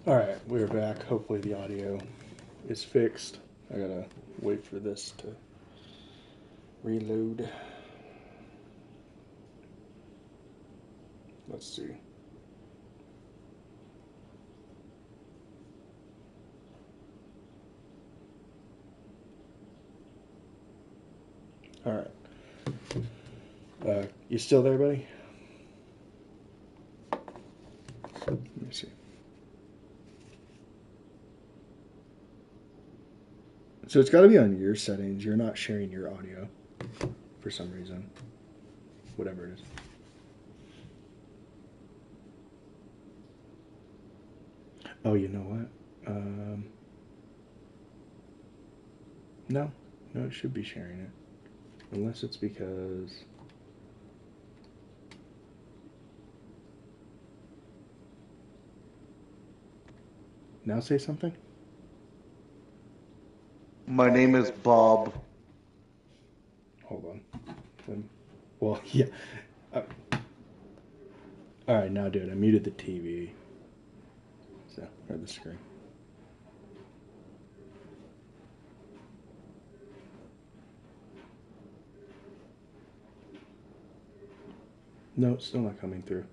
Alright, we're back. Hopefully the audio is fixed. I gotta wait for this to reload. Let's see. Alright. You still there, buddy? Let me see. So it's got to be on your settings. You're not sharing your audio for some reason. Whatever it is. Oh, you know what? No. No, it should be sharing it. Unless it's because... Now say something? My name is Bob. Hold on. Well, yeah. Alright, now do it. I muted the TV. So, or the screen. No, it's still not coming through.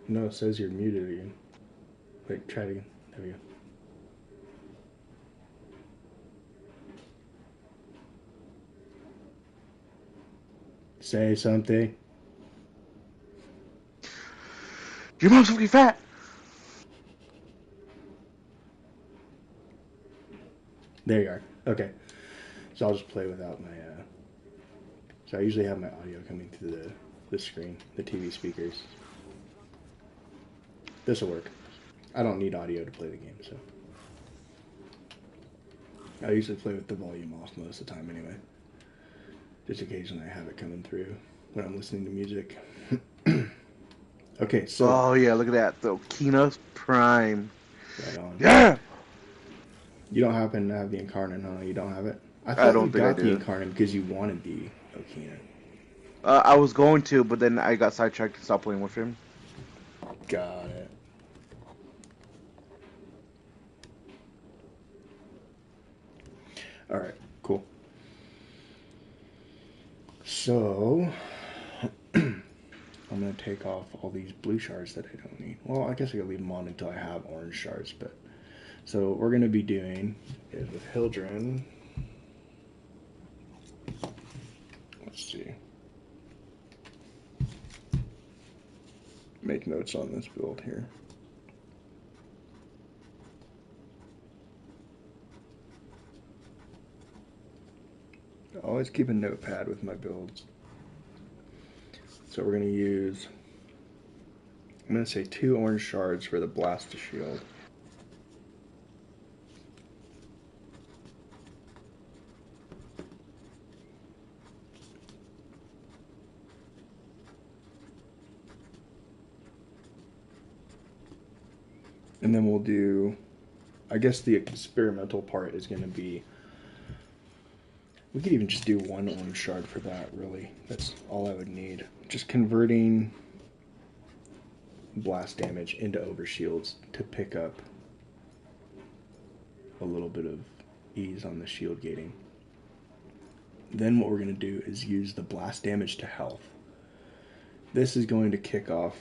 No, it says you're muted again. Wait, try it again. There we go. Say something. Your mom's fucking fat. There you are. Okay. So I'll just play without my, So I usually have my audio coming through the screen, the TV speakers. This will work. I don't need audio to play the game, so. I usually play with the volume off most of the time anyway. Just occasionally I have it coming through when I'm listening to music. Okay, so. Oh yeah, look at that. The Kina's Prime. Right on. Yeah! You don't happen to have the Incarnate, huh? You don't have it? I I thought you don't think I got the do. Incarnate because you wanted the Okina. I was going to, but then I got sidetracked and stopped playing with him. Got it. Alright, cool. So, I'm going to take off all these blue shards that I don't need. Well, I guess I could leave them on until I have orange shards, but... So, what we're going to be doing is with Hildren... Let's see. Make notes on this build here. I always keep a notepad with my builds. So we're going to use... I'm going to say 2 orange shards for the blast to shield. And then we'll do, I guess the experimental part is going to be, we could even just do 1 orange shard for that, really. That's all I would need. Just converting blast damage into overshields to pick up a little bit of ease on the shield gating. Then what we're going to do is use the blast damage to health. This is going to kick off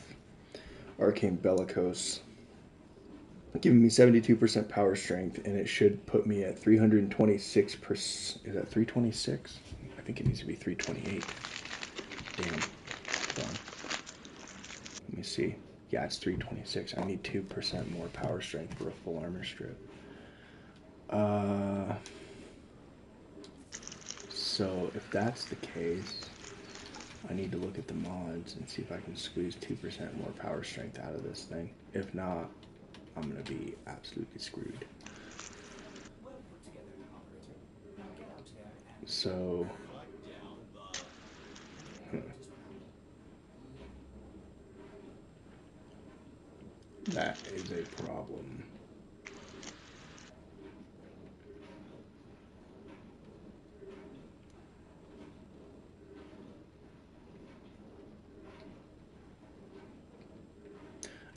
Arcane Bellicose, giving me 72% power strength, and it should put me at 326%. Is that 326? I think it needs to be 328. Damn. Hold on. Let me see. Yeah, it's 326. I need 2% more power strength for a full armor strip. So if that's the case, I need to look at the mods and see if I can squeeze 2% more power strength out of this thing. If not, I'm going to be absolutely screwed. So, that is a problem.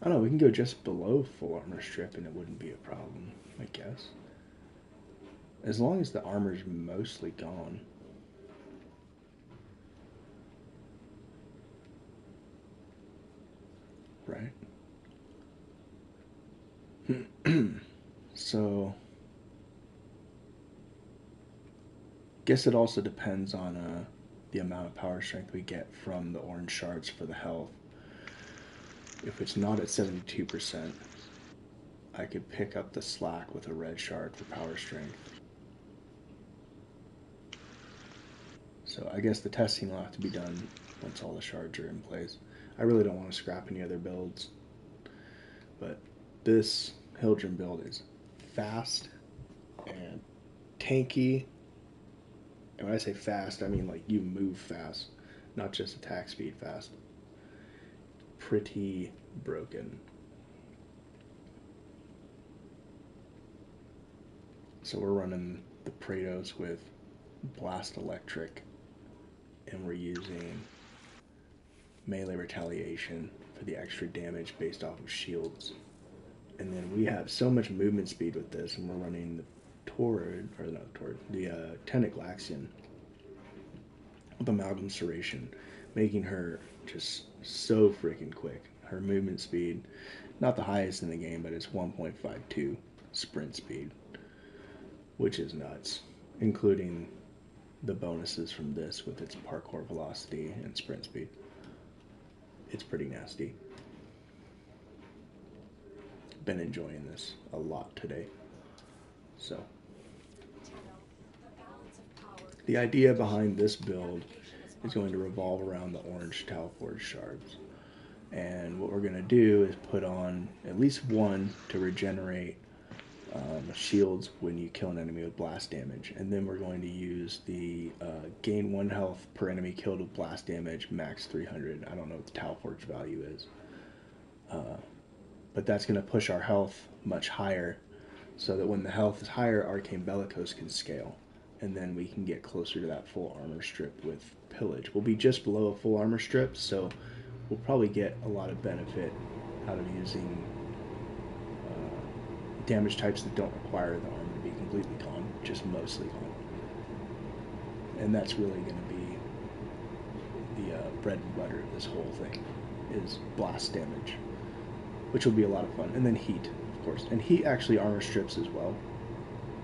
I don't know, we can go just below full armor strip and it wouldn't be a problem, I guess. As long as the armor's mostly gone. Right? So, guess it also depends on the amount of power strength we get from the orange shards for the health. If it's not at 72%, I could pick up the slack with a red shard for power strength. So I guess the testing will have to be done once all the shards are in place. I really don't want to scrap any other builds, but this Hildren build is fast and tanky. And when I say fast, I mean like you move fast, not just attack speed fast. Pretty broken. So we're running the Praetos with Blast Electric, and we're using melee retaliation for the extra damage based off of shields. And then we have so much movement speed with this, and we're running the Tentaglaxian with Amalgam Serration, making her just so freaking quick. Her movement speed, not the highest in the game, but it's 1.52 sprint speed, which is nuts, including the bonuses from this with its parkour velocity and sprint speed. It's pretty nasty. Been enjoying this a lot today. So, the idea behind this build is going to revolve around the orange Talforge shards. And what we're going to do is put on at least one to regenerate shields when you kill an enemy with blast damage. And then we're going to use the gain 1 health per enemy killed with blast damage, max 300. I don't know what the Talforge value is. But that's going to push our health much higher, so that when the health is higher, Arcane Bellicose can scale. And then we can get closer to that full armor strip with Pillage. We'll be just below a full armor strip, so we'll probably get a lot of benefit out of using damage types that don't require the armor to be completely gone, just mostly gone. And that's really going to be the bread and butter of this whole thing, is blast damage, which will be a lot of fun. And then heat, of course. And heat actually armor strips as well,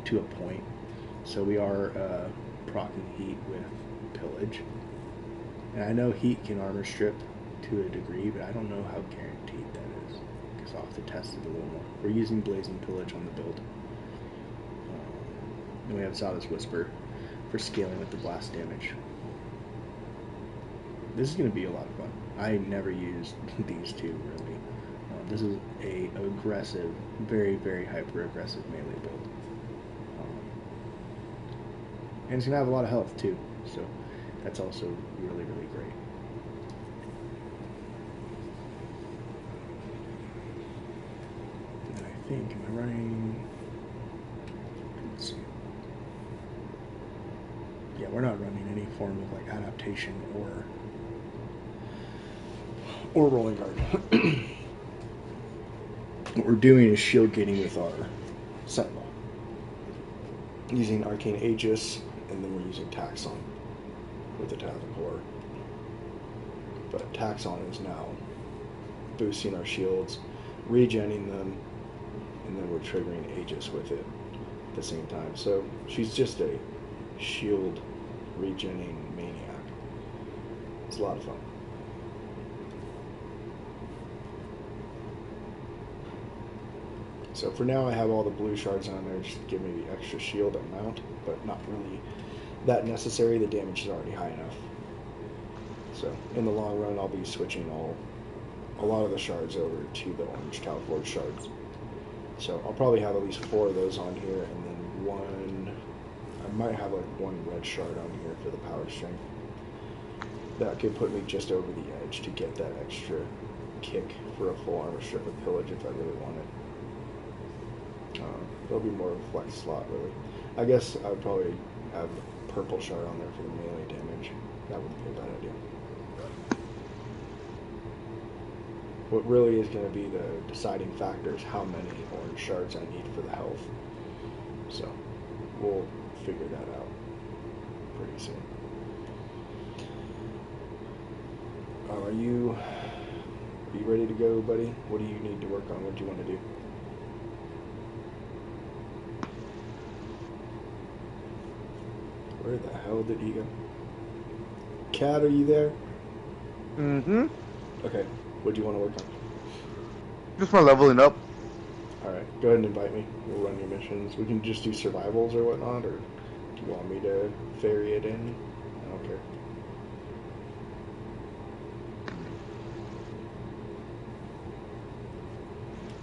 to a point. So we are proccing heat with Pillage. And I know heat can armor strip to a degree, but I don't know how guaranteed that is, because I'll have to test it a little more. We're using Blazing Pillage on the build. And we have Zada's Whisper for scaling with the blast damage. This is going to be a lot of fun. I never used these two, really. This is a aggressive, very, very hyper-aggressive melee build. And it's going to have a lot of health, too. So that's also really, really great. And I think, am I running... Let's see. Yeah, we're not running any form of like adaptation or rolling guard. What we're doing is shield gating with our Sentinel, using Arcane Aegis, and then we're using Taxon with the Tactical Core. But Taxon is now boosting our shields, regenning them, and then we're triggering Aegis with it at the same time. So she's just a shield regenning maniac. It's a lot of fun. So for now I have all the blue shards on there just to give me the extra shield amount, but not really that necessary. The damage is already high enough. So in the long run I'll be switching a lot of the shards over to the orange Talforge shards. So I'll probably have at least 4 of those on here, and then one, I might have like 1 red shard on here for the power strength. That could put me just over the edge to get that extra kick for a full armor strip of Pillage if I really want it. There'll be more of a flex slot, really. I guess I would probably have purple shard on there for the melee damage. That wouldn't be a bad idea. What really is going to be the deciding factor is how many orange shards I need for the health. So we'll figure that out pretty soon. Are you ready to go, buddy? What do you need to work on? What do you want to do? Where the hell did he go? Cat, are you there? Mm-hmm. Okay. What do you want to work on? Just my leveling up. Alright, go ahead and invite me. We'll run your missions. We can just do survivals or whatnot, or do you want me to ferry it in? I don't care.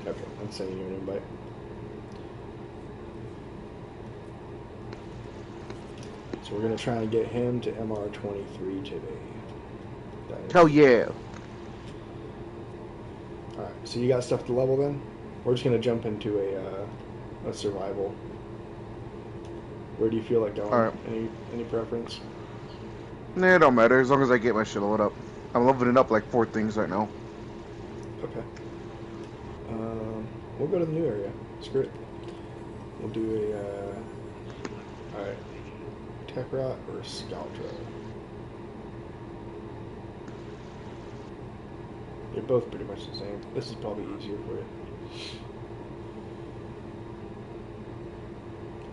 Okay, I'm sending you an invite. So we're going to try and get him to MR23 today. Hell yeah. Alright, so you got stuff to level then? We're just going to jump into a survival. Where do you feel like going? Alright. Any preference? Nah, it don't matter as long as I get my shit loaded up. I'm leveling up like 4 things right now. Okay. We'll go to the new area. Screw it. We'll do a... Alright. Tech Rot or Scaltra? They're both pretty much the same. This is probably easier for you.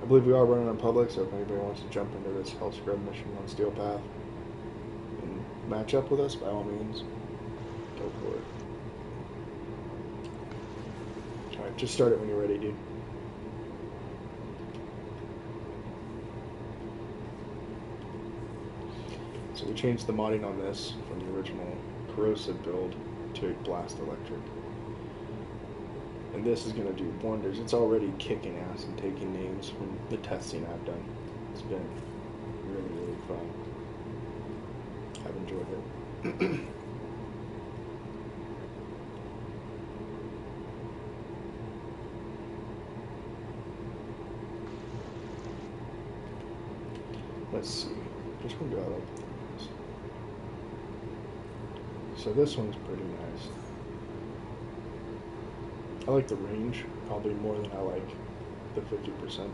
I believe we are running on public, so if anybody wants to jump into this Hell Scrub mission on Steel Path and match up with us, by all means, go for it. Alright, just start it when you're ready, dude. So we changed the modding on this from the original corrosive build to a blast electric. And this is going to do wonders. It's already kicking ass and taking names from the testing I've done. It's been really, really fun. I've enjoyed it. Let's see. Which one do I like the most? So this one's pretty nice. I like the range probably more than I like the 50%.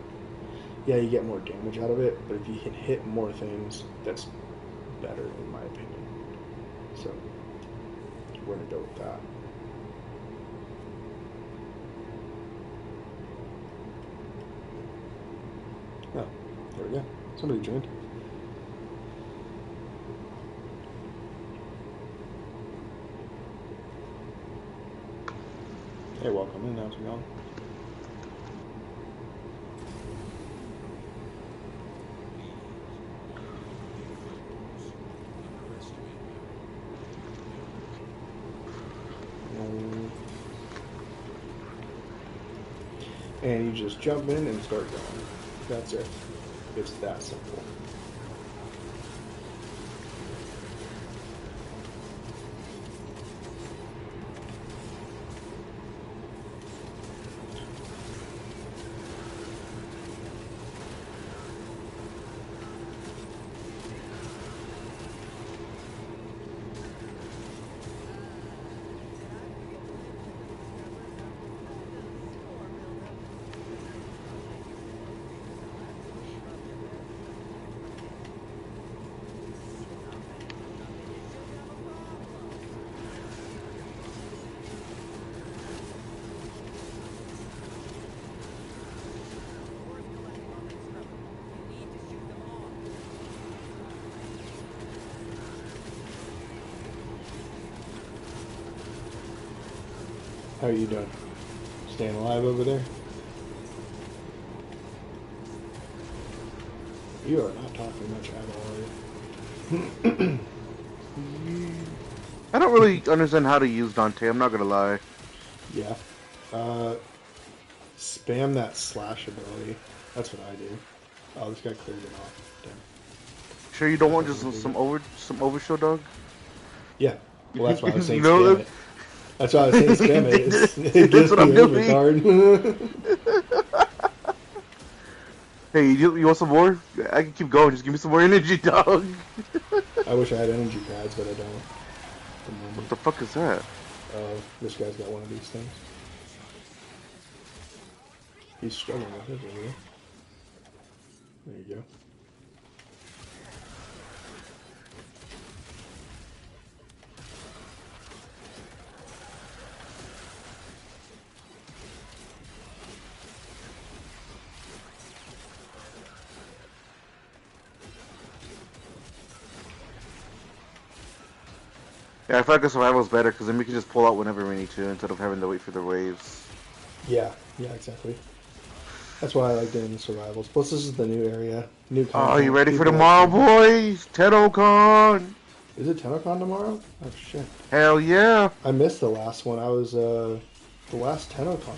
Yeah, you get more damage out of it, but if you can hit more things, that's better in my opinion. So we're gonna go with that. Oh, there we go. Somebody joined. Hey, welcome in. How's it going? And you just jump in and start going. That's it. It's that simple. How are you doing? Staying alive over there? You are not talking much at all, are you? I don't really understand how to use Dante, I'm not gonna lie. Yeah. Spam that slash ability. That's what I do. Oh, this guy cleared it off. Damn. Sure you don't want just some overshow, dog? Yeah. Well, that's why I was saying You know, spam it. That's why I was saying spam it. It That's gives what me I'm doing. overcard. Hey, you want some more? I can keep going, just give me some more energy, dog. I wish I had energy pads, but I don't. What the fuck is that? This guy's got one of these things. He's struggling with it, really. There you go. Yeah, I feel like the survival's better because then we can just pull out whenever we need to instead of having to wait for the waves. Yeah, exactly. That's why I like doing the survivals. Plus, this is the new area. New content. Oh, you ready for People tomorrow, like boys? TennoCon! Is it TennoCon tomorrow? Oh, shit. Hell yeah! I missed the last one. I was, the last TennoCon.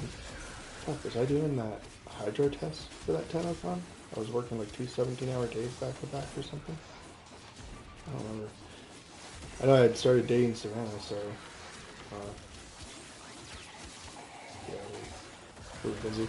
Fuck, was I doing that hydro test for that TennoCon? I was working like 2 17-hour days back to back or something. I don't remember. I know I had started dating Savannah, so yeah, we were busy.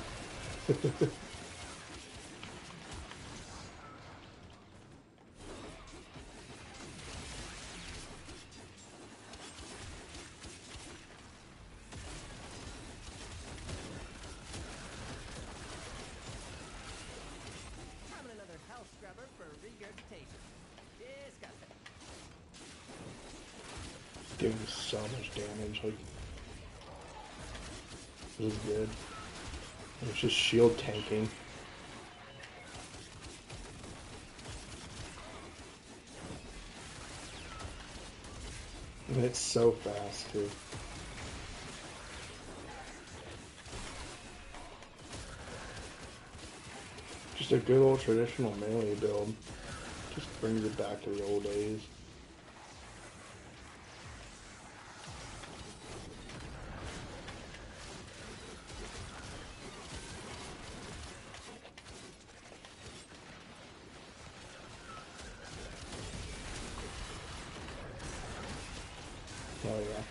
Doing so much damage, like, this is good. It's just shield tanking. And it's so fast, too. Just a good old traditional melee build. Just brings it back to the old days. Oh yeah.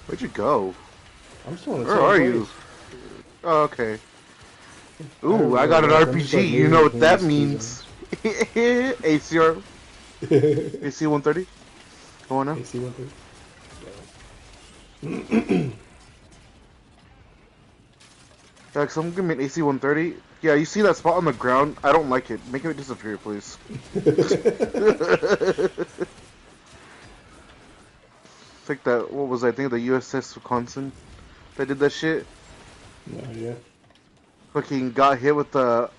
Where'd you go? I'm still in the Where same are place. you? Oh, okay. Ooh, I got an RPG. You know what that means. ACR. AC 130? Going up? AC 130. Like, someone give me an AC 130. Yeah, you see that spot on the ground? I don't like it. Make it disappear, please. It's like that, what was I think the USS Wisconsin that did that shit? No idea. Fucking got hit with a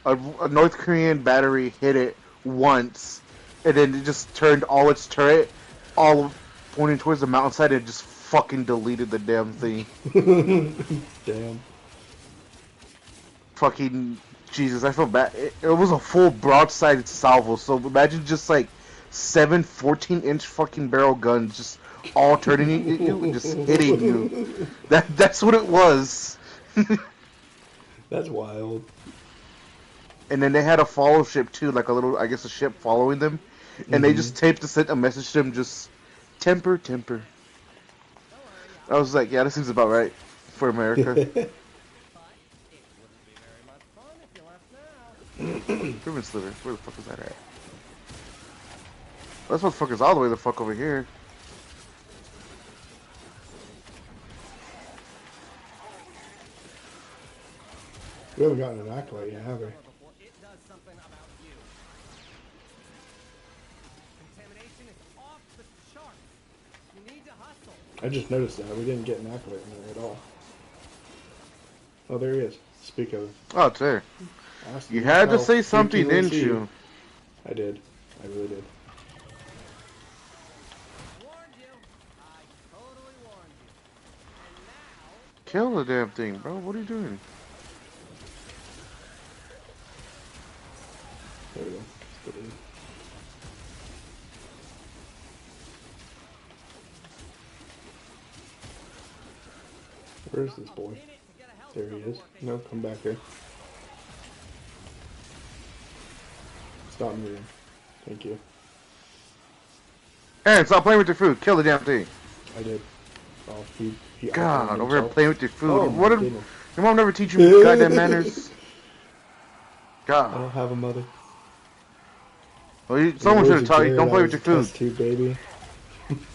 North Korean battery, hit it once, and then it just turned all its turret, all pointing towards the mountainside, and just fucking deleted the damn thing. Damn. Fucking Jesus, I feel bad. It was a full broadside salvo, so imagine just like 7 14-inch fucking barrel guns just all turning at you and just hitting you. That's what it was. That's wild. And then they had a follow ship too, like a little, I guess, a ship following them, and they just sent a message to them, just temper. I was like, yeah, that seems about right for America. Driven sliver, where the fuck is that at? This motherfucker's all the way the fuck over here. We haven't gotten an acolyte yet, have we? I just noticed that. We didn't get an acolyte in there at all. Oh, there he is. Speak of it. Oh, it's there. You had to say something, didn't you? I did. I really did. Kill the damn thing, bro. What are you doing? There we go. Let's put it in. Where is this boy? There he is. No, come back here. Stop moving. Thank you. Aaron, stop playing with your food. Kill the damn thing. I did. Oh, he God, over here playing with your food. Oh, What did goodness. your mom never teach you goddamn manners? I don't God. have a mother. Well, someone should have taught you. Don't play with your food. Test tube, baby.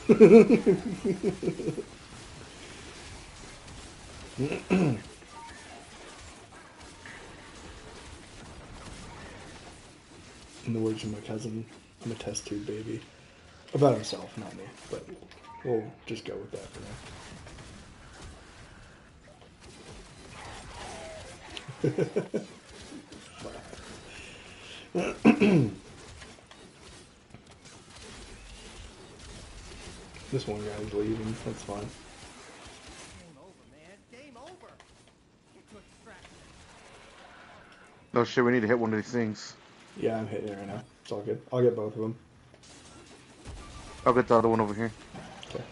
In the words of my cousin, I'm a test tube baby. About himself, not me, but we'll just go with that for now. This one guy's leaving, that's fine. Game over, man. Game over. Get to extraction. No shit, we need to hit one of these things. Yeah, I'm hitting it right now. It's all good. I'll get both of them. I'll get the other one over here. Okay.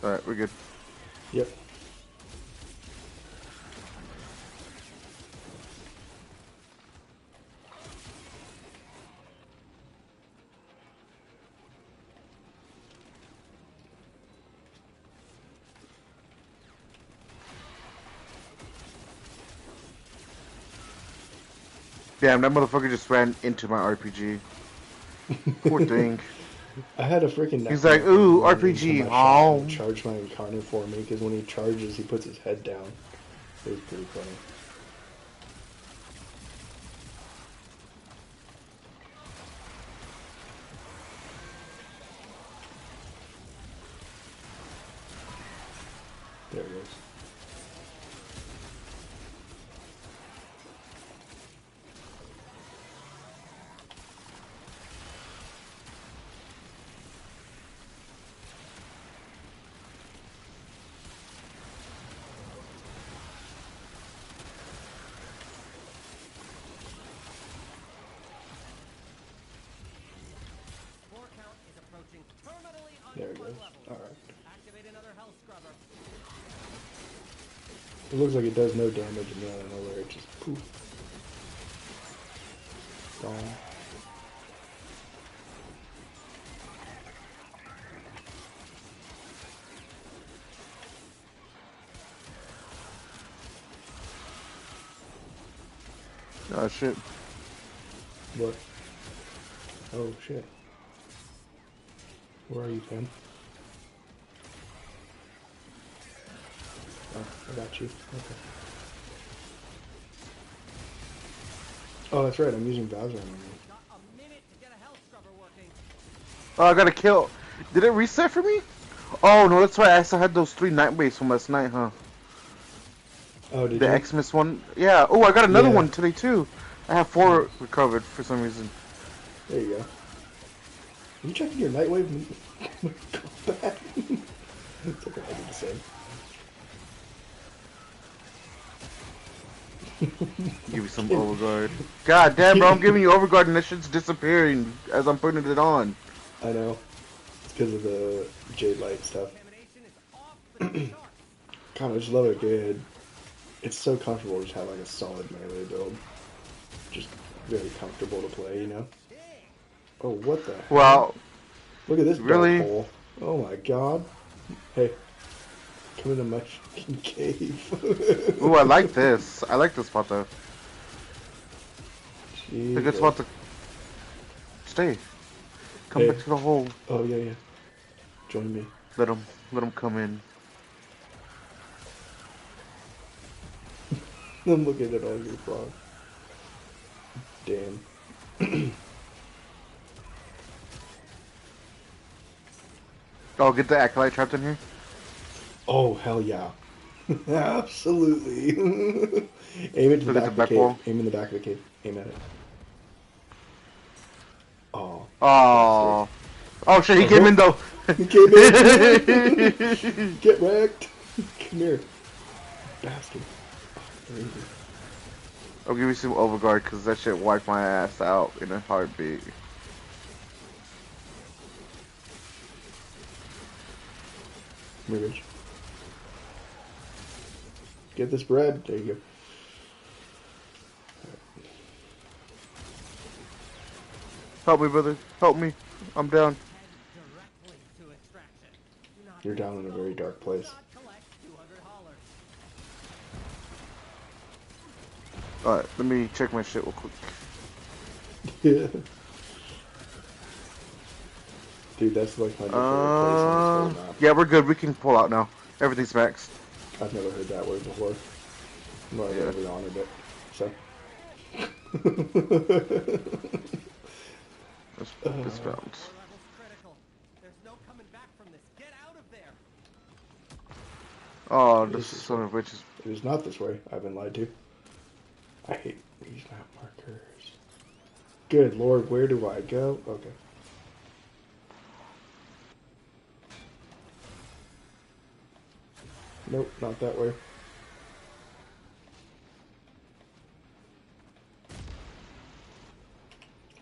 Alright, we're good. Yep. Damn, that motherfucker just ran into my RPG. Poor thing. I had a freaking. He's like, ooh, run RPG, into my shop home. and charge my incarnate for me because when he charges, he puts his head down. It was pretty funny. There it goes. Core count is approaching terminally There it unfun goes. levels. Alright. Activate another health scrubber. It looks like it does no damage and then out of nowhere it just poof. Gone. Oh shit. What? Oh shit. Where are you, Pen? Oh, I got you. Okay. Oh, that's right. I'm using Bowser on you. Got a minute to get a health scrubber working. Oh, I got a kill. Did it reset for me? Oh no, that's right. I still had those 3 night waves from last night, huh? Oh, did The you? Xmas one. Yeah. Oh, I got another Yeah. one today too. I have 4 recovered for some reason. There you go. Are you checking your Nightwave combat? It's okay, I did the same. Give you some overguard. God damn, bro, I'm giving you overguard and that shit's disappearing as I'm putting it on. I know. It's because of the Jade Light stuff. Contamination is off the charts. God, I just love it good. It's so comfortable to just have like a solid melee build. Just very comfortable to play, you know? Oh, what the hell? Well, Look at this really? dark hole. Oh my god. Hey. Come into my fucking cave. ooh, I like this. I like this spot though. It's a good Jesus. spot to stay. Come Hey. back to the hole. Oh, yeah, yeah. Join me. Let him come in. I'm looking at all your frogs. Damn. Oh, get the acolyte trapped in here. Oh, hell yeah. Absolutely. Aim it to the Look at back of the the back cave. wall. Aim in the back of the cave. Aim at it. Oh. Oh. Oh shit, he came in though. He came in. Get wrecked. Come here. Bastard. Crazy. I'll give you some overguard because that shit wiped my ass out in a heartbeat. Come here, bitch. Get this bread. There you go. Help me, brother. Help me. I'm down. Head directly to extraction. Do not You're down in a very dark place. not collect 200 hollers. Alright, let me check my shit real quick. Yeah. Dude, that's like my new favorite place on this whole map. Yeah, we're good. We can pull out now. Everything's maxed. I've never heard that word before. Nor have I Yeah. ever honored it. So. This round. Power level's critical. There's no coming back from this. Get out of there. Oh, It the is this son way. of bitches. It is not this way. I've been lied to. I hate these map markers. Good lord, where do I go? Okay. Nope, not that way.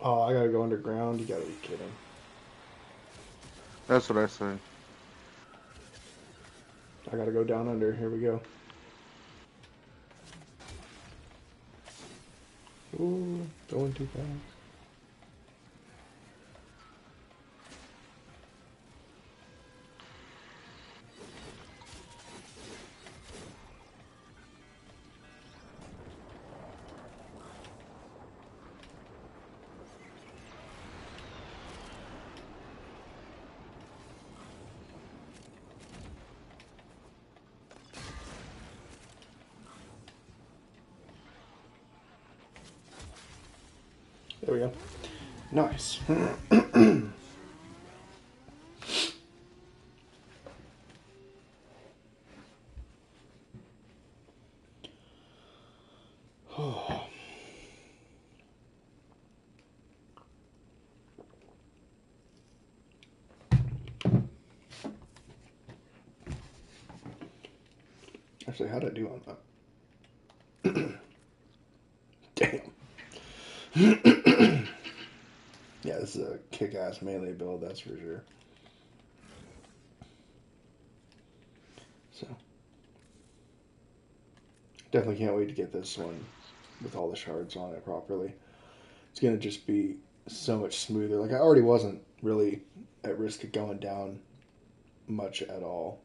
Oh, I gotta go underground? You gotta be kidding. That's what I said. I gotta go down under. Here we go. Ooh, going too fast. There we go. Nice. Actually, how'd I do on that? Damn. Yeah, this is a kick-ass melee build, that's for sure. So, definitely can't wait to get this one with all the shards on it properly. It's gonna just be so much smoother. Like, I already wasn't really at risk of going down much at all,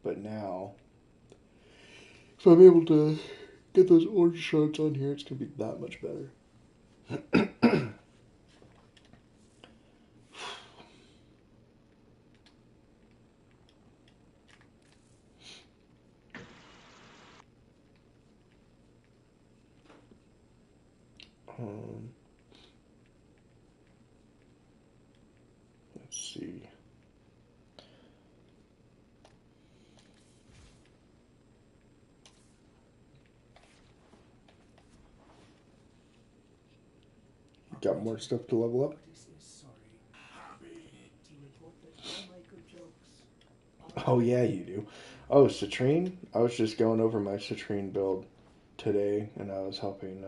but now, if I'm able to get those orange shards on here, it's gonna be that much better. Um, let's see. Got more stuff to level up. Oh yeah, you do. Oh, Citrine? I was just going over my Citrine build today, and I was helping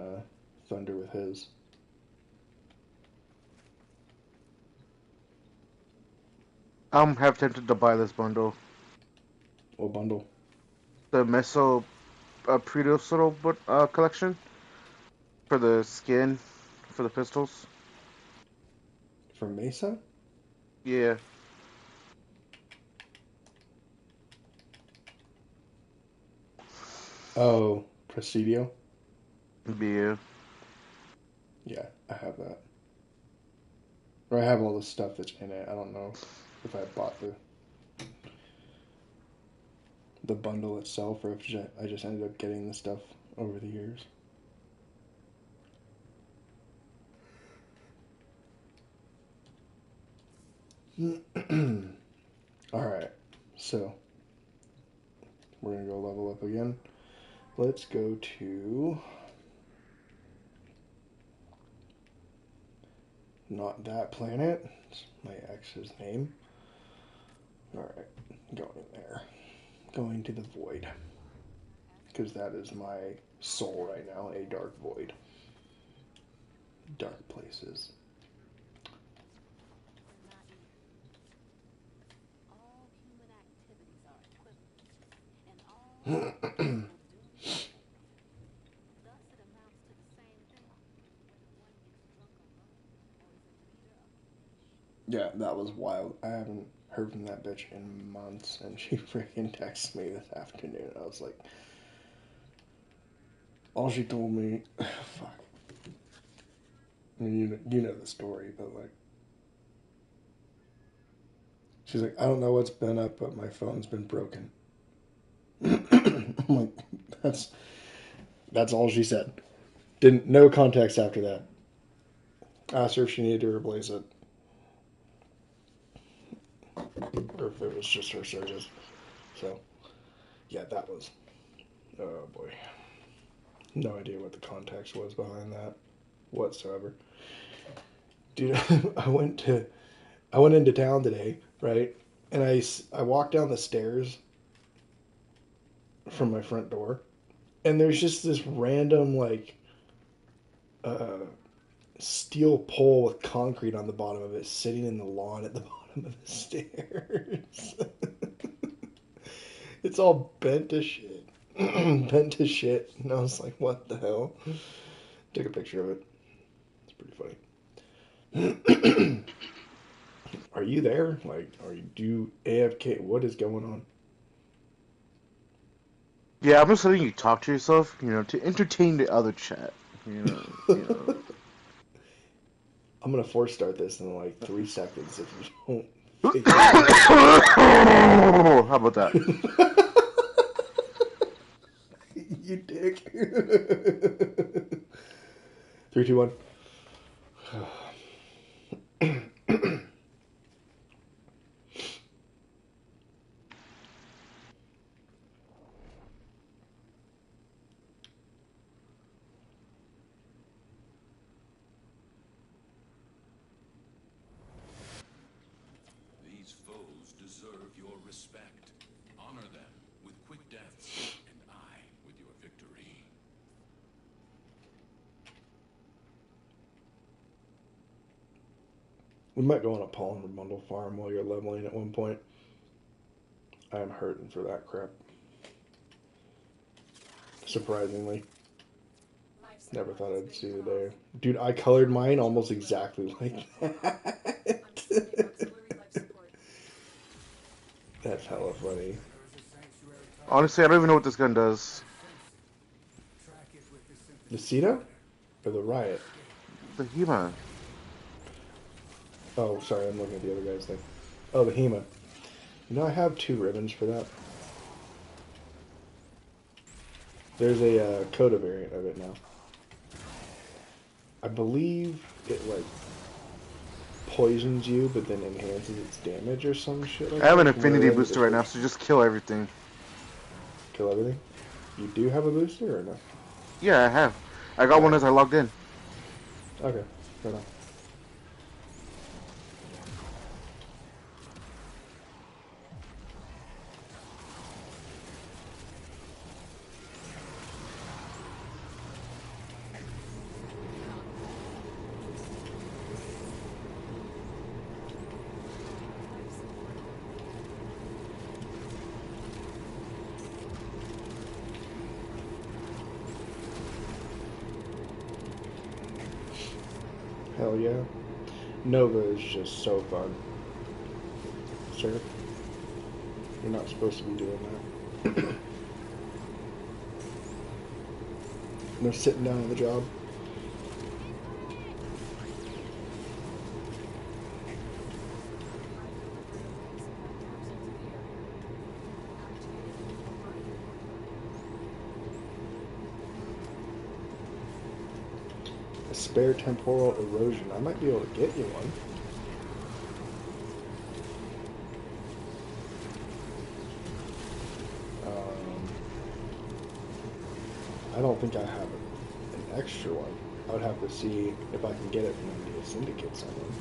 Thunder with his. I'm half tempted to buy this bundle. What bundle? The Meso Predosoro collection for the skin for the pistols. From Mesa? Yeah. Oh, Presidio? Yeah. Yeah, I have that. Or I have all the stuff that's in it. I don't know if I bought the bundle itself or if I just ended up getting the stuff over the years. Alright, so we're gonna go level up again. Let's go to not that planet. It's my ex's name. Alright, going there. Going to the void. Because that is my soul right now, a dark void. Dark places. Yeah, that was wild. I haven't heard from that bitch in months, and she freaking texted me this afternoon. I was like, all she told me, fuck. I mean, you know the story, but like, she's like, I don't know what's been up, but my phone's been broken. I'm like, that's all she said. Didn't no context after that. Asked her if she needed to replace it, or if it was just her service. So, yeah, that was. Oh boy, no idea what the context was behind that whatsoever. Dude, I went into town today, right? And I walked down the stairs from my front door, and there's just this random like uh, steel pole with concrete on the bottom of it sitting in the lawn at the bottom of the stairs. It's all bent to shit. Bent to shit. And I was like, what the hell? Took a picture of it. It's pretty funny. Are you there? Like, do you AFK? What is going on? Yeah, I'm just letting you talk to yourself, you know, to entertain the other chat. You know. I'm gonna force start this in like 3 seconds if you don't figure it out. How about that? You dick. 3, 2, 1. These foes deserve your respect. Honor them with quick deaths, and I with your victory. We might go on a pollen bundle farm while you're leveling at one point. I am hurting for that crap. Surprisingly. Never thought I'd see the day. Dude, I colored mine almost exactly like that. That's hella funny. Honestly, I don't even know what this gun does. The Ceto? Or the Riot? The Hema. Oh, sorry, I'm looking at the other guy's thing. Oh, the Hema. You know, I have 2 ribbons for that. There's a Coda variant of it now. I believe it, like, poisons you, but then enhances its damage or some shit like that. I have an affinity booster right now, so just kill everything. Kill everything? You do have a booster or no? Yeah, I have. I got one as I logged in. Okay, right on. Hell yeah. Nova is just so fun. Sir, you're not supposed to be doing that. No sitting down on the job. A spare temporal erosion. I might be able to get you one. I don't think I have an extra one. I would have to see if I can get it from the Syndicate someone.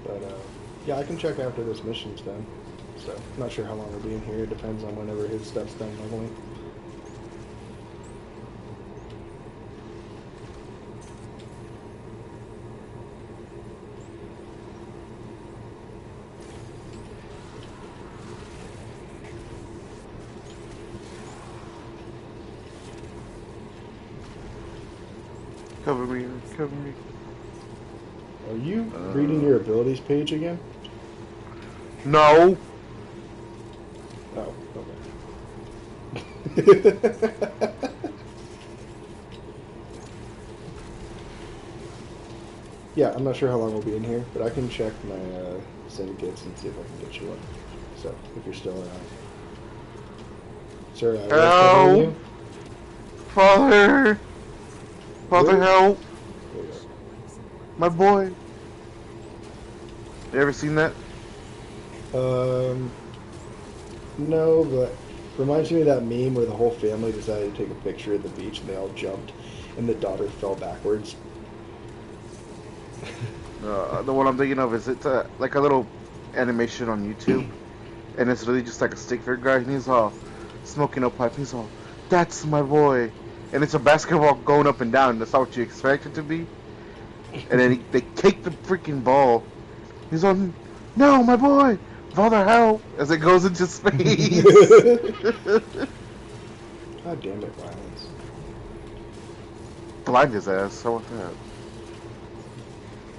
But yeah, I can check after this mission's done. So, not sure how long we'll be in here. It depends on whenever his stuff's done leveling. Cover me, cover me. Are you reading your abilities page again? No! Oh, okay. Yeah, I'm not sure how long we'll be in here, but I can check my syndicates and see if I can get you one. So, if you're still around. Sir, was I covering Help! you? Father! Father, Where? help! There you go. My boy! You ever seen that? No, but reminds me of that meme where the whole family decided to take a picture at the beach and they all jumped and the daughter fell backwards. The one I'm thinking of is it's like a little animation on YouTube, and it's really just like a stick figure guy, and he's all smoking a pipe. He's all, "That's my boy," and it's a basketball going up and down. That's not what you expect it to be. And then they kick the freaking ball. He's on, "No, my boy, father, help!" As it goes into space. God damn it, violence. Blind his ass. How about that?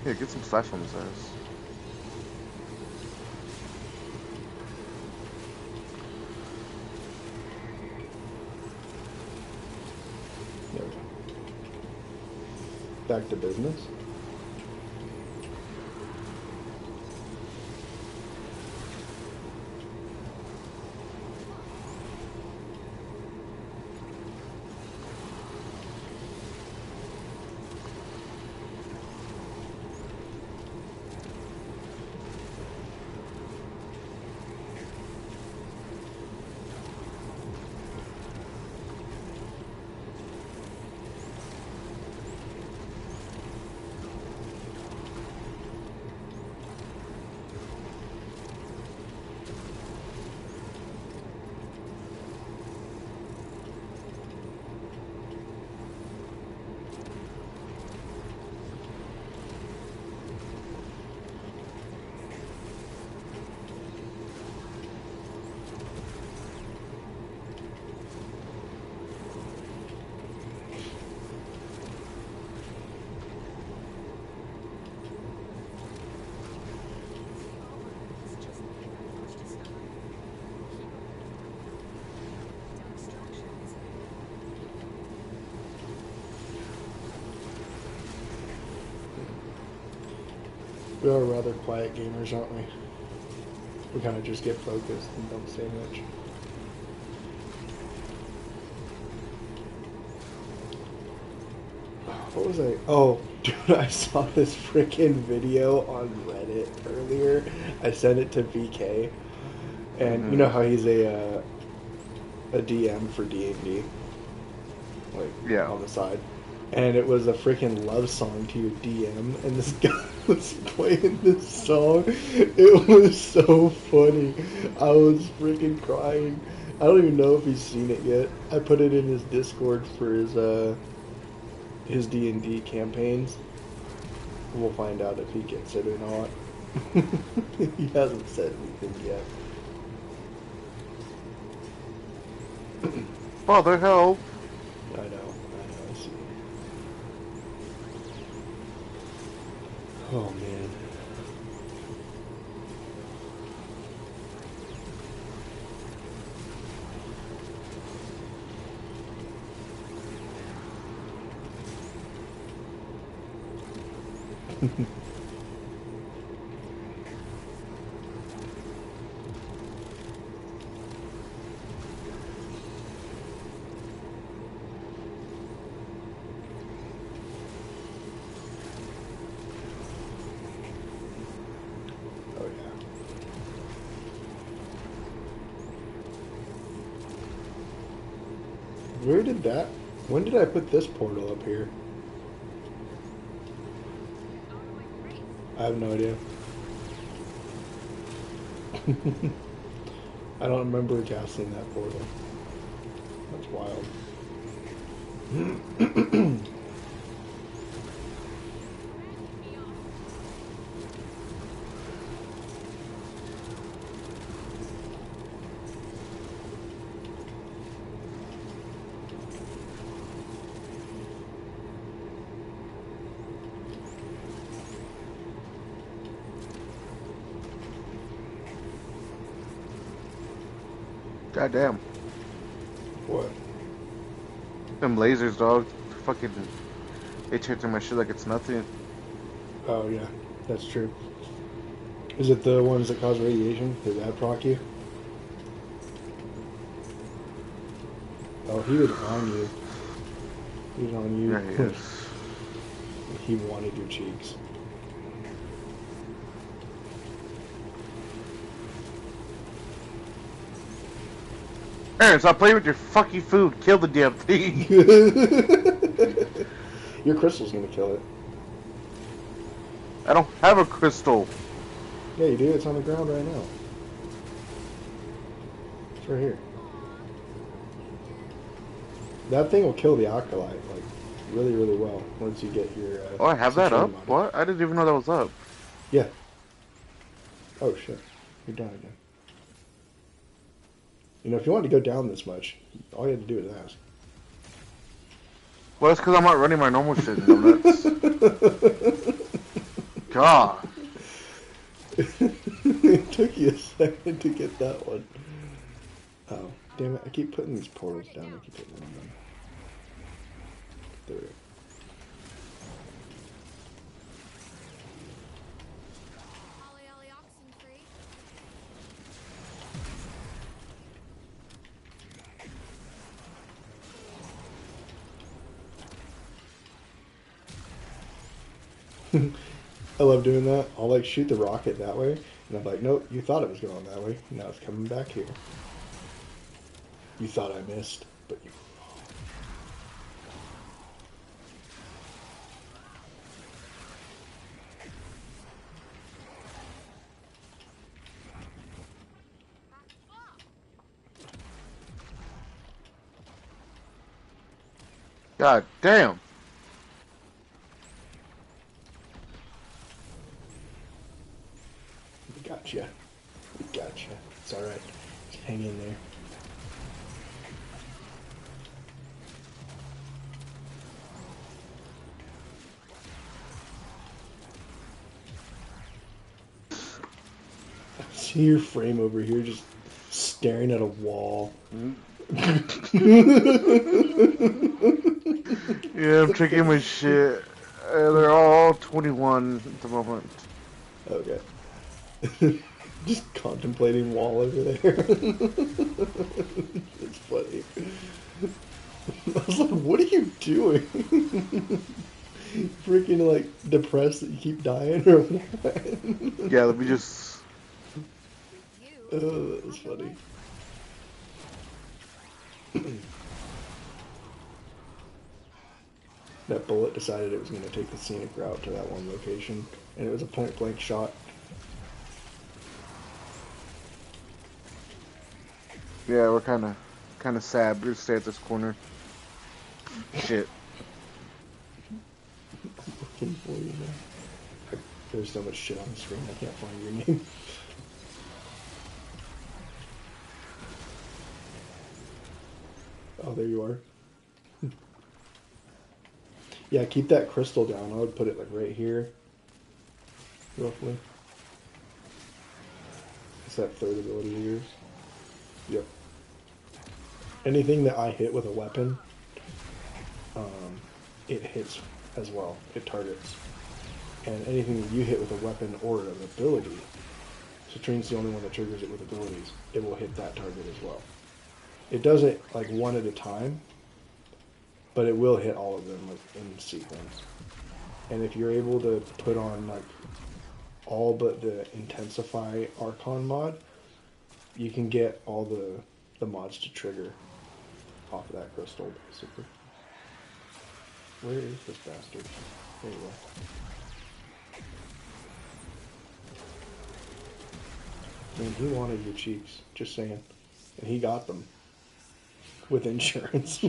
Yeah, get some slash on his ass. There we go. Back to business. We are rather quiet gamers, aren't we? We kind of just get focused and don't say much. What was I? Oh, dude, I saw this freaking video on Reddit earlier. I sent it to VK, and you know how he's a DM for D&D, like Yeah. on the side, and it was a freaking love song to your DM, and this guy was playing this song. It was so funny. I was freaking crying. I don't even know if he's seen it yet. I put it in his Discord for his D&D campaigns. We'll find out if he gets it or not. He hasn't said anything yet. Father, help! I know, I see. Oh man. Oh yeah. Where did that? When did I put this portal up here? I have no idea. I don't remember casting that portal. That's wild. Goddamn. What? Them lasers, dog. Fucking. They check through my shit like it's nothing. Oh, yeah. That's true. Is it the ones that cause radiation? Did that proc you? Oh, he was on you. He was on you. Yeah, he is. He wanted your cheeks. Aaron, stop playing with your fucking food. Kill the damn thing. Your crystal's gonna kill it. I don't have a crystal. Yeah, you do. It's on the ground right now. It's right here. That thing will kill the acolyte, like, really, really well once you get your. Oh, I have that up? on it. What? I didn't even know that was up. Yeah. Oh shit, you're down again. You know, if you wanted to go down this much, all you had to do is ask. Well, that's because I'm not running my normal shit, dumbass. God. It took you a second to get that one. Oh, damn it. I keep putting these portals down. I keep hitting them. There we go. Ollie oxen free. I love doing that. I'll like shoot the rocket that way, and I'm like, nope, you thought it was going that way. Now it's coming back here. You thought I missed, but you were wrong. God damn. We got you. We got you. It's all right. Just hang in there. I see your frame over here just staring at a wall. Yeah, I'm checking my shit. They're all 21 at the moment. Okay. Just contemplating wall over there. It's funny. I was like, what are you doing? Freaking like depressed that you keep dying or what? Yeah, let me just... Oh, that was funny. That bullet decided it was going to take the scenic route to that one location, and it was a point blank shot. Yeah, we're kind of sad. We're gonna stay at this corner. Shit. Looking for you now. There's so much shit on the screen, I can't find your name. Oh, there you are. Yeah, keep that crystal down. I would put it like right here, roughly. It's that third ability of yours. Yep. Anything that I hit with a weapon, it hits as well. It targets. And anything that you hit with a weapon or an ability, Citrine's the only one that triggers it with abilities, it will hit that target as well. It does it like one at a time, but it will hit all of them like in sequence. And if you're able to put on like all but the Intensify Archon mod, you can get all the mods to trigger off of that crystal, basically. Where is this bastard? There you go. Man, he wanted your cheeks, just saying. And he got them. With insurance.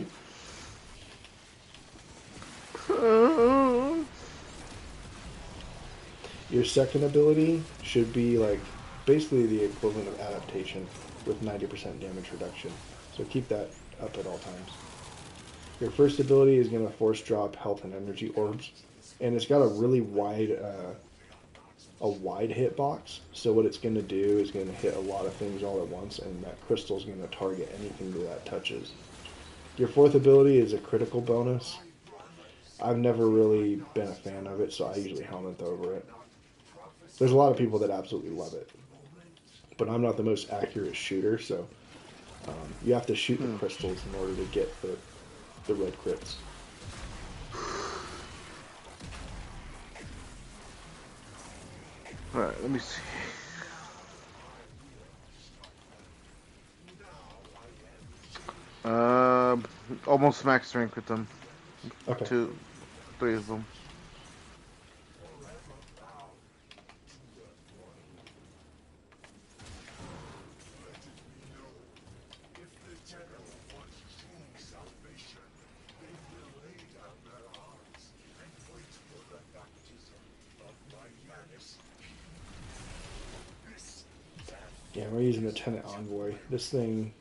Your second ability should be like basically the equivalent of adaptation with 90% damage reduction. So keep that up at all times. Your first ability is going to force drop health and energy orbs, and it's got a really wide hitbox. So what it's going to do is going to hit a lot of things all at once, and that crystal is going to target anything that touches. Your fourth ability is a critical bonus. I've never really been a fan of it, so I usually helmet over it. There's a lot of people that absolutely love it. But I'm not the most accurate shooter, so you have to shoot the crystals in order to get the red crits. Alright, let me see. Almost max rank with them. Okay. 2, 3 of them. Yeah, we're using the Lieutenant Envoy. This thing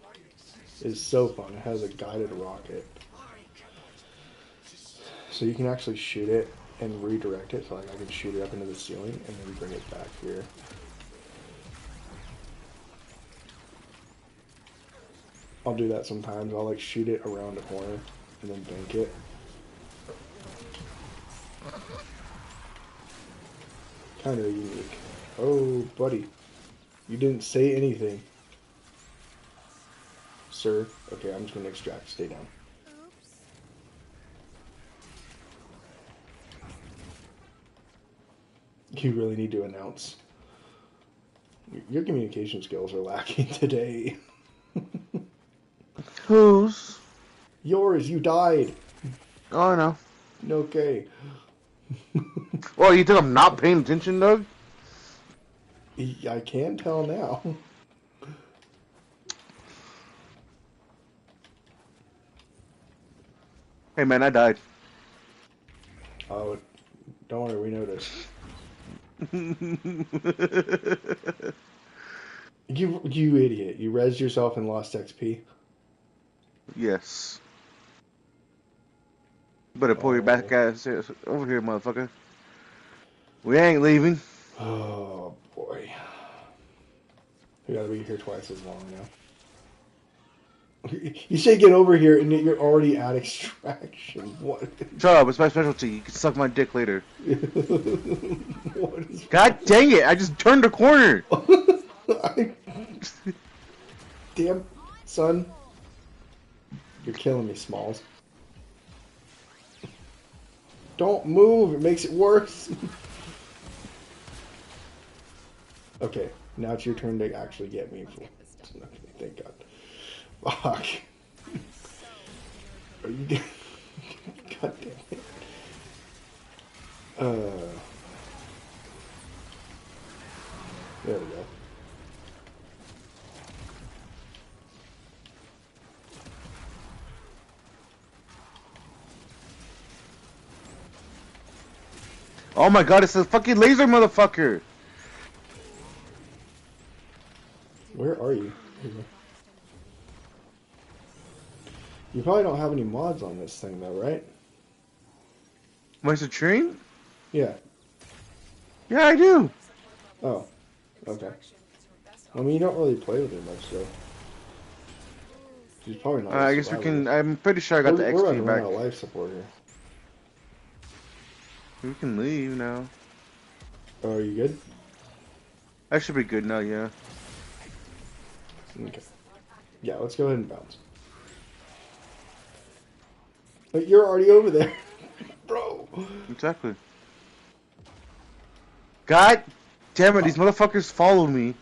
is so fun. It has a guided rocket. So you can actually shoot it and redirect it. So like I can shoot it up into the ceiling and then bring it back here. I'll do that sometimes. I'll like shoot it around a corner and then bank it. Kind of unique. Oh, buddy. You didn't say anything. Sir. Okay, I'm just going to extract. Stay down. Oops. You really need to announce. Your communication skills are lacking today. Whose? Yours, you died. Oh, I know. Okay. Well, you think I'm not paying attention, Doug? I can tell now. Hey, man, I died. Oh, don't worry, we noticed. You idiot. You rezzed yourself and lost XP. Yes. Better pull your back ass over here, motherfucker. We ain't leaving. Oh, boy. We gotta be here twice as long now. You say get over here, and yet you're already at extraction. What? Shut up, it's my specialty. You can suck my dick later. What is... God dang it, I just turned the corner. Damn, son. You're killing me, Smalls. Don't move, it makes it worse. Okay, now it's your turn to actually get me. Okay, thank God. Fuck. Are you... God damn it. There we go. Oh my god, it's a fucking laser motherfucker. Where are you? You probably don't have any mods on this thing though, right? My Citrine? Yeah. Yeah, I do. Oh. Okay. I mean, you don't really play with it much, so. She's probably not. I guess we can. I'm pretty sure I got the We're XP running back. out of life support here. We can leave now. Oh, are you good? I should be good now, yeah. Okay. Yeah, let's go ahead and bounce. But you're already over there, bro. Exactly. God damn it, these motherfuckers follow me.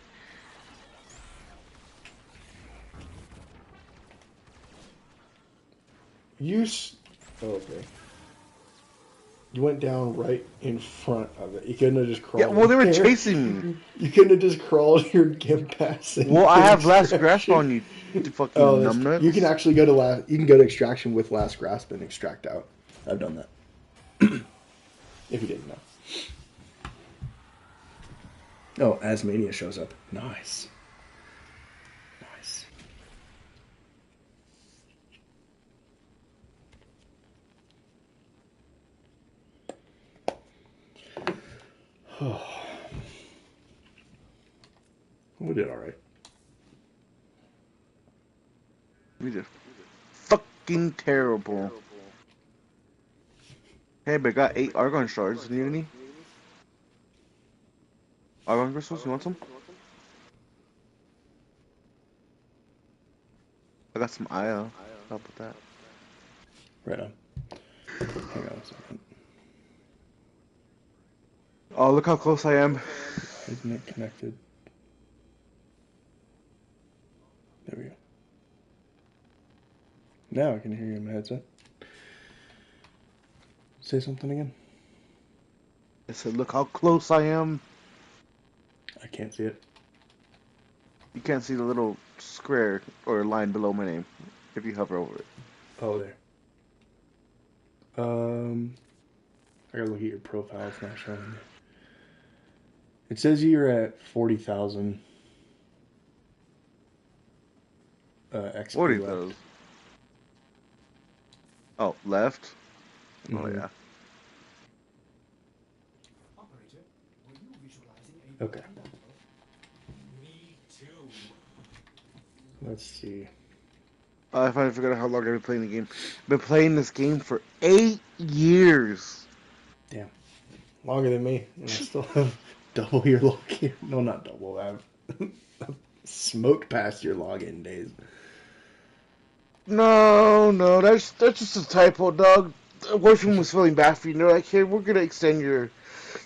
Oh, okay. You went down right in front of it. You couldn't have just crawled. Yeah, well, they were there. chasing me. You couldn't have just crawled your gimp pass. Well, I have last grasp on you, you fucking numbnuts. You can actually go to last. You can go to extraction with last grasp and extract out. I've done that. If you didn't know. Oh, Asmania shows up. Nice. Nice. We did all right. We did. Fuck fucking terrible. Hey, but I got 8 argon shards. Need any? Argon crystals? You want some? I got some Aya. Help with that. Right on. Hang on a second. Oh, look how close I am. Isn't it connected? There we go. Now I can hear you in my headset. Say something again. I said, look how close I am. I can't see it. You can't see the little square or line below my name if you hover over it. Oh, there. I gotta look at your profile. It's not showing me. It says you're at 40,000 What are XP left. those? Oh, left? Oh, Mhm. yeah. Operator, were you visualizing a Okay. battle? Me too. Let's see. I finally figured out how long I've been playing the game. Been playing this game for 8 years. Damn. Longer than me. And I still have double your login. No, not double. I've smoked past your login days. No, that's just a typo, dog. Warframe was feeling bad for you. They're like, here, we're gonna extend your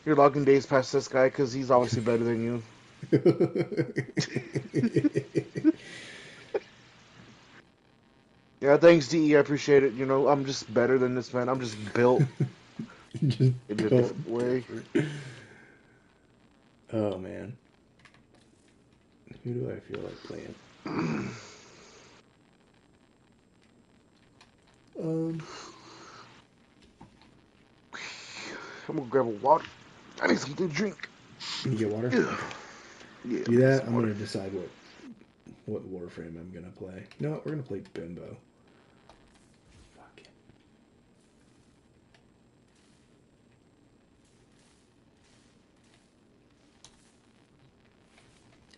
login days past this guy because he's obviously better than you. Yeah, thanks, DE. I appreciate it. You know, I'm just better than this man. I'm just built Just in a built different way. different. Oh man. Who do I feel like playing? Um, I'm gonna grab a water. I need something to drink. you get water? Yeah, Okay. yeah, Do I need that. some I'm water. gonna decide what Warframe I'm gonna play. You know what? We're gonna play Bimbo. Fuck it.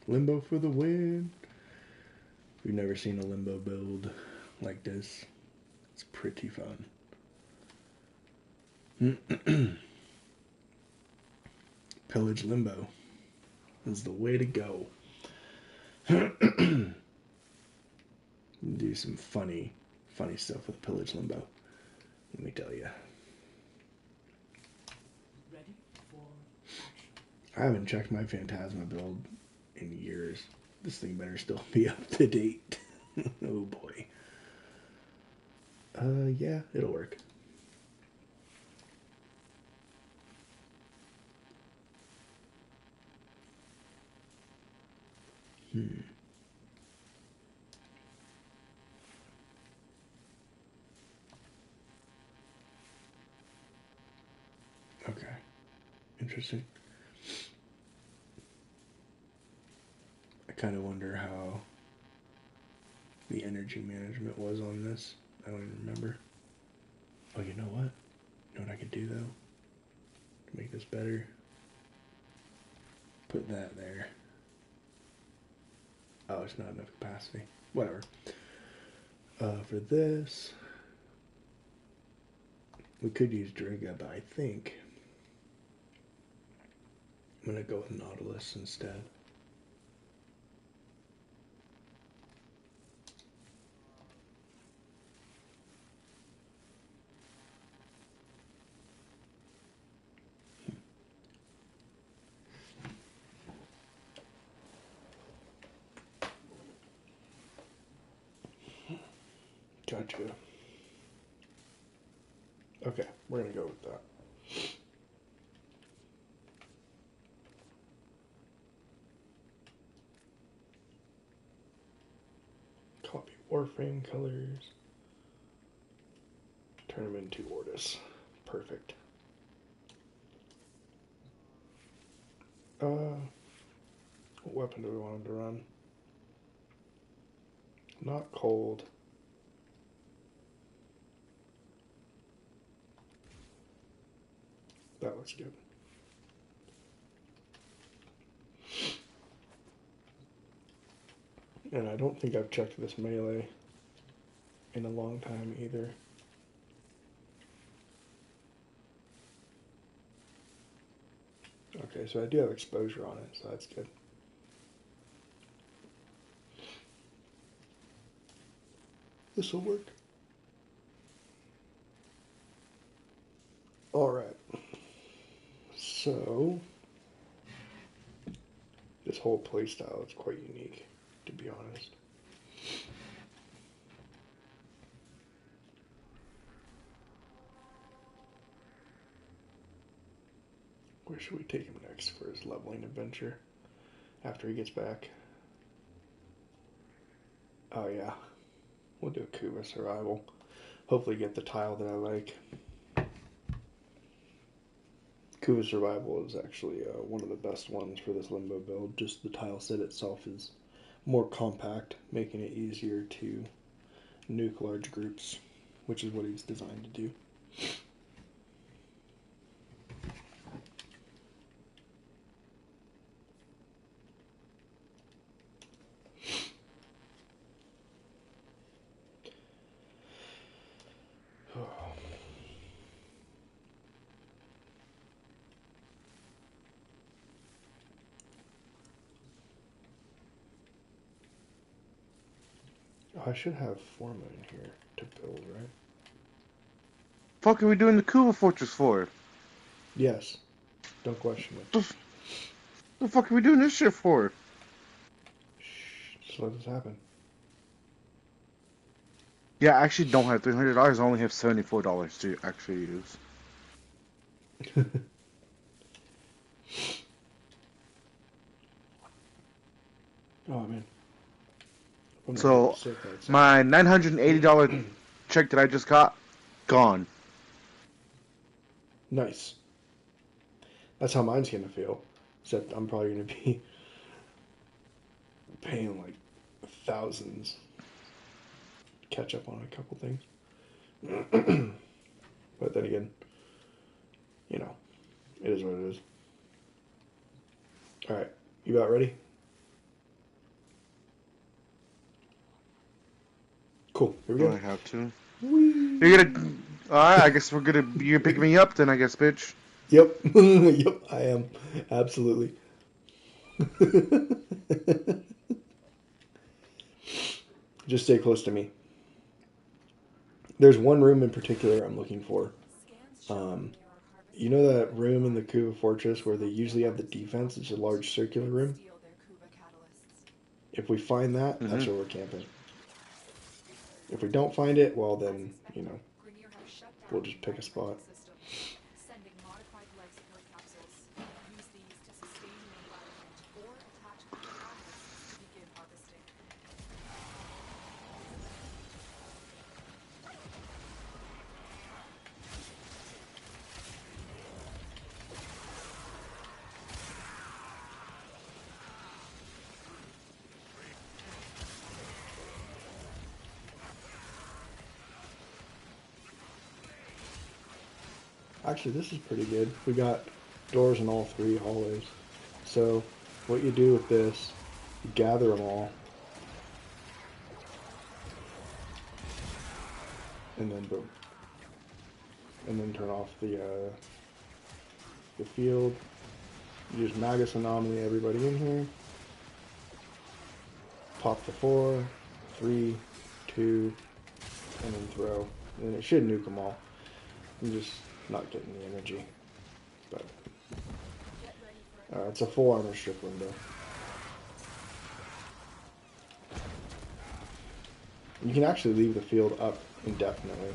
Limbo for the win. We've never seen a Limbo build like this. It's pretty fun. Pillage Limbo is the way to go. Do some funny stuff with Pillage Limbo. Let me tell you. Ready for action. I haven't checked my Phantasma build in years. This thing better still be up to date. Oh boy. Yeah, it'll work. Okay. Interesting. I kind of wonder how the energy management was on this. I don't even remember. Oh, you know what? You know what I could do though? To make this better? Put that there. Oh, it's not enough capacity. Whatever. For this, we could use Driga, but I think I'm gonna go with Nautilus instead. Gotcha. Okay, we're gonna go with that. Copy Warframe colors. Turn them into Ortis. Perfect. What weapon do we want him to run? Not cold. That looks good. And I don't think I've checked this melee in a long time either. Okay, so I do have exposure on it, so that's good. This will work. Alright. So, this whole playstyle is quite unique, to be honest. Where should we take him next for his leveling adventure? After he gets back? Oh yeah. We'll do a Kuva survival. Hopefully get the tile that I like. Kuva survival is actually one of the best ones for this limbo build. Just the tile set itself is more compact, making it easier to nuke large groups, which is what he's designed to do. I should have Forma in here to build, right? Fuck are we doing the Kuva Fortress for? Yes. Don't question it. The fuck are we doing this shit for? Shh, just let this happen. Yeah, I actually don't have $300. I only have $74 to actually use. Oh man. I'm not So, sick outside. my $980 check that I just got, gone. Nice. That's how mine's gonna feel. Except I'm probably gonna be paying like thousands to catch up on a couple things. But then again, you know, it is what it is. Alright, you about ready? Cool, here we Do go. I have to? You're gonna... Alright, I guess you're gonna pick me up then, I guess, bitch. Yep, yep, I am. Absolutely. Just stay close to me. There's one room in particular I'm looking for. You know that room in the Kuva Fortress where they usually have the defense? It's a large circular room. If we find that, that's where we're camping. If we don't find it, well then, you know, we'll just pick a spot. Sending modified life support capsules. Use these to sustain the environment or attach other catalysts to begin harvesting. Actually, this is pretty good. We got doors in all three hallways. So, what you do with this, you gather them all, and then boom. And then turn off the field. You just Magus Anomaly everybody in here. Pop the 4, 3, 2, and then throw. And it should nuke them all. I'm just not getting the energy. But it's a full armor strip window. You can actually leave the field up indefinitely,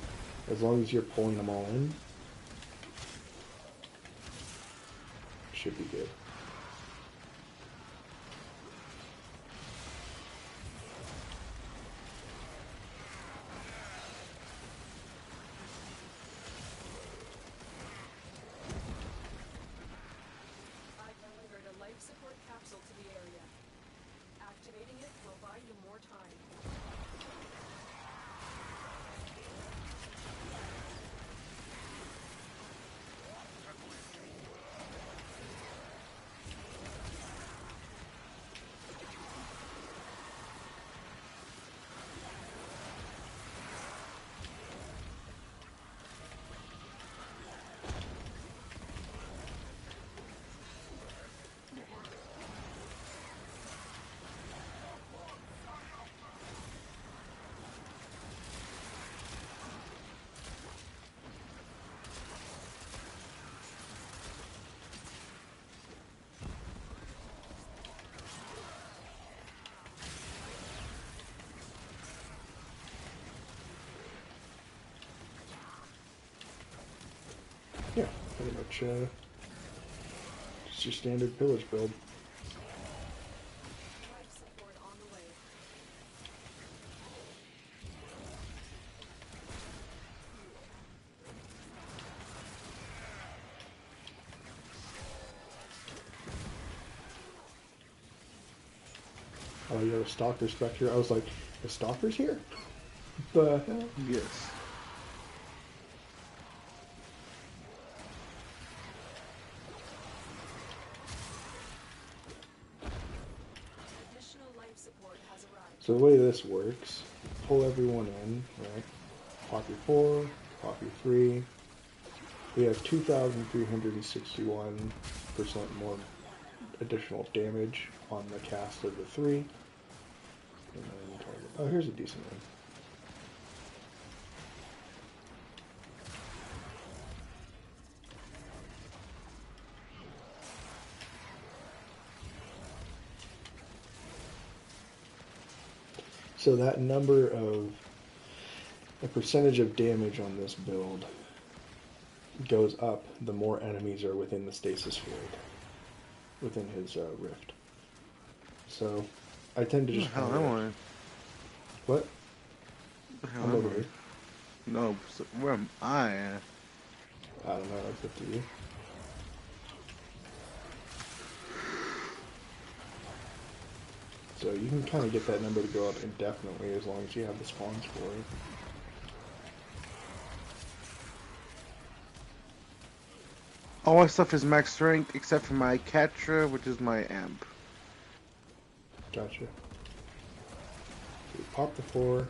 as long as you're pulling them all in. Should be good. I've delivered a life support capsule to the area. Activating it will buy you more time. pretty much just your standard pillage build. Life support on the way. Oh, you have a Stalker Spectre. I was like, the Stalker's here? The hell? Yes. Additional life support has arrived. So the way this works, pull everyone in, right? Pop your 4, pop your 3. We have 2,361% more additional damage on the cast of the 3. And then target. Oh, here's a decent one. So that number of, the percentage of damage on this build goes up the more enemies are within the stasis field, within his rift. So I tend to just How kinda- am I? What? How I'm am over I? here. No, so where am I at? I don't know, it's up to you. So you can kind of get that number to go up indefinitely as long as you have the spawns for it. All my stuff is max strength except for my Catra, which is my amp. Gotcha. So we pop the 4,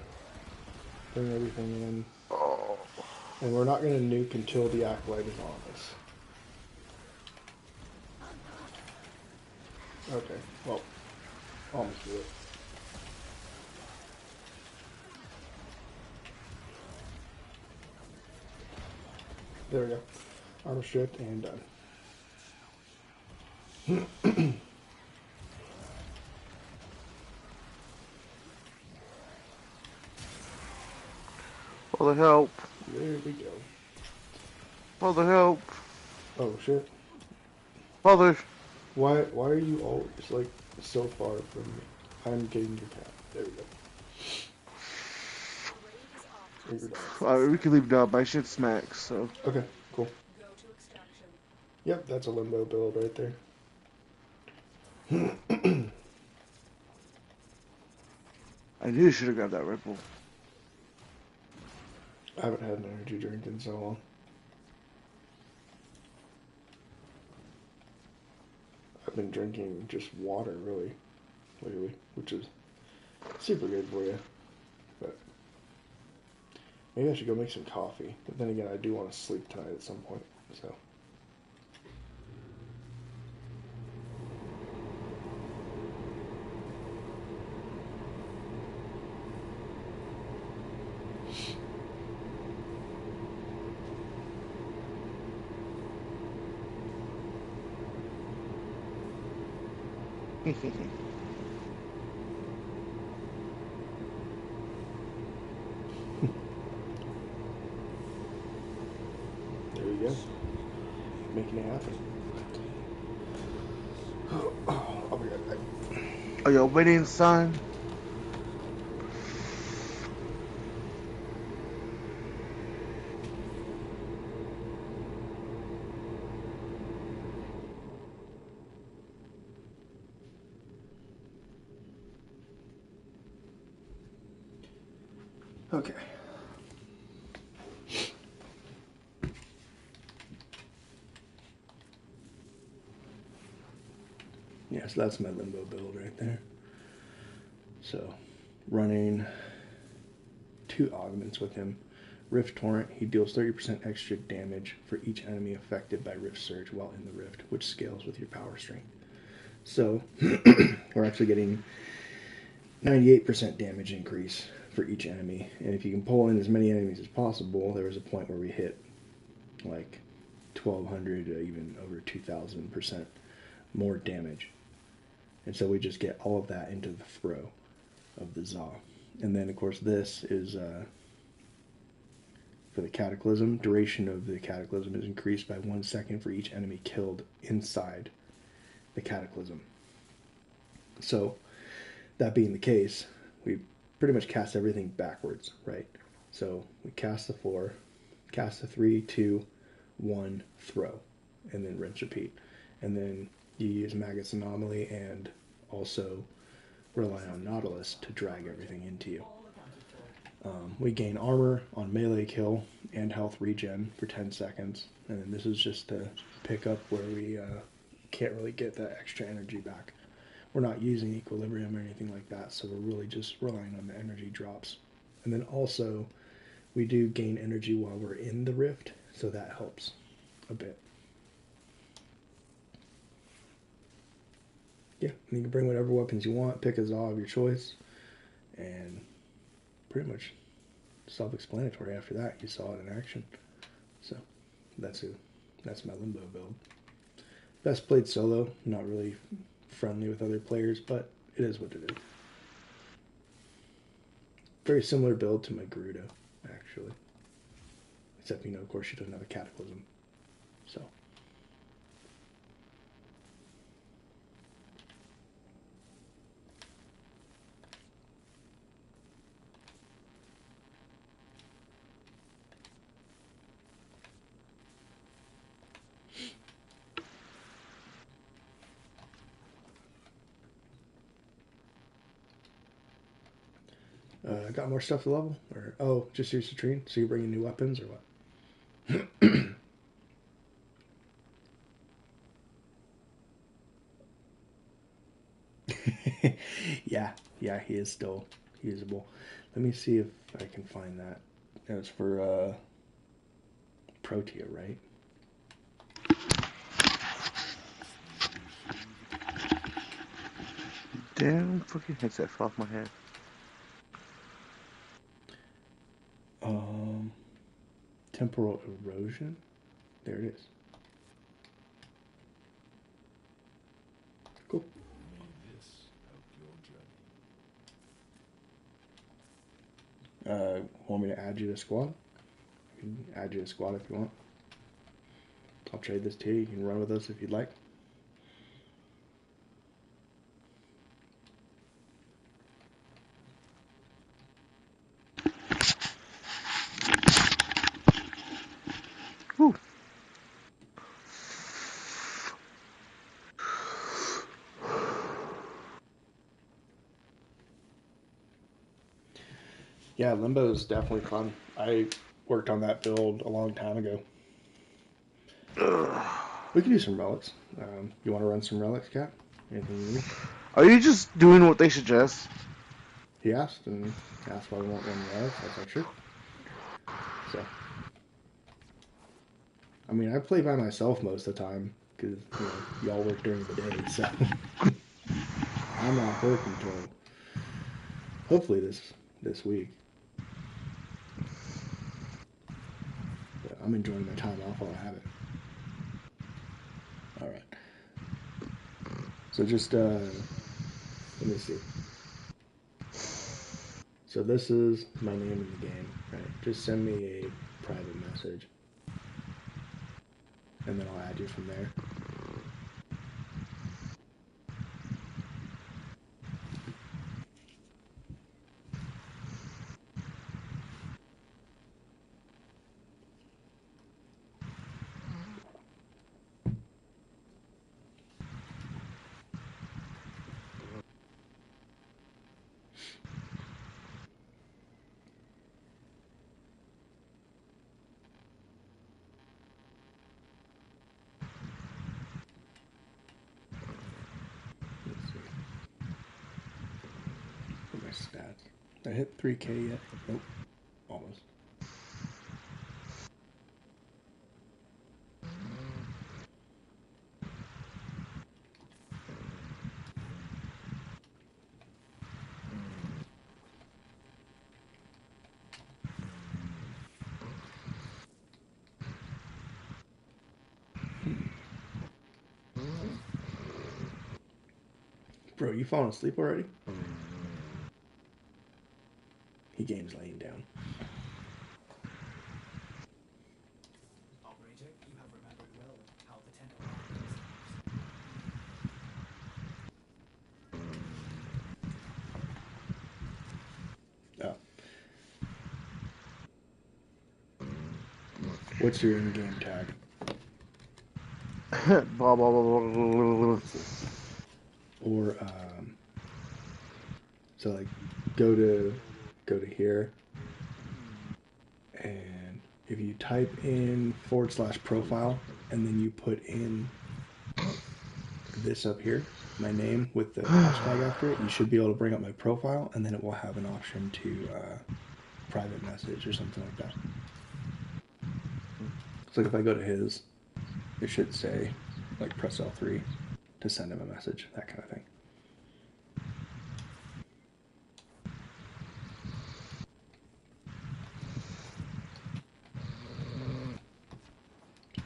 bring everything in, Oh. and we're not going to nuke until the Acolyte is on us. Okay, well, almost do it. There we go. Armor stripped and done. For the help. There we go. For the help. Oh shit. Father. Why are you always like so far from me? I'm getting your cat. There we go. The raid is off to There a you're done. We can leave now. My shit smacks, so. Okay, cool. Go to extraction. Yep, that's a limbo build right there. I knew you should have got that Red Bull. I haven't had an energy drink in so long. I've been drinking just water really lately, which is super good for you. But maybe I should go make some coffee. But then again, I do want to sleep tonight at some point. So there you go. Making it happen. I'll be right back. Are you winning, son? Okay. Yeah, so that's my limbo build right there. So, running 2 augments with him. Rift Torrent, he deals 30% extra damage for each enemy affected by Rift Surge while in the Rift, which scales with your power strength. So, we're actually getting 98% damage increase for each enemy. And if you can pull in as many enemies as possible, there was a point where we hit like 1,200 or even over 2,000% more damage. And so we just get all of that into the throw of the Za. And then, of course, this is for the Cataclysm. Duration of the Cataclysm is increased by 1 second for each enemy killed inside the Cataclysm. So, that being the case, we pretty much cast everything backwards, right? So, we cast the 4, cast the 3, 2, 1, throw, and then rinse repeat. And then you use Maggot's Anomaly and also rely on Nautilus to drag everything into you. We gain armor on melee kill and health regen for 10 seconds. And then this is just to pick up where we can't really get that extra energy back. We're not using equilibrium or anything like that, so we're really just relying on the energy drops. And then also, we do gain energy while we're in the rift, so that helps a bit. Yeah, and you can bring whatever weapons you want, pick a Zaw of your choice, and pretty much self-explanatory after that. You saw it in action. So that's my Limbo build. Best played solo, not really friendly with other players, but it is what it is. Very similar build to my Gerudo, actually. Except, of course, she doesn't have a Cataclysm. So. Got more stuff to level? Or, just use Citrine? So you're bringing new weapons, or what? yeah, he is still usable. Let me see if I can find that. That was for Protea, right? Damn fucking headset fell off my head. Temporal erosion. There it is. Cool. May this help your journey. Want me to add you to squad? I can add you to squad if you want. I'll trade this to you. You can run with us if you'd like. Whew. Yeah, Limbo is definitely fun. I worked on that build a long time ago. We can do some relics. You want to run some relics, Cap? Anything you need? Are you just doing what they suggest? He asked, and asked why we want one relics. I was like, sure. So, I mean, I play by myself most of the time because y'all work during the day, so I'm not working until hopefully this week. But I'm enjoying my time off while I have it. All right. So just let me see. So this is my name in the game, right? Just send me a private message, and then I'll add you from there. Let's see. What are my stats? Did I hit 3K yet? Nope. Almost. Bro, you falling asleep already? He games laying down. What's your in-game tag? Blah, blah, blah, blah, blah, blah. Or so like go to here, and if you type in /profile and then you put in this up here, my name with the hashtag after it, you should be able to bring up my profile, and then it will have an option to private message or something like that. So like if I go to his, it should say like press L3 to send him a message, that kind of thing.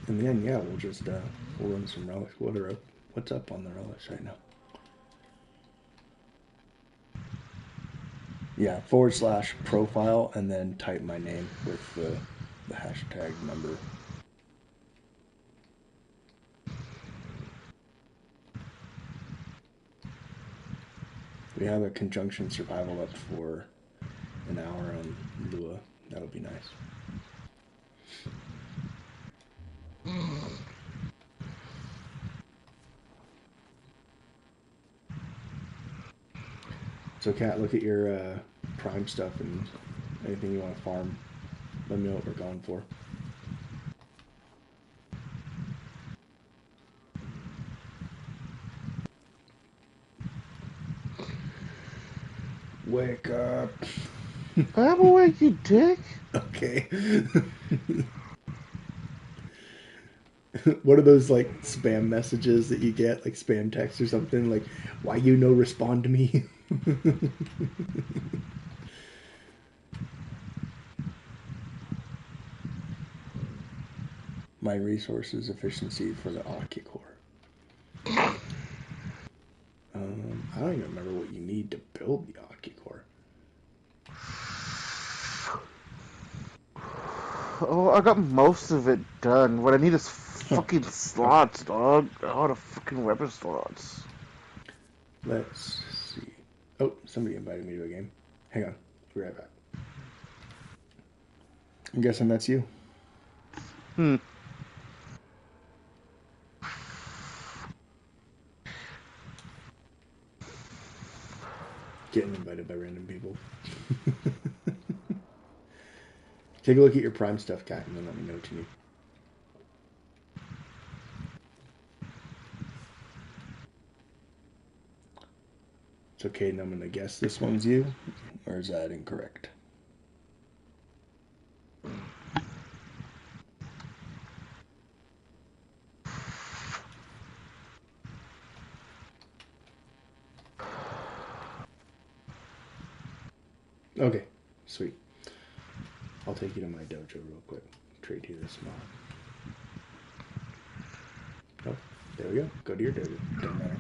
In the end, yeah, we'll just we'll run some relics. What's up on the relics right now? Yeah, /profile and then type my name with the hashtag number. We have a conjunction survival up for an hour on Lua. That'll be nice. So, Kat, look at your prime stuff and anything you want to farm. Let me know what we're going for. Wake up. I'm awake, you dick. Okay. What are those like spam messages that you get, like spam text or something? Like, why you no respond to me? My resources efficiency for the Occucore. I don't even remember what you need to build the Occucore. Oh, I got most of it done. What I need is fucking slots, dog. All the fucking weapon slots. Let's see. Oh, somebody invited me to a game. Hang on. I'll be right back. I'm guessing that's you. Getting invited by random people. Take a look at your prime stuff, Kat, and then let me know what you need. It's okay, and I'm going to guess this one's you, or is that incorrect? Okay, sweet. I'll take you to my dojo real quick. Trade you this mod. Oh, there we go. Go to your dojo. Doesn't matter.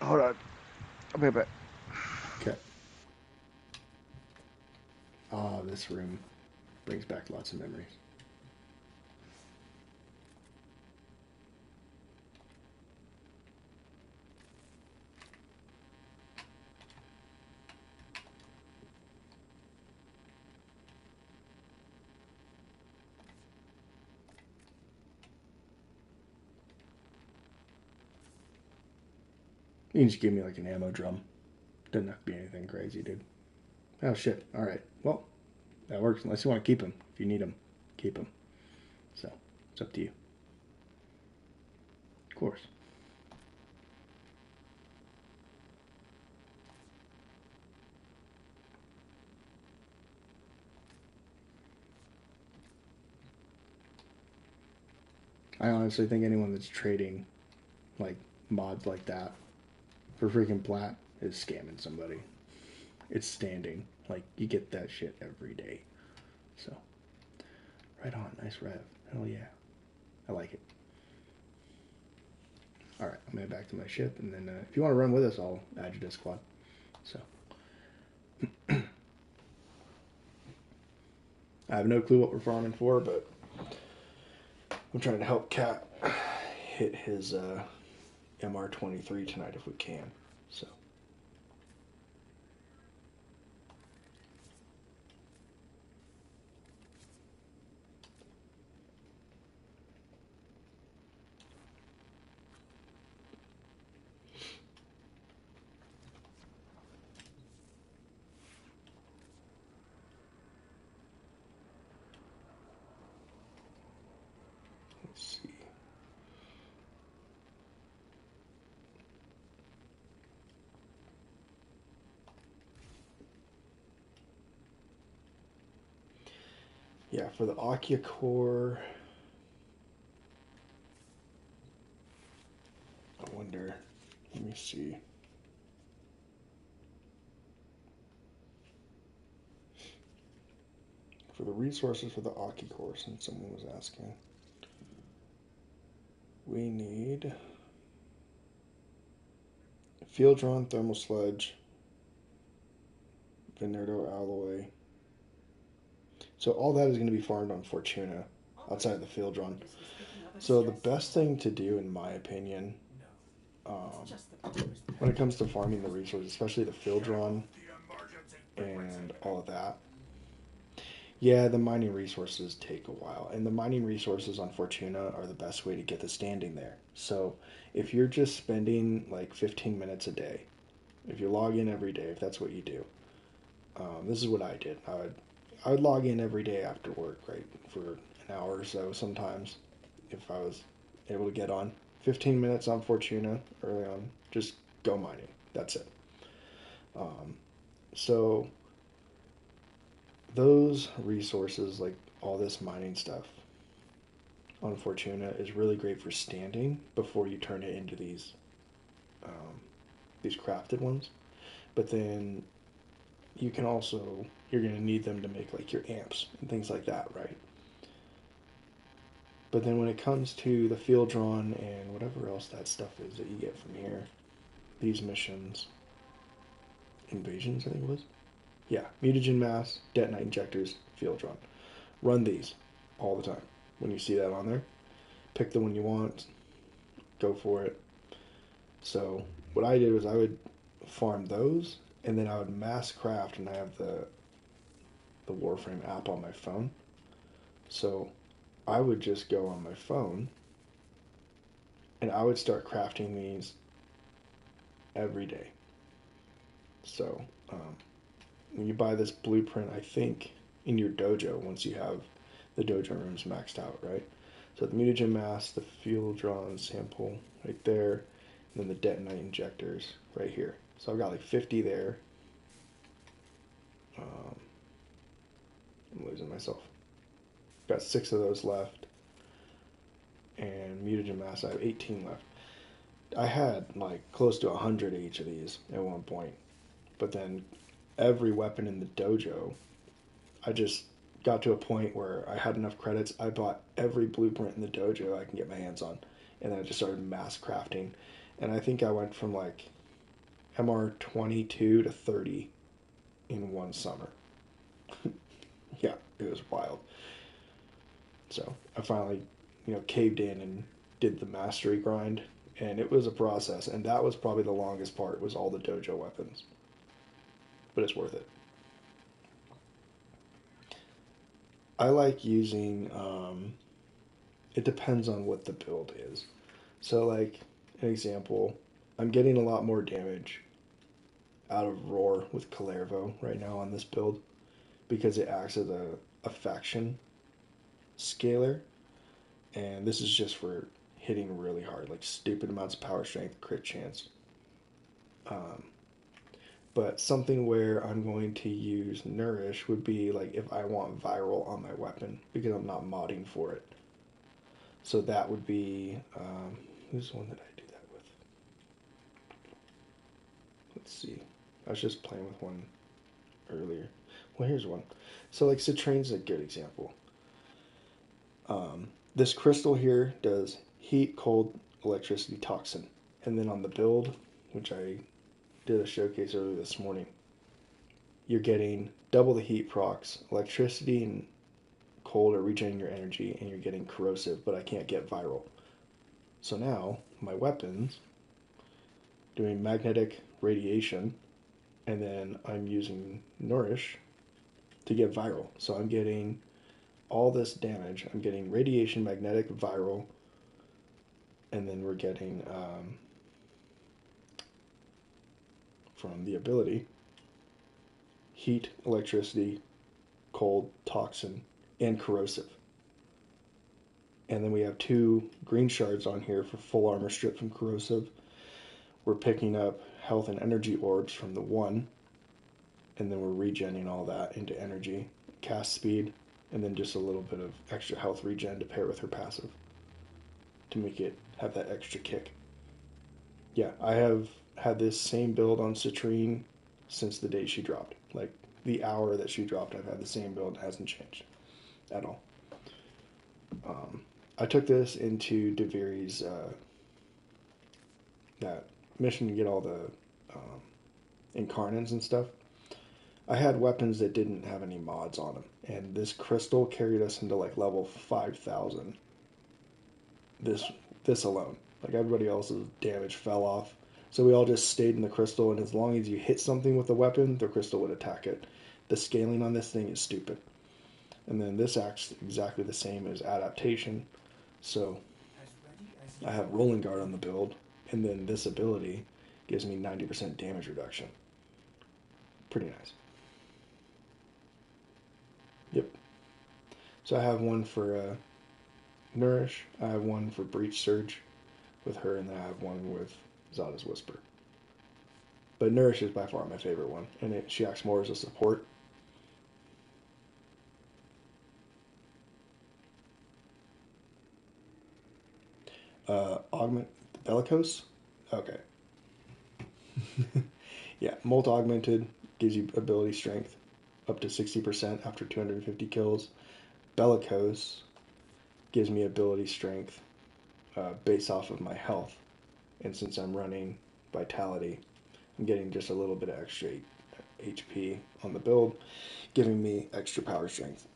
Hold on. I'll be right back. Okay. Ah, this room brings back lots of memories. You can just give me like an ammo drum. Doesn't have to be anything crazy, dude. Oh shit. All right. Well, that works. Unless you want to keep them. If you need them, keep them. So it's up to you. Of course. I honestly think anyone that's trading like mods like that for freaking plat is scamming somebody. It's standing. Like you get that shit every day. So right on, nice rev. Hell yeah. I like it. Alright, I'm gonna head back to my ship, and then if you want to run with us, I'll add you to squad. So I have no clue what we're farming for, but I'm trying to help Kat hit his MR23 tonight if we can. So. Let's see. Yeah, for the Akia core, I wonder, let me see. For the resources for the Aki core, since someone was asking, we need field drawn thermal sludge, Venerdo alloy. So all that is going to be farmed on Fortuna outside of the field drawn. So the best thing to do, in my opinion, when it comes to farming the resources, especially the field drawn and all of that, yeah, the mining resources take a while, and the mining resources on Fortuna are the best way to get the standing there. So if you're just spending like 15 minutes a day, if you log in every day, if that's what you do, this is what I did. I would log in every day after work, right, for an hour or so sometimes, if I was able to get on. 15 minutes on Fortuna early on, just go mining. That's it. So those resources, like all this mining stuff on Fortuna, is really great for standing before you turn it into these crafted ones. But then you can also, you're going to need them to make like your amps and things like that, right? But then when it comes to the field drawn and whatever else that stuff is that you get from here, these missions, invasions I think it was, yeah, mutagen mass, detonite injectors, field drawn. Run these all the time. When you see that on there, pick the one you want, go for it. So what I did was I would farm those, and then I would mass craft, and I have the Warframe app on my phone. So I would just go on my phone, and I would start crafting these every day. So when you buy this blueprint, I think in your dojo, once you have the dojo rooms maxed out, right? So the mutagen mass, the field drawn sample right there, and then the detonite injectors right here. So I've got like 50 there. I'm losing myself. Got 6 of those left, and mutagen mass, I have 18 left. I had like close to 100 of each of these at one point, but then every weapon in the dojo, I just got to a point where I had enough credits. I bought every blueprint in the dojo I can get my hands on, and then I just started mass crafting. And I think I went from like MR22 to 30 in one summer. Yeah, it was wild. So I finally, caved in and did the mastery grind, and it was a process. And that was probably the longest part, was all the dojo weapons. But it's worth it. I like using, it depends on what the build is. So, like, an example, I'm getting a lot more damage out of Roar with Calervo right now on this build, because it acts as a faction scaler, and this is just for hitting really hard, like stupid amounts of power, strength, crit chance. But something where I'm going to use Nourish would be like if I want viral on my weapon, because I'm not modding for it. So that would be, who's the one that I do that with? Let's see. I was just playing with one earlier. Well, here's one. So like Citrane's a good example. This crystal here does heat, cold, electricity, toxin. And then on the build, which I did a showcase earlier this morning, you're getting double the heat procs, electricity and cold are regenerating your energy, and you're getting corrosive, but I can't get viral. So now my weapons doing magnetic radiation, and then I'm using Nourish to get viral. So I'm getting all this damage. I'm getting radiation, magnetic, viral, and then we're getting from the ability heat, electricity, cold, toxin, and corrosive. And then we have 2 green shards on here for full armor strip from corrosive. We're picking up health and energy orbs from the 1, and then we're regenning all that into energy, cast speed, and then just a little bit of extra health regen to pair with her passive to make it have that extra kick. Yeah, I have had this same build on Citrine since the day she dropped. Like the hour that she dropped, I've had the same build. It hasn't changed at all. I took this into Deviri's that mission to get all the incarnates and stuff. I had weapons that didn't have any mods on them, and this crystal carried us into like level 5,000. This alone, like everybody else's damage fell off, so we all just stayed in the crystal. And as long as you hit something with the weapon, the crystal would attack it. The scaling on this thing is stupid. And then this acts exactly the same as adaptation. So I have rolling guard on the build, and then this ability gives me 90% damage reduction. Pretty nice. Yep. So I have one for Nourish, I have one for Breach Surge with her, and then I have one with Zada's Whisper. But Nourish is by far my favorite one, and she acts more as a support. Augment Bellicose? Okay. Yeah, Molt Augmented gives you ability strength up to 60% after 250 kills. Bellicose gives me ability strength based off of my health. And since I'm running Vitality, I'm getting just a little bit of extra HP on the build, giving me extra power strength.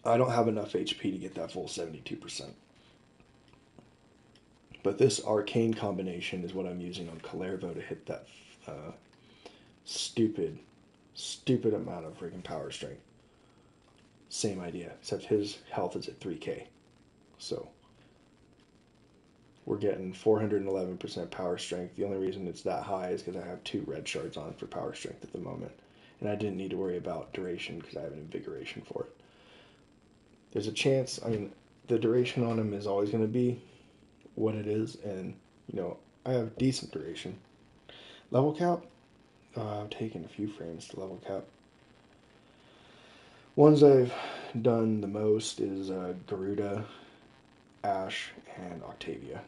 I don't have enough HP to get that full 72%. But this arcane combination is what I'm using on Kalervo to hit that stupid amount of freaking power strength. Same idea, except his health is at 3k. So we're getting 411% power strength. The only reason it's that high is because I have 2 red shards on for power strength at the moment. And I didn't need to worry about duration because I have an invigoration for it. There's a chance, I mean, the duration on him is always going to be what it is, and I have decent duration. Level cap, I've taken a few frames to level cap. Ones I've done the most is Garuda, Ash, and Octavia,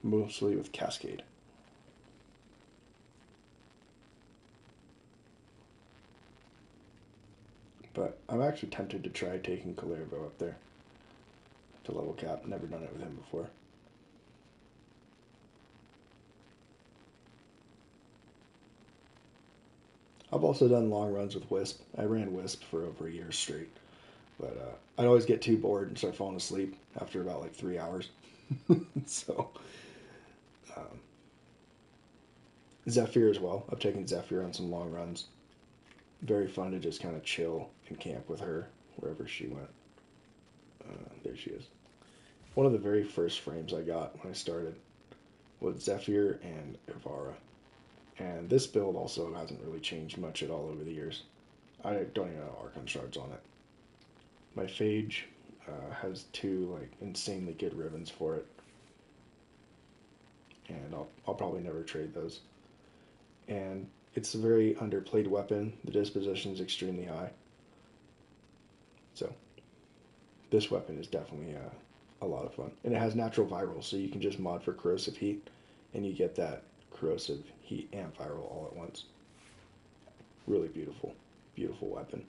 mostly with Cascade. But I'm actually tempted to try taking Kalervo up there to level cap. Never done it with him before. I've also done long runs with Wisp. I ran Wisp for over a year straight. But I'd always get too bored and start falling asleep after about like 3 hours. So, Zephyr as well. I've taken Zephyr on some long runs. Very fun to just kind of chill and camp with her wherever she went. There she is. One of the very first frames I got when I started was Zephyr and Ivara. And this build also hasn't really changed much at all over the years. I don't even have Archon Shards on it. My Phage has 2 like insanely good ribbons for it. And I'll probably never trade those. And it's a very underplayed weapon. The disposition is extremely high. So this weapon is definitely a lot of fun. And it has natural viral, so you can just mod for corrosive heat, and you get that corrosive heat and viral all at once. Really beautiful, beautiful weapon.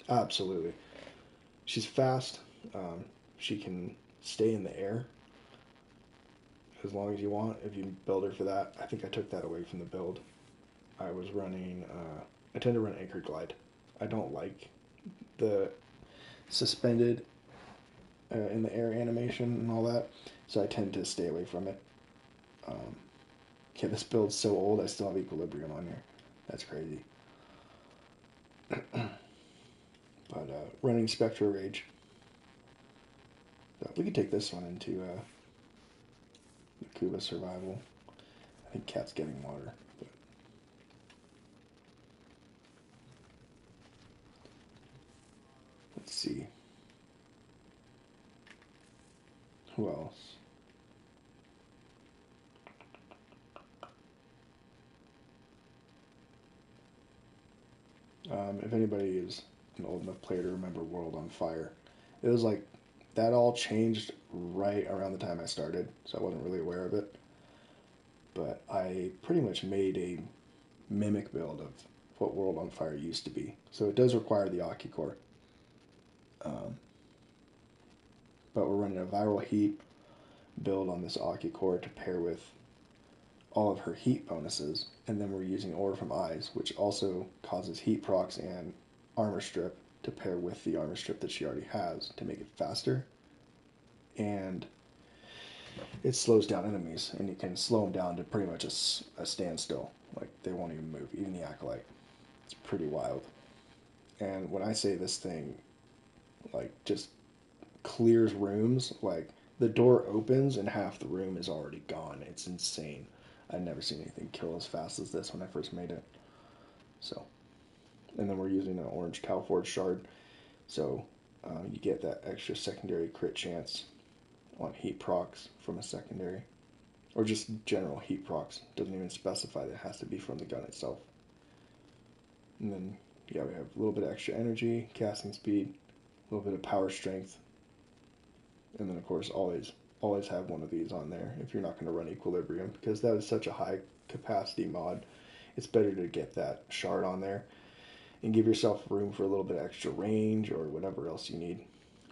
Absolutely. She's fast. She can stay in the air as long as you want if you build her for that. I think I took that away from the build. I was running, I tend to run Anchor Glide. I don't like the suspended in the air animation and all that, so I tend to stay away from it. Yeah, this build's so old, I still have equilibrium on here. That's crazy. But running Spectre Rage. We could take this one into the Cuba Survival. I think Cat's getting water. But let's see. Who else? If anybody is an old enough player to remember World on Fire, it was like that all changed right around the time I started, so I wasn't really aware of it. But I pretty much made a mimic build of what World on Fire used to be. So it does require the Aki core. But we're running a viral heat build on this Aki core to pair with all of her heat bonuses, and then we're using Aura from Eyes, which also causes heat procs and armor strip to pair with the armor strip that she already has to make it faster. And it slows down enemies, and you can slow them down to pretty much a standstill. Like, they won't even move, even the Acolyte. It's pretty wild. And when I say this thing, like, just clears rooms, like, the door opens and half the room is already gone. It's insane. I'd never seen anything kill as fast as this when I first made it. So, and then we're using an orange Calforge shard, so you get that extra secondary crit chance on heat procs from a secondary, or just general heat procs. Doesn't even specify that it has to be from the gun itself. And then, yeah, we have a little bit of extra energy, casting speed, a little bit of power strength, and then of course always have one of these on there if you're not going to run equilibrium, because that is such a high capacity mod. It's better to get that shard on there and give yourself room for a little bit of extra range or whatever else you need.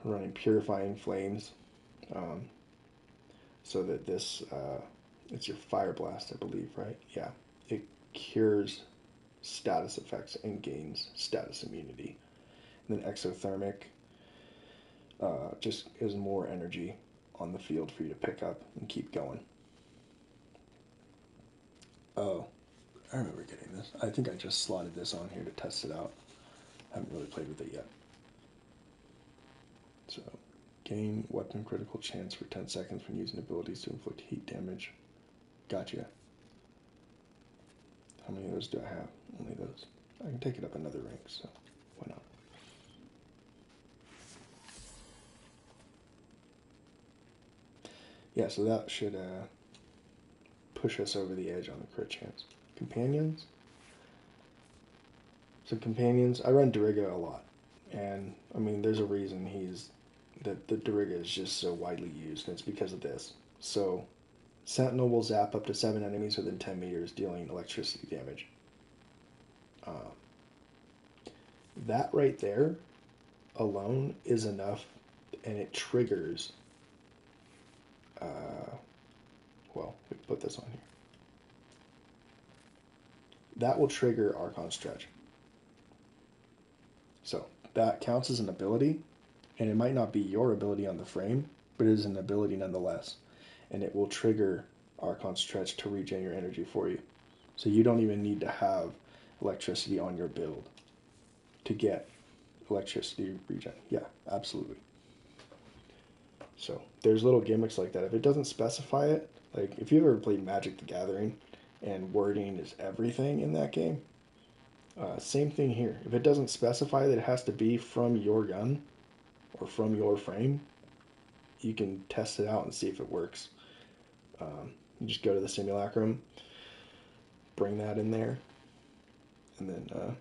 Running purifying flames, so that this it's your fire blast, I believe, right? Yeah, it cures status effects and gains status immunity. And then exothermic just is more energy on the field for you to pick up and keep going. Oh, I remember getting this. I think I just slotted this on here to test it out. I haven't really played with it yet. So, gain weapon critical chance for 10 seconds when using abilities to inflict heat damage. Gotcha. How many of those do I have? Only those. I can take it up another rank, so why not? Yeah, so that should push us over the edge on the crit chance. Companions? So companions, I run Doriga a lot. And, I mean, there's a reason that the Doriga is just so widely used, and it's because of this. So, Sentinel will zap up to 7 enemies within 10 meters, dealing electricity damage. That right there alone is enough, and it triggers, well, we put this on here. That will trigger Archon Stretch. So, that counts as an ability, and it might not be your ability on the frame, but it is an ability nonetheless. And it will trigger Archon Stretch to regen your energy for you. So you don't even need to have electricity on your build to get electricity regen. Yeah, absolutely. So there's little gimmicks like that. If it doesn't specify it, like if you've ever played Magic the Gathering and wording is everything in that game, same thing here. If it doesn't specify that it has to be from your gun or from your frame, you can test it out and see if it works. You just go to the simulacrum, bring that in there, and then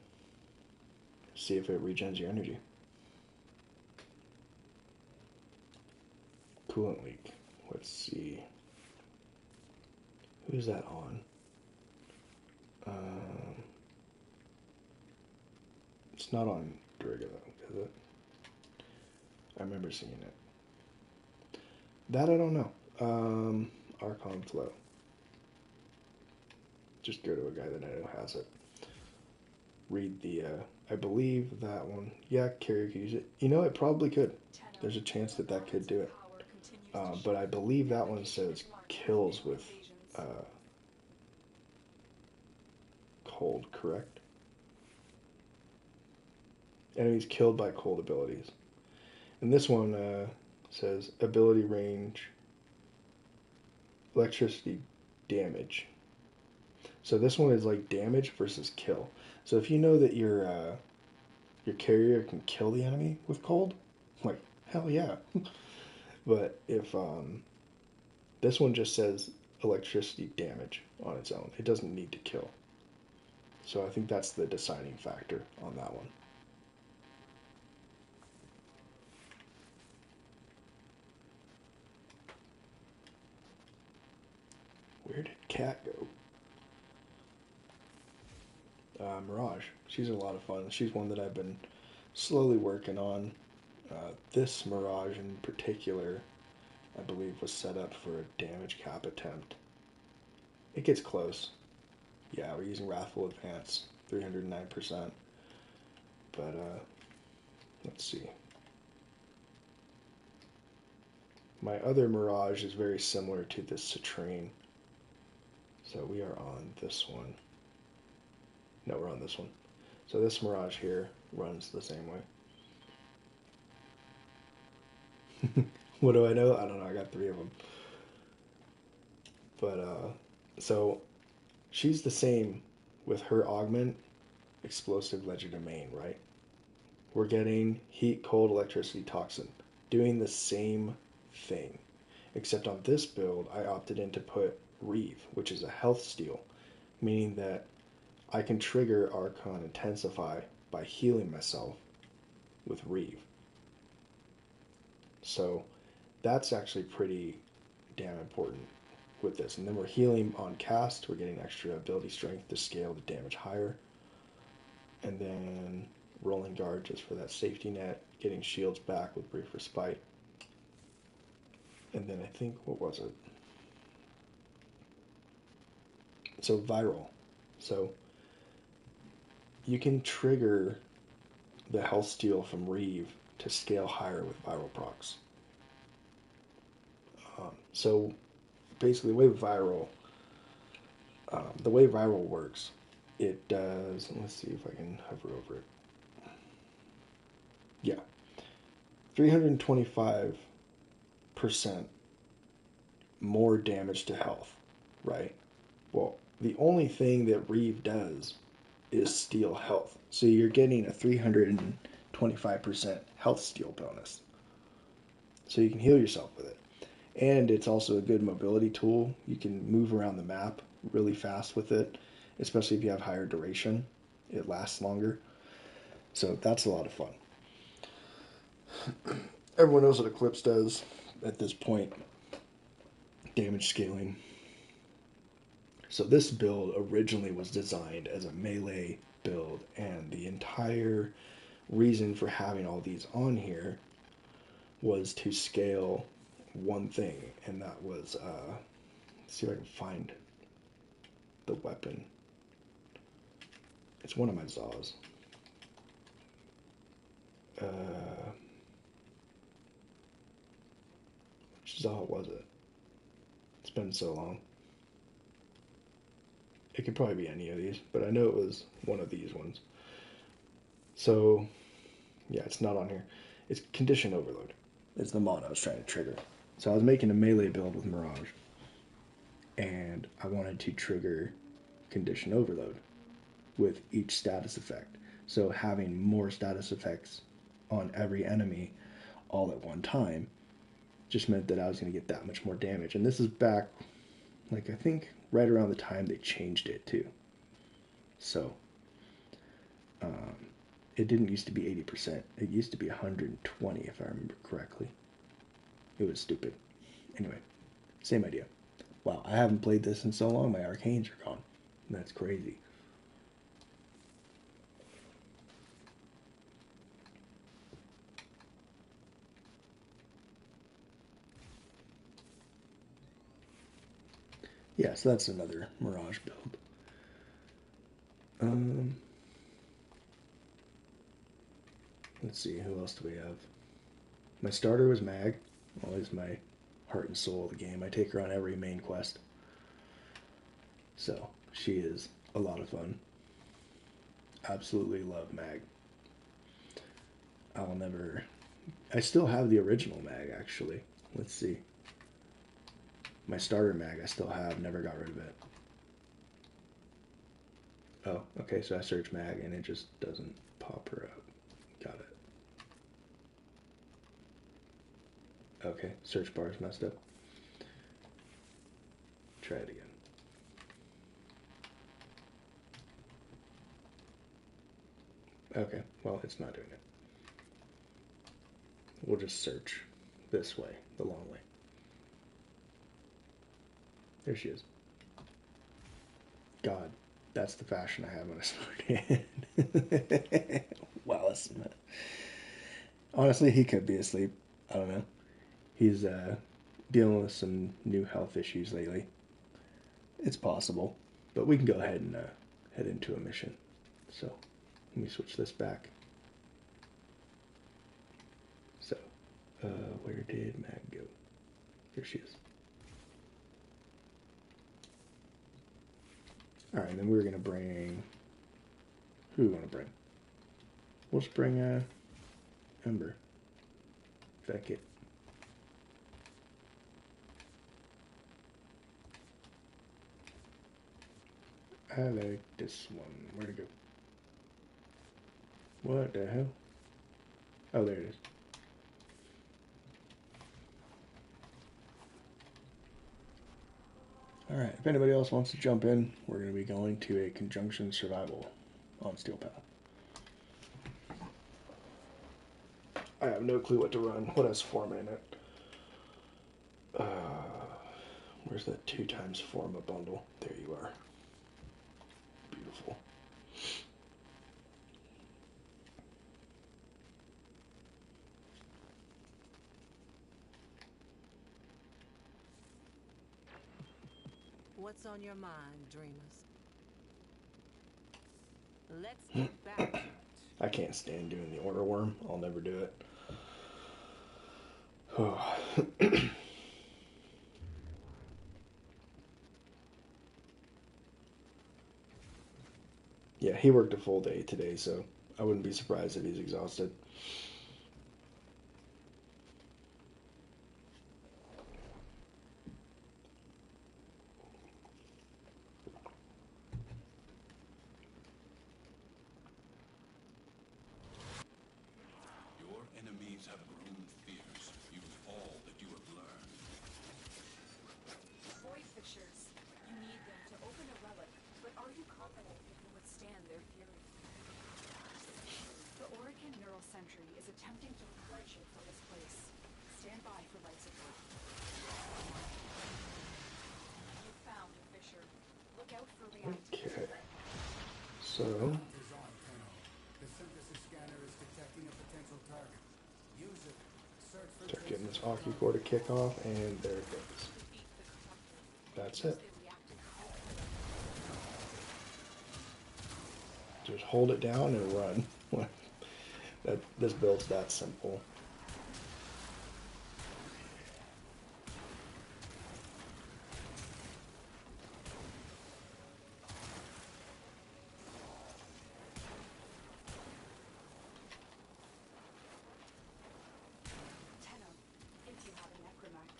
see if it regens your energy. Coolant leak. Let's see. Who's that on? It's not on Doriga though, is it? I remember seeing it. That I don't know. Archon Flow. Just go to a guy that I know has it. Read the, I believe that one. Yeah, Carrier could use it. You know, it probably could. There's a chance that that could do it. But I believe that one says kills with cold, correct? Enemies killed by cold abilities. And this one says ability range, electricity damage. So this one is like damage versus kill. So if you know that your carrier can kill the enemy with cold, like hell yeah. But if this one just says electricity damage on its own, it doesn't need to kill. So I think that's the deciding factor on that one. Where did Cat go? Mirage. She's a lot of fun. She's one that I've been slowly working on. This Mirage in particular, I believe, was set up for a damage cap attempt. It gets close. Yeah, we're using Wrathful Advance, 309%. But, let's see. My other Mirage is very similar to this Citrain. So we are on this one. No, we're on this one. So this Mirage here runs the same way. What do I know? I don't know. I got 3 of them. But, so she's the same with her augment, explosive legend domain, right? We're getting heat, cold, electricity, toxin. Doing the same thing. Except on this build, I opted in to put Reeve, which is a health steal, meaning that I can trigger Archon Intensify by healing myself with Reeve. So that's actually pretty damn important with this. And then we're healing on cast. We're getting extra ability strength to scale the damage higher. And then rolling guard just for that safety net. Getting shields back with brief respite. And then I think, what was it? So viral. So you can trigger the health steal from Reeve to scale higher with viral procs. So basically, the way viral works, it does. Let's see if I can hover over it. Yeah, 325% more damage to health, right? Well, the only thing that Reeve does is steal health. So you're getting a 325% health steal bonus. So you can heal yourself with it. And it's also a good mobility tool. You can move around the map really fast with it, especially if you have higher duration. It lasts longer. So that's a lot of fun. Everyone knows what Eclipse does at this point. Damage scaling. So this build originally was designed as a melee build, and the entire reason for having all these on here was to scale one thing, and that was let's see if I can find the weapon. It's one of my Zaws. Which Zaw was it? It's been so long. It could probably be any of these, but I know it was one of these ones. So, yeah, it's not on here. It's Condition Overload. It's the mod I was trying to trigger. So I was making a melee build with Mirage, and I wanted to trigger Condition Overload with each status effect. So having more status effects on every enemy all at one time just meant that I was going to get that much more damage. And this is back, like, I think right around the time they changed it too. So it didn't used to be 80%. It used to be 120 if I remember correctly. It was stupid. Anyway, same idea. Wow, I haven't played this in so long, my arcanes are gone. That's crazy. Yeah, so that's another Mirage build. Let's see, who else do we have? My starter was Mag, always my heart and soul of the game. I take her on every main quest. So, she is a lot of fun. Absolutely love Mag. I'll never... I still have the original Mag, actually. Let's see. My starter Mag I still have, never got rid of it. Oh, okay, so I search Mag and it just doesn't pop her up. Got it. Okay, search bar is messed up. Try it again. Okay, well, it's not doing it. We'll just search this way, the long way. There she is. God, that's the fashion I have when I started. Wow, that's... Honestly, he could be asleep. I don't know. He's dealing with some new health issues lately. It's possible, but we can go ahead and head into a mission. So, let me switch this back. So, where did Mag go? There she is. Alright, then we're going to bring... Who do we want to bring? We'll just bring Ember. Feck it. I like this one. Where'd it go? What the hell? Oh, there it is. Alright, if anybody else wants to jump in, we're going to be going to a conjunction survival on Steel Path. I have no clue what to run. What has Forma in it? Where's that 2x Forma bundle? There you are. Beautiful. What's on your mind, dreamers? Let's get back to it. I can't stand doing the order worm. I'll never do it. Oh. Yeah, he worked a full day today, so I wouldn't be surprised if he's exhausted. Your enemies have grown fierce. Use all that you have learned. Void fissures. You need them to open a relic, but are you confident you can withstand their fury? The Oregon Neural Sentry is attempting to purge it from this place. Stand by for light support. You found a fissure. Look out for reactive. Okay. So, The synthesis scanner is detecting a potential target. Use it. Search for start getting this Aki core to kick off, and there it goes. Defeat the corruptor. That's Use it. the reactive. Just hold it down and run. This build's that simple. Tenno, if you have a necromac,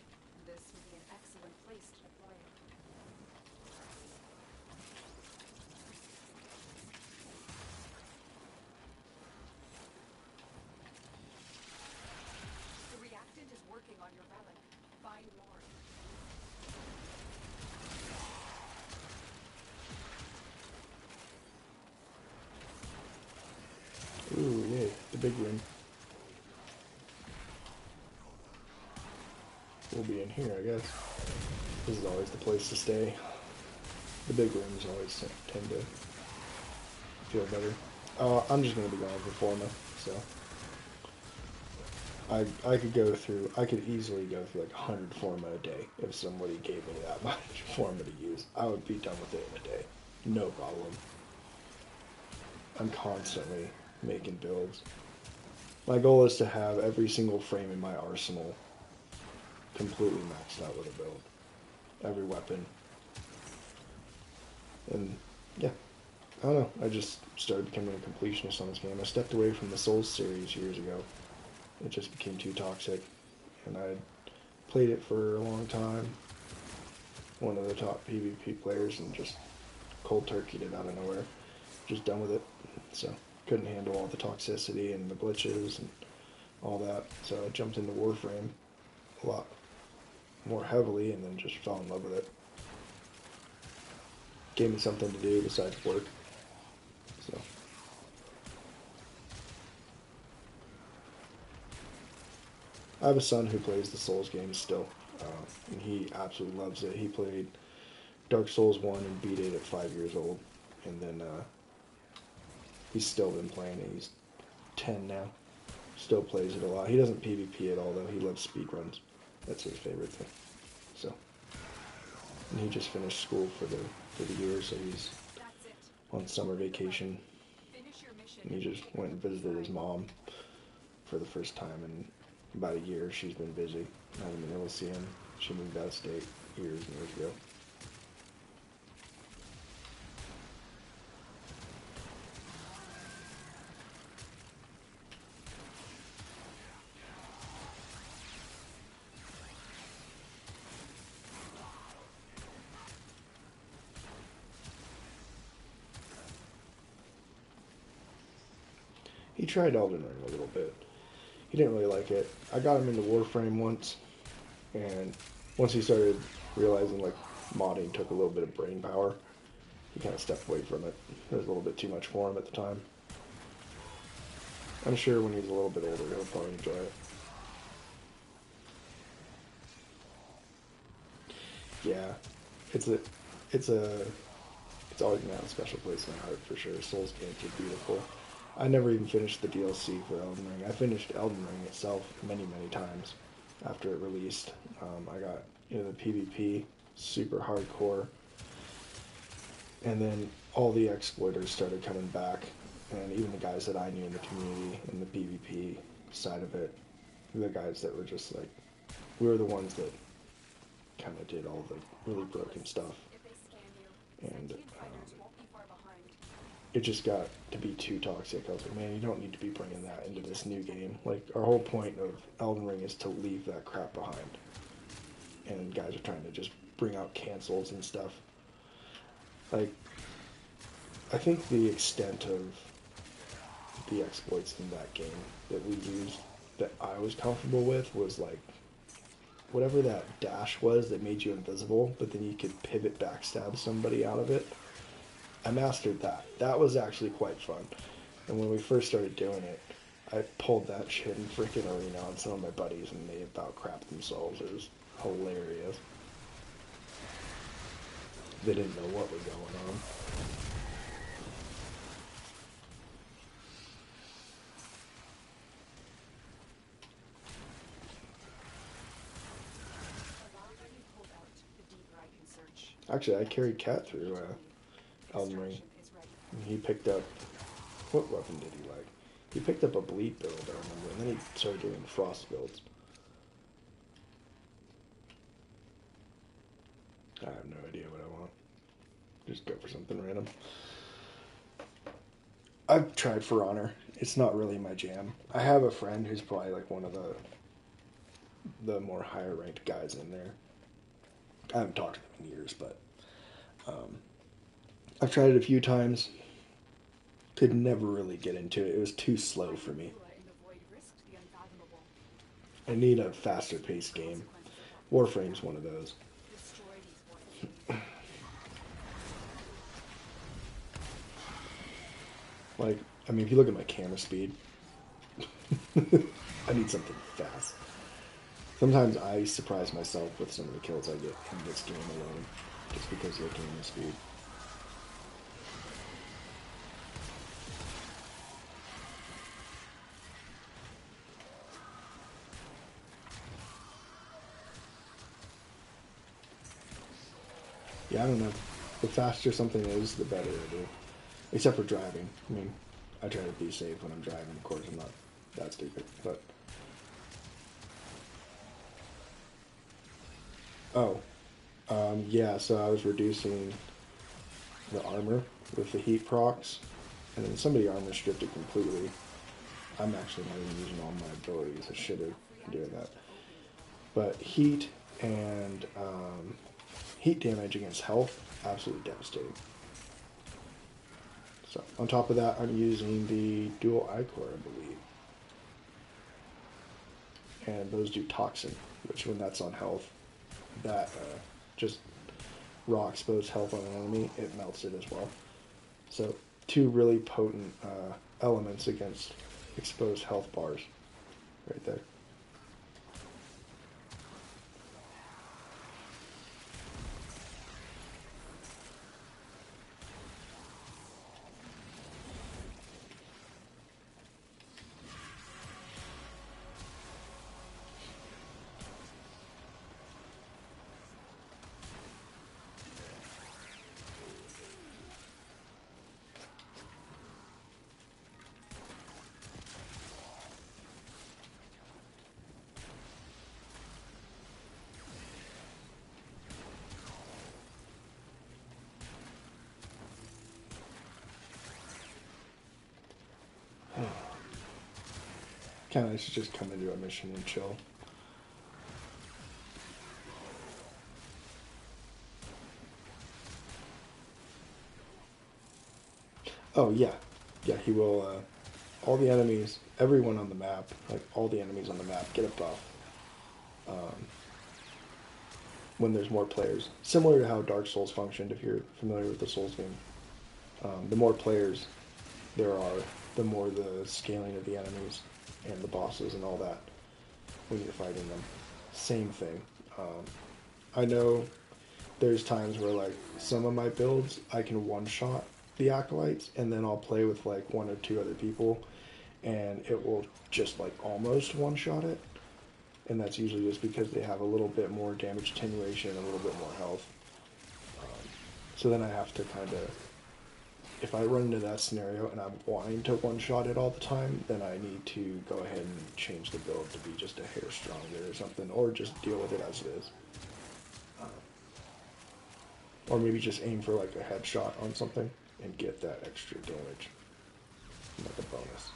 this would be an excellent place to deploy it. The reactant is working on your relic. Find more. Ooh, yay, the big room. We'll be in here, I guess. This is always the place to stay. The big rooms always tend to feel better. I'm just going to be going for Forma, so... I could easily go through like 100 Forma a day if somebody gave me that much Forma to use. I would be done with it in a day. No problem. I'm constantly making builds. My goal is to have every single frame in my arsenal completely maxed out with a build. Every weapon. And yeah, I don't know. I just started becoming a completionist on this game. I stepped away from the Souls series years ago. It just became too toxic. And I played it for a long time. One of the top PvP players, and just cold turkeyed it out of nowhere. Just done with it. So couldn't handle all the toxicity and the glitches and all that. So I jumped into Warframe a lot more heavily and then just fell in love with it. Gave me something to do besides work. So I have a son who plays the Souls games still, and he absolutely loves it. He played Dark Souls 1 and beat it at 5 years old, and then he's still been playing it. He's 10 now. Still plays it a lot. He doesn't PvP at all, though. He loves speedruns. That's his favorite thing. So, and he just finished school for the year, so he's That's it. on summer vacation. Finish your mission. And he just went and visited his mom for the first time in about a year. She's been busy. I haven't been able to see him. She moved out of state years and years ago. He tried Elden Ring a little bit. He didn't really like it. I got him into Warframe once, and once he started realizing like modding took a little bit of brain power, he kind of stepped away from it. It was a little bit too much for him at the time. I'm sure when he's a little bit older, he'll probably enjoy it. Yeah, it's always gonna have a special place in my heart for sure. Souls games are beautiful. I never even finished the DLC for Elden Ring. I finished Elden Ring itself many, many times after it released. I got the PvP, super hardcore, and then all the exploiters started coming back, and even the guys that I knew in the community in the PvP side of it, the guys that were just like, we were the ones that kind of did all the really broken stuff, If they scan you, and sentient fighters won't be far behind. it just got to be too toxic. I was like, man, you don't need to be bringing that into this new game. Like, our whole point of Elden Ring is to leave that crap behind. And guys are trying to just bring out cancels and stuff. Like, I think the extent of the exploits in that game that we used, that I was comfortable with, was like, whatever that dash was that made you invisible, but then you could pivot backstab somebody out of it. I mastered that. That was actually quite fun. And when we first started doing it, I pulled that shit in freaking arena on some of my buddies, and they about crapped themselves. It was hilarious. They didn't know what was going on. The longer you hold out, the deeper I can search. Actually, I carried Cat through Elden Ring. Extraction is ready. And he picked up... What weapon did he like? He picked up a bleed build, I remember, and then he started doing frost builds. I have no idea what I want. Just go for something random. I've tried For Honor. It's not really my jam. I have a friend who's probably like one of the more higher ranked guys in there. I haven't talked to them in years, but I've tried it a few times. Could never really get into it. It was too slow for me. In the void risked the unfathomable. I need a faster paced game. Warframe's one of those. Destroy these voids. Like, I mean, if you look at my camera speed, I need something fast. Sometimes I surprise myself with some of the kills I get in this game alone, just because of the camera speed. Yeah, I don't know. The faster something is, the better it is. Except for driving. I mean, I try to be safe when I'm driving. Of course, I'm not That's stupid, but... Oh. Yeah, so I was reducing the armor with the heat procs, and then somebody armor stripped it completely. I'm actually not even using all my abilities. I should have been doing that. But heat and heat damage against health, absolutely devastating. So on top of that, I'm using the dual eye-core, I believe. And those do toxin, which when that's on health, that just raw exposed health on an enemy, it melts it as well. So two really potent elements against exposed health bars right there. Kind of should just come into a mission and chill. Oh yeah, yeah. He will. All the enemies, everyone on the map, like all the enemies on the map, get a buff when there's more players. Similar to how Dark Souls functioned, if you're familiar with the Souls game. The more players there are, the more the scaling of the enemies and the bosses and all that when you're fighting them. Same thing. I know there's times where like some of my builds I can one-shot the acolytes and then I'll play with like one or two other people and it will just like almost one-shot it, and that's usually just because they have a little bit more damage attenuation and a little bit more health. So then I have to kind of, if I run into that scenario and I'm wanting to one-shot it all the time, then I need to go ahead and change the build to be just a hair stronger or something, or just deal with it as it is. Or maybe just aim for like a headshot on something and get that extra damage, like a bonus.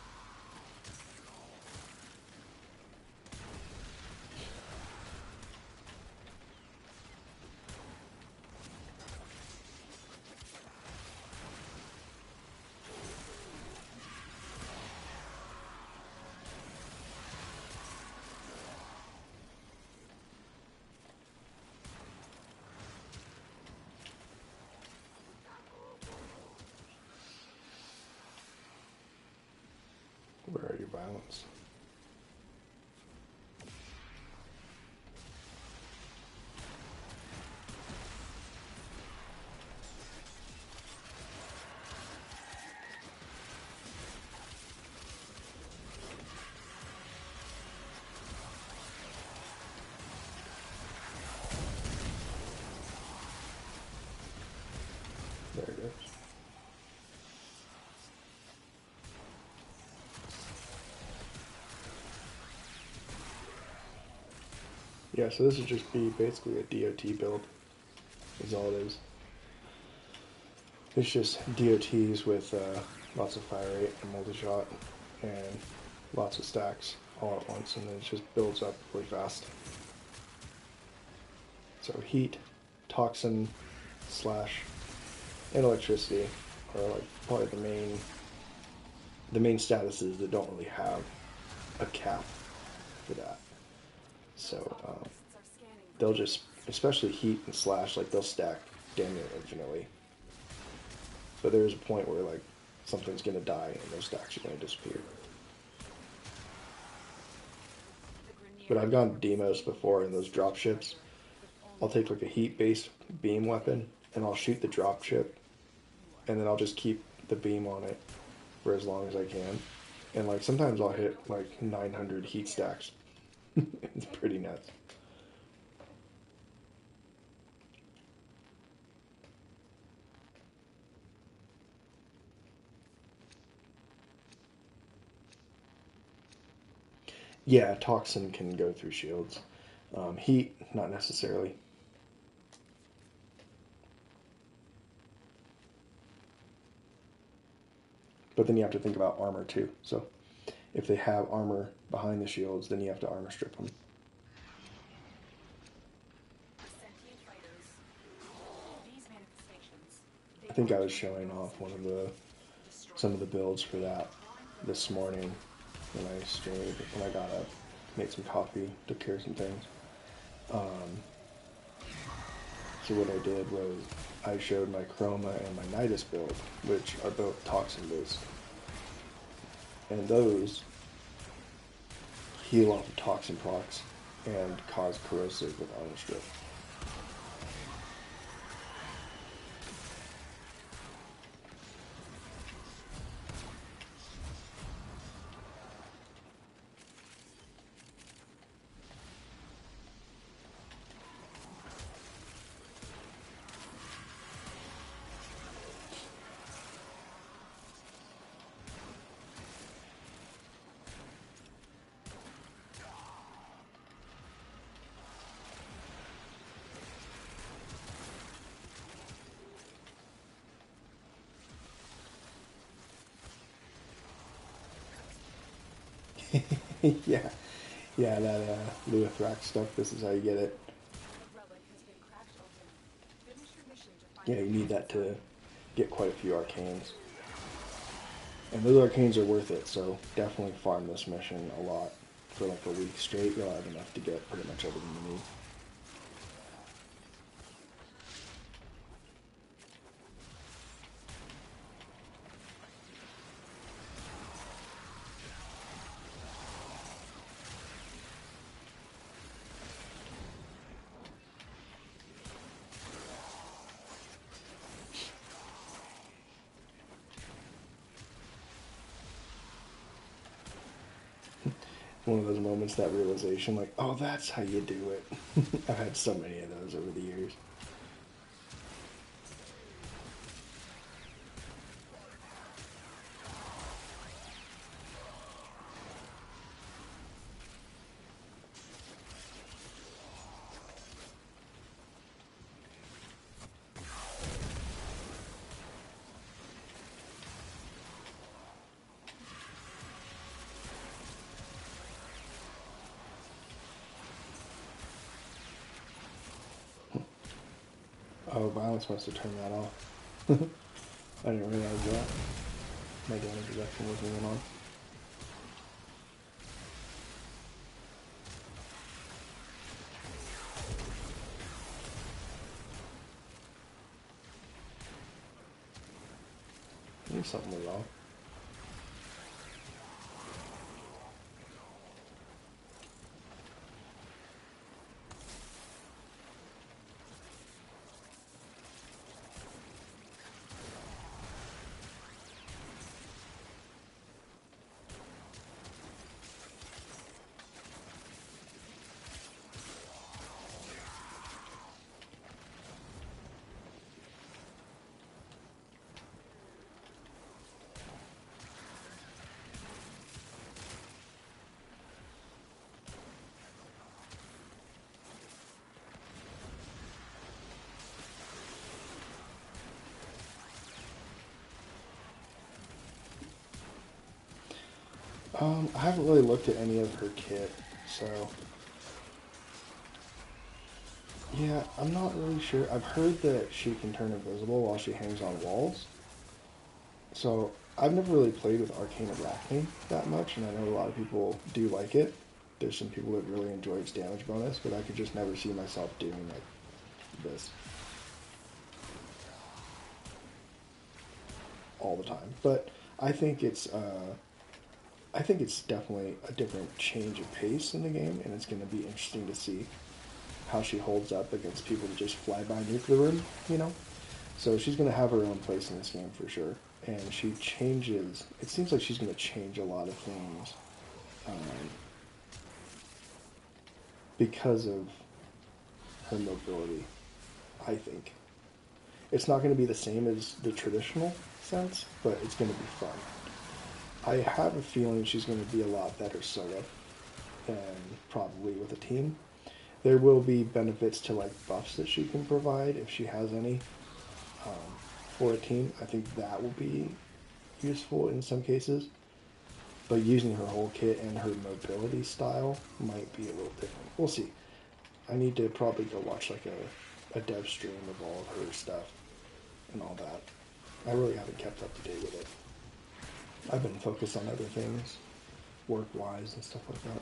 Where are your violence? There it is. Yeah, so this would just be basically a DOT build, is all it is. It's just DOTs with lots of fire rate and multi-shot and lots of stacks all at once, and then it just builds up really fast. So heat, toxin, slash, and electricity are like probably the main statuses that don't really have a cap for that. So they'll just, especially heat and slash, like they'll stack damn near infinitely. But there's a point where like something's gonna die and those stacks are gonna disappear. But I've gone Demos before in those drop ships. I'll take like a heat-based beam weapon and I'll shoot the drop ship, and then I'll just keep the beam on it for as long as I can. And like sometimes I'll hit like 900 heat stacks. It's pretty nuts. Yeah, toxin can go through shields. Heat, not necessarily. But then you have to think about armor too. So if they have armor behind the shields, then you have to armor strip them. Sentient fighters. These manifestations, I think I was showing off some of the builds for that this morning when I streamed, when I got up, made some coffee, took care of some things. So what I did was I showed my Chroma and my Nidus build, which are both toxin based. And those heal off of toxin procs and cause corrosive with armor strip. yeah, yeah, that Luithrax stuff, this is how you get it. the relic has been cracked open. Finish your mission to find Yeah, you need that inside. to get quite a few arcanes. And those arcanes are worth it, so definitely farm this mission a lot. For like a week straight, you'll have enough to get pretty much everything you need. One of those moments, that realization, like, oh, that's how you do it. I've had so many of those over the years. Oh, Violence must have turned that off. I didn't realize that. My damage reduction was moving on. There's something wrong. I haven't really looked at any of her kit, so yeah, I'm not really sure. I've heard that she can turn invisible while she hangs on walls. So I've never really played with Arcane Arachne that much, and I know a lot of people do like it. There's some people that really enjoy its damage bonus, but I could just never see myself doing like this all the time. But I think it's definitely a different change of pace in the game, and it's going to be interesting to see how she holds up against people that just fly by nuke the room, you know? So she's going to have her own place in this game for sure. And she changes, it seems like she's going to change a lot of things because of her mobility, I think. It's not going to be the same as the traditional sense, but it's going to be fun. I have a feeling she's going to be a lot better solo. and probably with a team. There will be benefits to like buffs that she can provide if she has any for a team. I think that will be useful in some cases. But using her whole kit and her mobility style might be a little different. We'll see. I need to probably go watch like a dev stream of all of her stuff and all that. I really haven't kept up to date with it. I've been focused on other things, work-wise and stuff like that.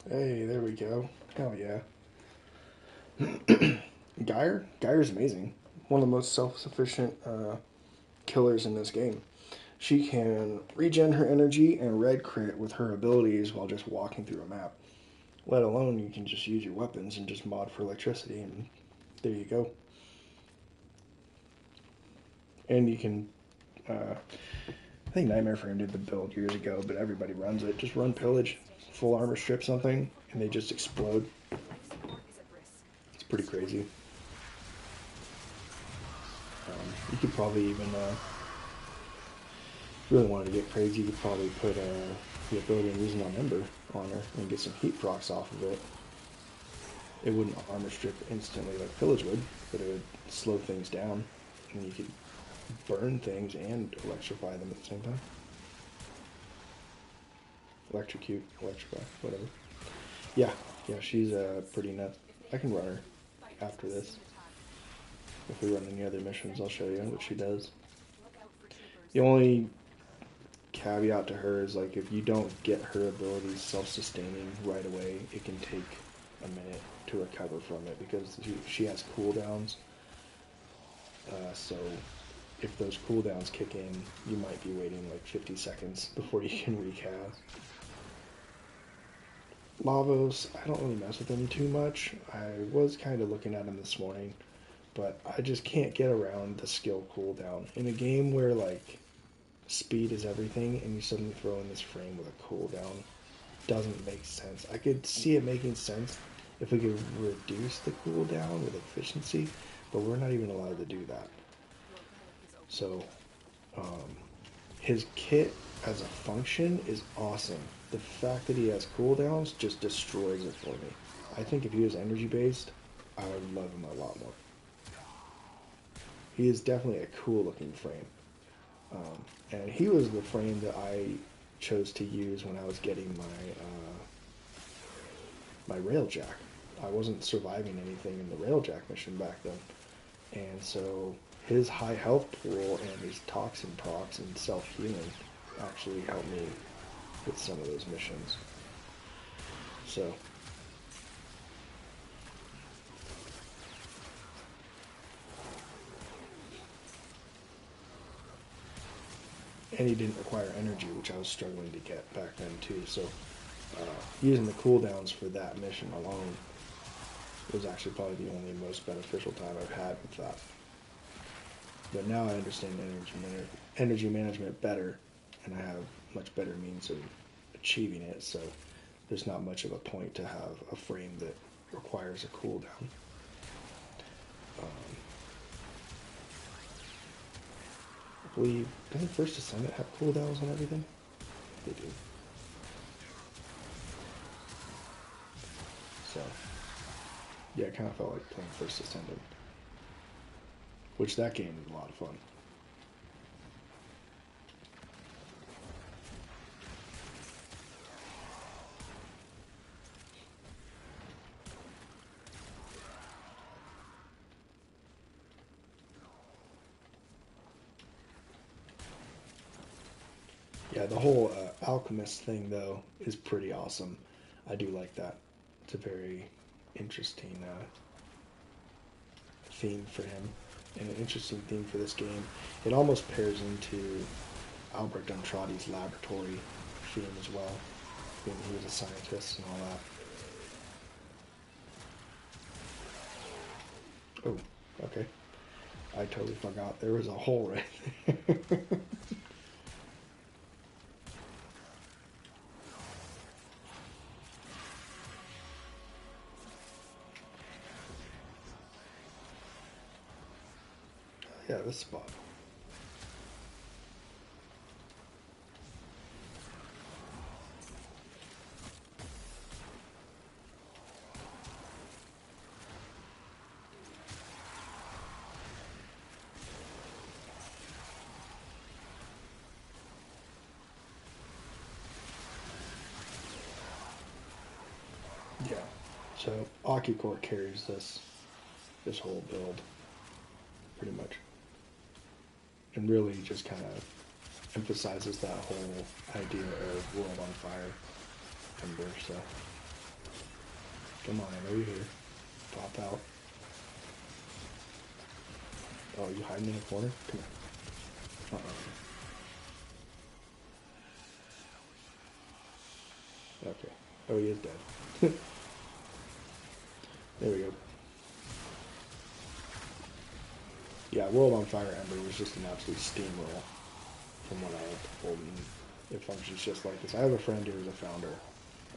Hey, there we go. Hell yeah. Geyer's amazing. One of the most self-sufficient killers in this game. She can regen her energy and red crit with her abilities while just walking through a map. Let alone you can just use your weapons and just mod for electricity, and there you go. And you can, I think Nightmare Frame did the build years ago, but everybody runs it. Just run Pillage, full armor strip something, and they just explode. It's pretty crazy. You could probably even, if you really wanted to get crazy, you could probably put the ability of using on Ember on her and get some heat procs off of it. It wouldn't armor strip instantly like Pillage would, but it would slow things down, and you could burn things and electrify them at the same time. Electrocute, electrify, whatever. Yeah, she's pretty nuts. I can run her after this. If we run any other missions, I'll show you what she does. The only caveat to her is like if you don't get her abilities self-sustaining right away, it can take a minute to recover from it because she has cooldowns. So if those cooldowns kick in, you might be waiting like 50 seconds before you can recast. Lavos, I don't really mess with them too much. I was kind of looking at them this morning, but I just can't get around the skill cooldown. In a game where like speed is everything and you suddenly throw in this frame with a cooldown, doesn't make sense. I could see it making sense if we could reduce the cooldown with efficiency, but we're not even allowed to do that. So his kit as a function is awesome. The fact that he has cooldowns just destroys it for me. I think if he was energy based, I would love him a lot more. He is definitely a cool looking frame. And he was the frame that I chose to use when I was getting my railjack. I wasn't surviving anything in the railjack mission back then. And so his high health pool and his toxin procs and self-healing actually helped me with some of those missions. So and he didn't require energy, which I was struggling to get back then too. So using the cooldowns for that mission alone was actually probably the only most beneficial time I've had with that. But now I understand energy management better, and I have much better means of achieving it, so there's not much of a point to have a frame that requires a cooldown. I believe, doesn't First Ascendant have cooldowns on everything? They do. So, yeah, I kind of felt like playing First Ascendant. Which that game is a lot of fun. Yeah, the whole alchemist thing, though, is pretty awesome. I do like that. It's a very interesting theme for him, and an interesting theme for this game. It almost pairs into Albert Duntrati's laboratory theme as well, being he was a scientist and all that. Oh, okay. I totally forgot there was a hole right there. Yeah, this spot. Yeah. So Akicore carries this whole build pretty much, and really just kind of emphasizes that whole idea of world on fire ember. So come on, I know you're here. Pop out. Oh, you hiding in a corner? Come here. Okay. Oh, he is dead. There we go. Yeah, World on Fire Ember was just an absolute steamroll from what I have told, and it functions just like this. I have a friend who is a founder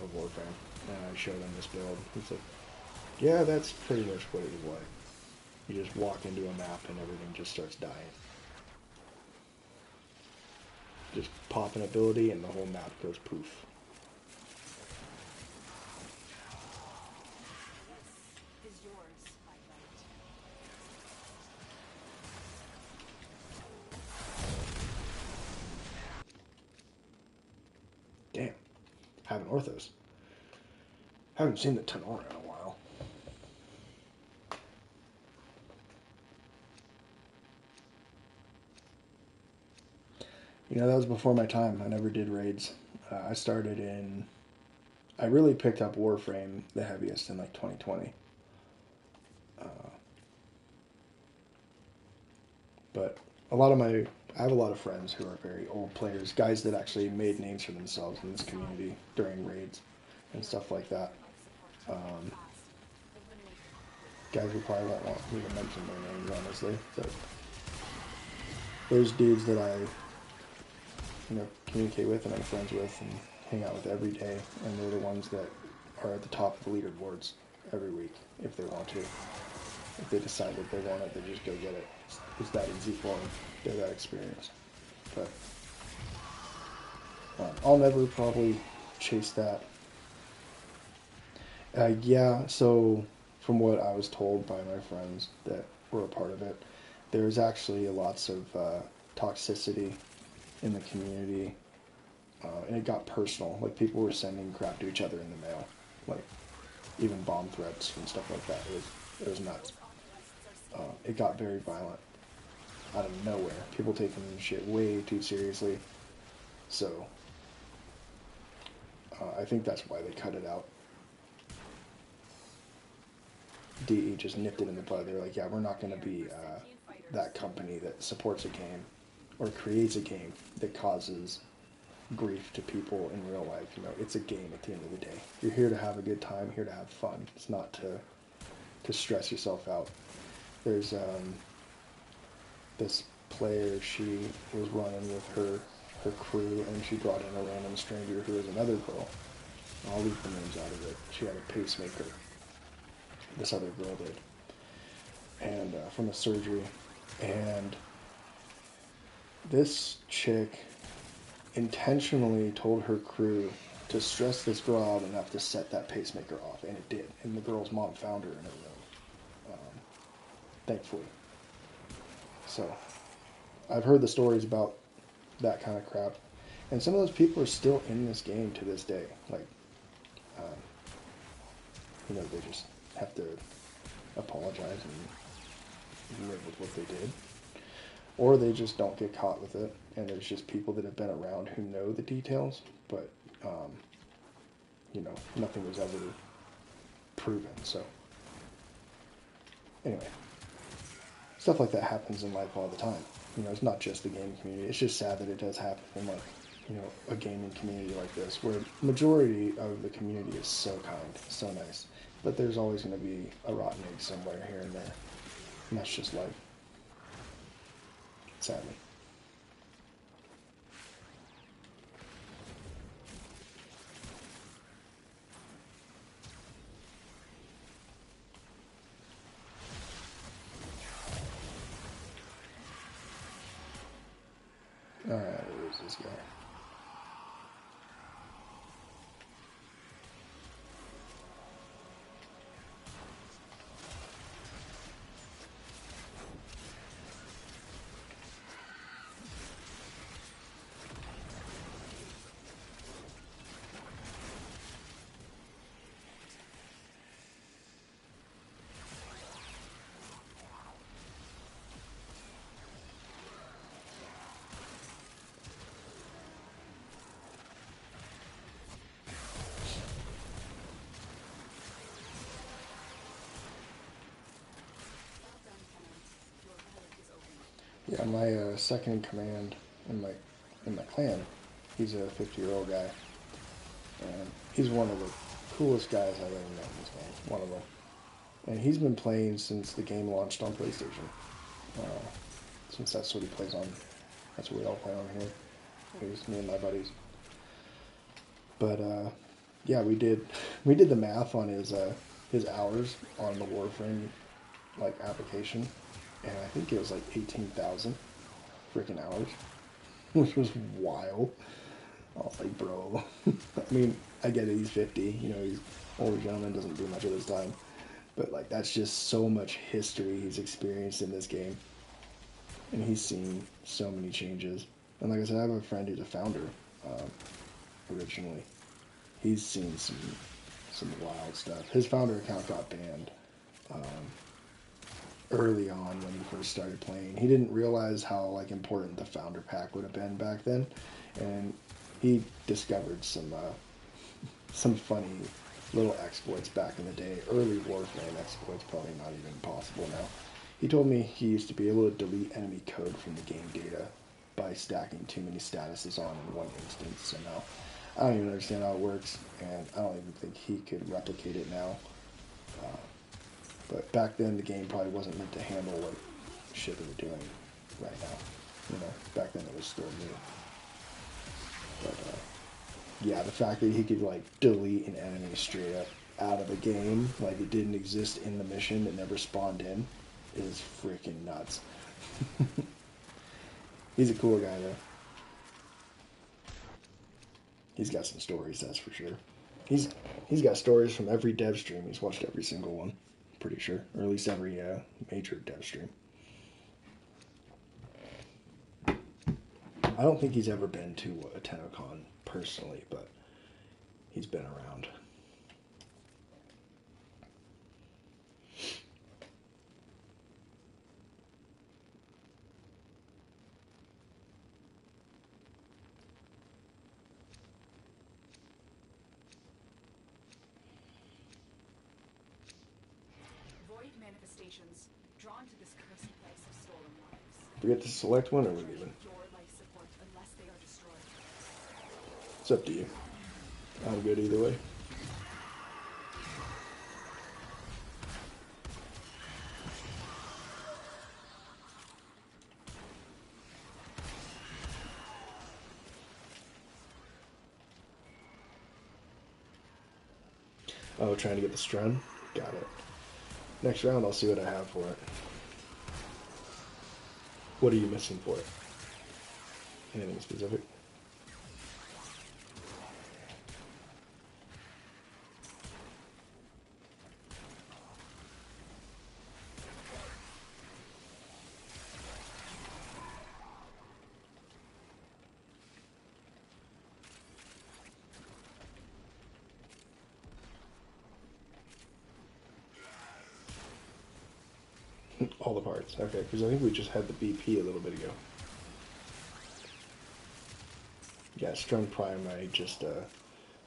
of Warframe, and I showed him this build. He's like, yeah, that's pretty much what it was like. You just walk into a map and everything just starts dying. Just pop an ability and the whole map goes poof. Is yours by right. Damn. Haven't Orthos. Haven't seen the Tenora in a while. You know, that was before my time. I never did raids. I started in... I really picked up Warframe the heaviest in like 2020. But a lot of my... I have a lot of friends who are very old players, guys that actually made names for themselves in this community during raids and stuff like that. Guys who probably won't want me to mention their names, honestly. But there's dudes that I, communicate with and I'm friends with and hang out with every day, and they're the ones that are at the top of the leaderboards every week if they want to. If they decide that they want it, they just go get it. It's that easy for them. They're that experienced. But I'll never probably chase that. Yeah, so from what I was told by my friends that were a part of it, there's actually lots of toxicity in the community, and it got personal. Like, people were sending crap to each other in the mail, like even bomb threats and stuff like that. It was nuts. It got very violent out of nowhere. People taking shit way too seriously. So I think that's why they cut it out. DE just nipped it in the bud. They're like, yeah, we're not going to be that company that supports a game or creates a game that causes grief to people in real life. It's a game at the end of the day. You're here to have a good time, here to have fun. It's not to stress yourself out. There's this player, she was running with her crew, and she brought in a random stranger who was another girl. I'll leave the names out of it. She had a pacemaker. This other girl did. And from a surgery. And this chick intentionally told her crew to stress this girl out enough to set that pacemaker off, and it did. And the girl's mom found her in her room, thankfully. So I've heard the stories about that kind of crap, and some of those people are still in this game to this day. Like, they just have to apologize and live with what they did, or they just don't get caught with it, and there's just people that have been around who know the details, but nothing was ever proven. So anyway, stuff like that happens in life all the time. It's not just the gaming community. It's just sad that it does happen in a gaming community like this, where majority of the community is so kind, so nice, but there's always going to be a rotten egg somewhere here and there, and that's just life. sadly. Alright, where's this guy? Yeah, my second in command in my clan, he's a 50-year-old guy, and he's one of the coolest guys I've ever met in this game. One of them, and he's been playing since the game launched on PlayStation. Since that's what he plays on, that's what we all play on here. It was me and my buddies. But yeah, we did the math on his hours on the Warframe like application, and I think it was like 18,000 freaking hours, which was wild. I was like, bro. I mean, I get it, he's 50, you know, he's an older gentleman, doesn't do much of his time, but like that's just so much history he's experienced in this game, and he's seen so many changes. And like I said, I have a friend who's a founder originally. He's seen some wild stuff. His founder account got banned early on when he first started playing. He didn't realize how like important the founder pack would have been back then, and he discovered some funny little exploits back in the day. Early Warframe exploits, probably not even possible now. He told me he used to be able to delete enemy code from the game data by stacking too many statuses on in one instance. So now I don't even understand how it works, and I don't even think he could replicate it now. But back then, the game probably wasn't meant to handle what shit they were doing right now. You know, back then it was still new. But yeah, the fact that he could like delete an enemy straight up out of a game, like it didn't exist in the mission, it never spawned in, is freaking nuts. He's a cool guy though. He's got some stories, that's for sure. He's got stories from every dev stream. He's watched every single one, pretty sure, or at least every major dev stream. I don't think he's ever been to a TennoCon personally, but he's been around. Void manifestations drawn to this cursed place of stolen lives. Do we get to select one, or are we leaving? Your life support unless they are destroyed. It's up to you. I'm good either way. Oh, trying to get the strun? Got it. Next round, I'll see what I have for it. What are you missing for it? Anything specific? All the parts. Okay, because I think we just had the BP a little bit ago. Yeah, Strun Prime, I just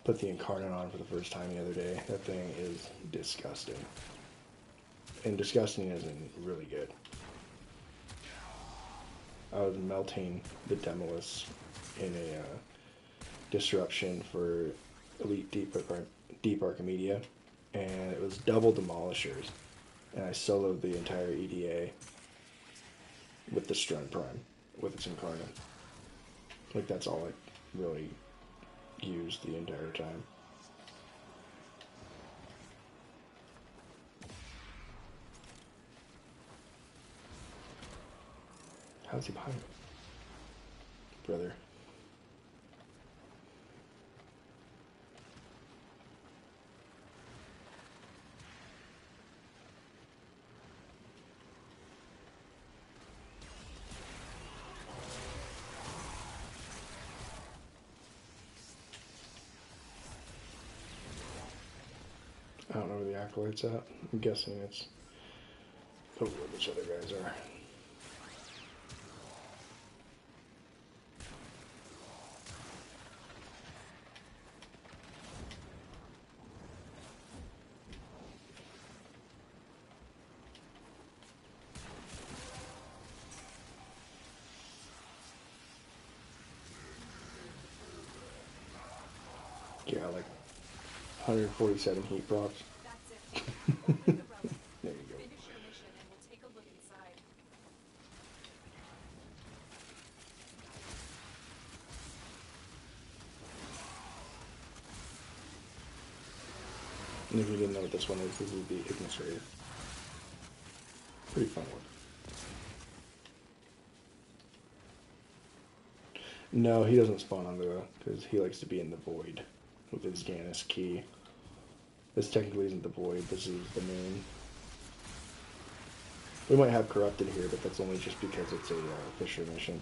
put the Incarnate on for the first time the other day. That thing is disgusting. And disgusting as in really good. I was melting the Demolus in a disruption for Elite Deep Archimedia, and it was double Demolishers. And I soloed the entire EDA with the Strun Prime. with its incarnate. Like, that's all I really used the entire time. How's he behind me? Brother. I don't know where the acolyte's at. I'm guessing it's over where those other guys are. Yeah, like 147 heat procs. That's it. Open the relic. There you go. Finish your mission and we'll take a look inside. And if you didn't know what this one is, this is the Ignis Raid. Pretty fun one. No, he doesn't spawn on the, because he likes to be in the void with his Gannis key. This technically isn't the void, this is the moon. We might have corrupted here, but that's only just because it's a Fisher mission.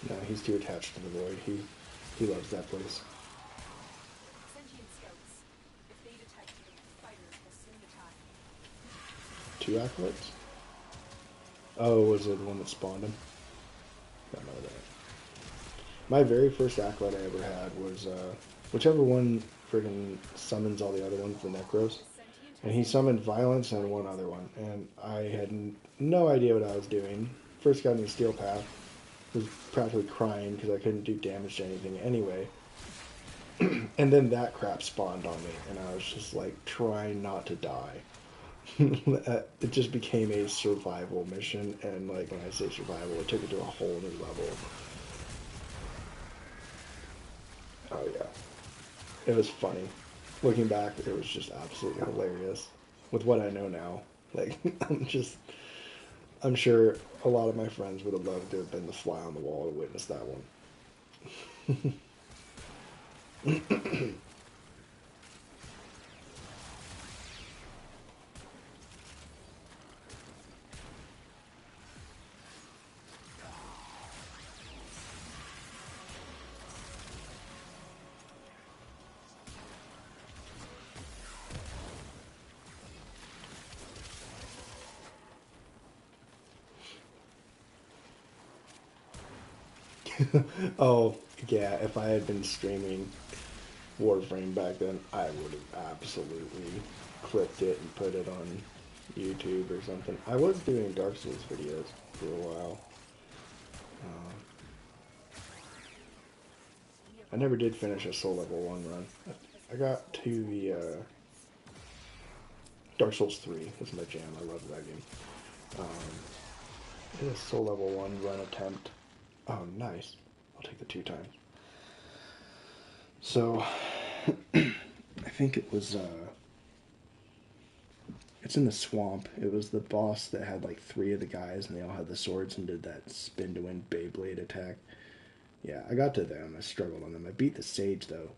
No, he's too attached to the void. He loves that place. Sentient scouts. If they detect you, fighters will soon attack. 2 acolytes? Oh, was it the one that spawned him? I don't know that. My very first acolyte I ever had was whichever one friggin' summons all the other ones, the Necros. And he summoned Violence and one other one. And I had no idea what I was doing. First got into Steel Path. Was practically crying because I couldn't do damage to anything anyway. And then that crap spawned on me. And I was just like trying not to die. It just became a survival mission. And like when I say survival, it took it to a whole new level. Oh yeah. It was funny. Looking back, it was just absolutely hilarious. With what I know now. Like, I'm sure a lot of my friends would have loved to have been the fly on the wall to witness that one. Oh, yeah, if I had been streaming Warframe back then, I would have absolutely clipped it and put it on YouTube or something. I was doing Dark Souls videos for a while. I never did finish a Soul Level 1 run. I got to the Dark Souls 3 was my jam. I love that game. I did a Soul Level 1 run attempt. Oh, nice. I'll take the 2 times. So, I think it was, it's in the swamp. It was the boss that had like 3 of the guys and they all had the swords and did that spin to win Beyblade attack. Yeah, I got to them. I struggled on them. I beat the Sage, though.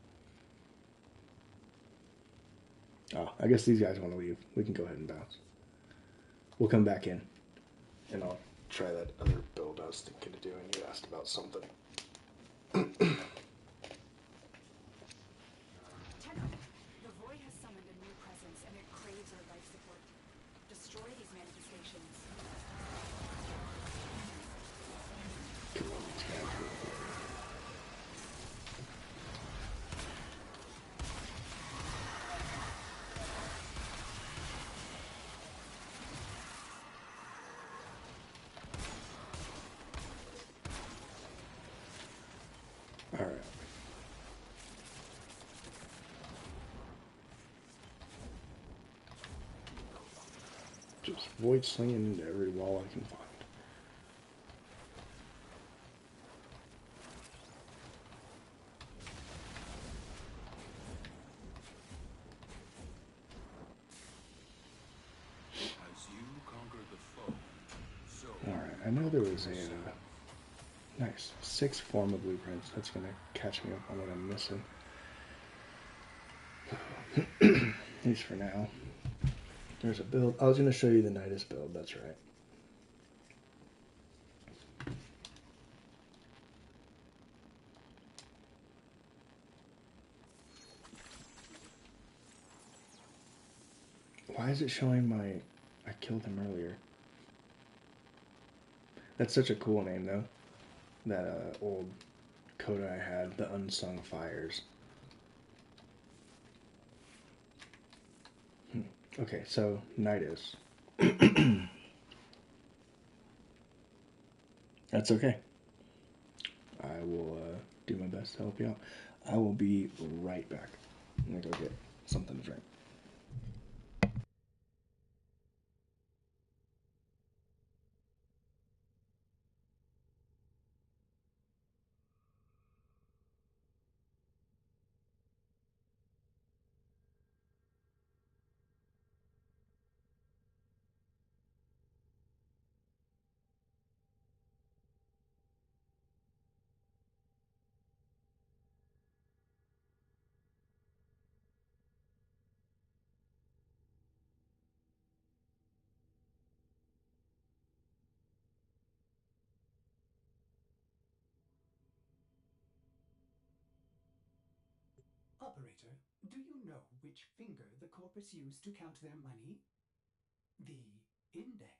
Oh, I guess these guys want to leave. We can go ahead and bounce. We'll come back in. And I'll try that other build I was thinking of doing. You asked about something. Tenno, the void has summoned a new presence and it craves our life support. Destroy these manifestations. Come on, these guys. Alright. Avoid slinging into every wall I can find. As you conquer the foe, so Alright, I know there was a nice 6 forma blueprints. That's gonna catch me up on what I'm missing. At least for now. There's a build. I was gonna show you the Nidus build, that's right. Why is it showing my... I killed him earlier. That's such a cool name, though. That old coda I had, the Unsung Fires. Okay, so Nidus. That's okay. I will do my best to help you out. I will be right back. I'm gonna go get something to drink. Operator, do you know which finger the corpus used to count their money? The index.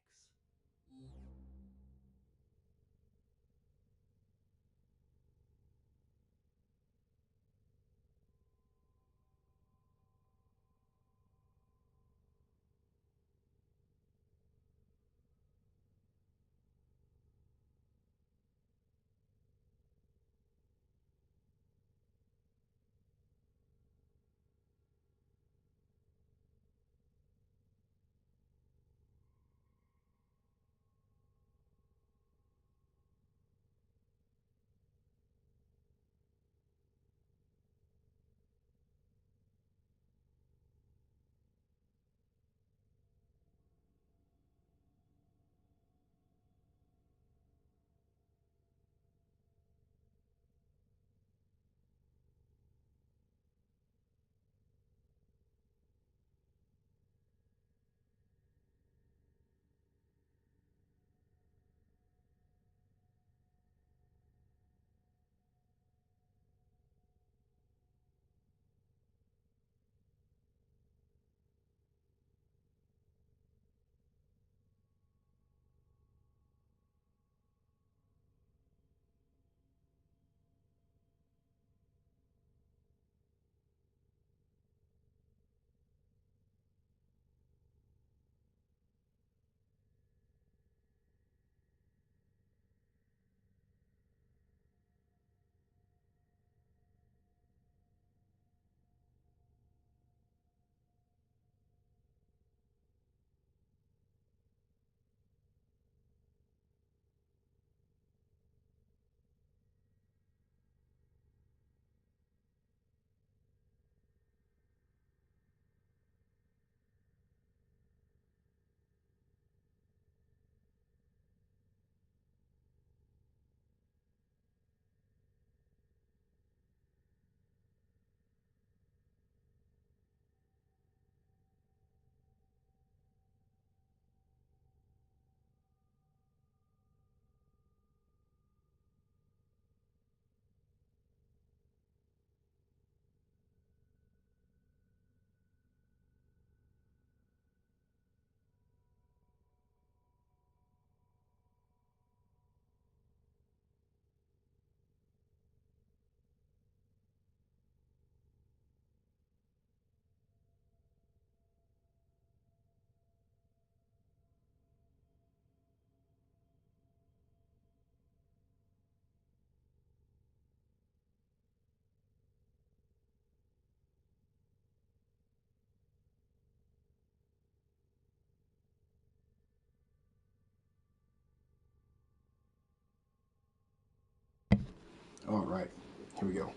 All right, here we go.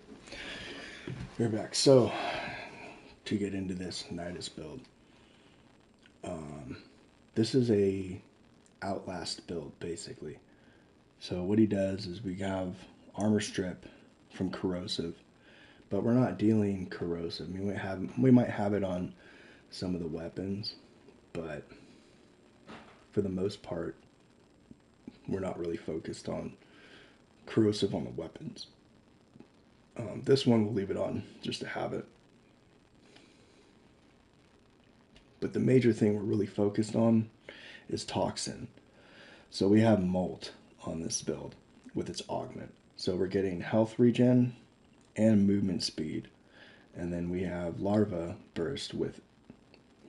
We're back. So, to get into this Nidus build, this is a Outlast build, basically. So what he does is we have armor strip from corrosive, but we're not dealing corrosive. I mean, we might have it on some of the weapons, but for the most part, we're not really focused on corrosive on the weapons. This one we'll leave it on just to have it. But the major thing we're really focused on is toxin. So we have molt on this build with its augment. So we're getting health regen and movement speed. And then we have larva burst with,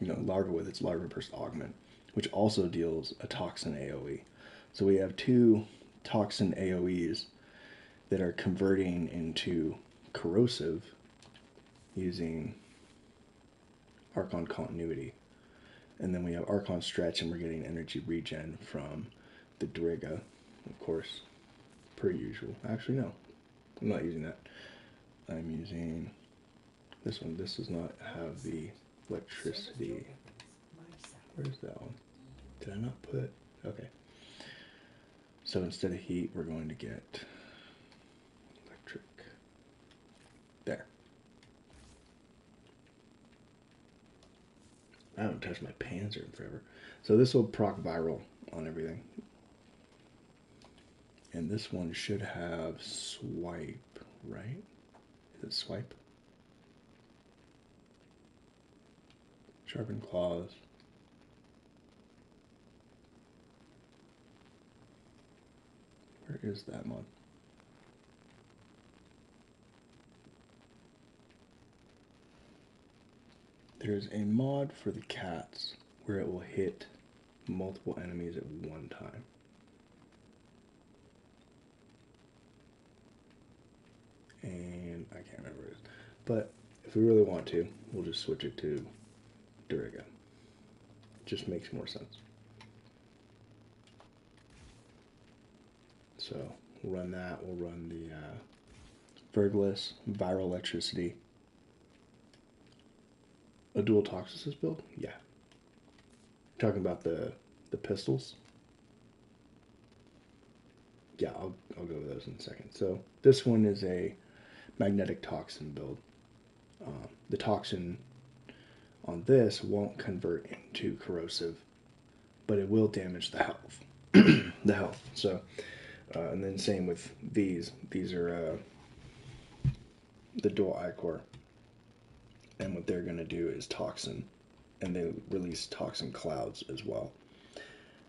larva with its larva burst augment, which also deals a toxin AoE. So we have two toxin AoEs that are converting into corrosive using Archon continuity. And then we have Archon stretch, and we're getting energy regen from the Driga, of course, per usual. Actually, no, I'm not using that. I'm using this one. This does not have the electricity. Where's that one? Did I not put? Okay. So instead of heat, we're going to get electric. There. I haven't touched my Panzer in forever. So this will proc viral on everything. And this one should have swipe, right? Is it swipe? Sharpen claws. Where is that mod? There's a mod for the cats where it will hit multiple enemies at one time. And I can't remember what it is. But if we really want to, we'll just switch it to Duriga. Just makes more sense. So we'll run that. We'll run the Vergless, Viral Electricity. A dual Toxicist build? Yeah. Talking about the pistols? Yeah, I'll go with those in a second. So this one is a magnetic toxin build. The toxin on this won't convert into corrosive, but it will damage the health. The health. So, and then same with these. These are the dual Ichor. And what they're going to do is toxin. And they release toxin clouds as well.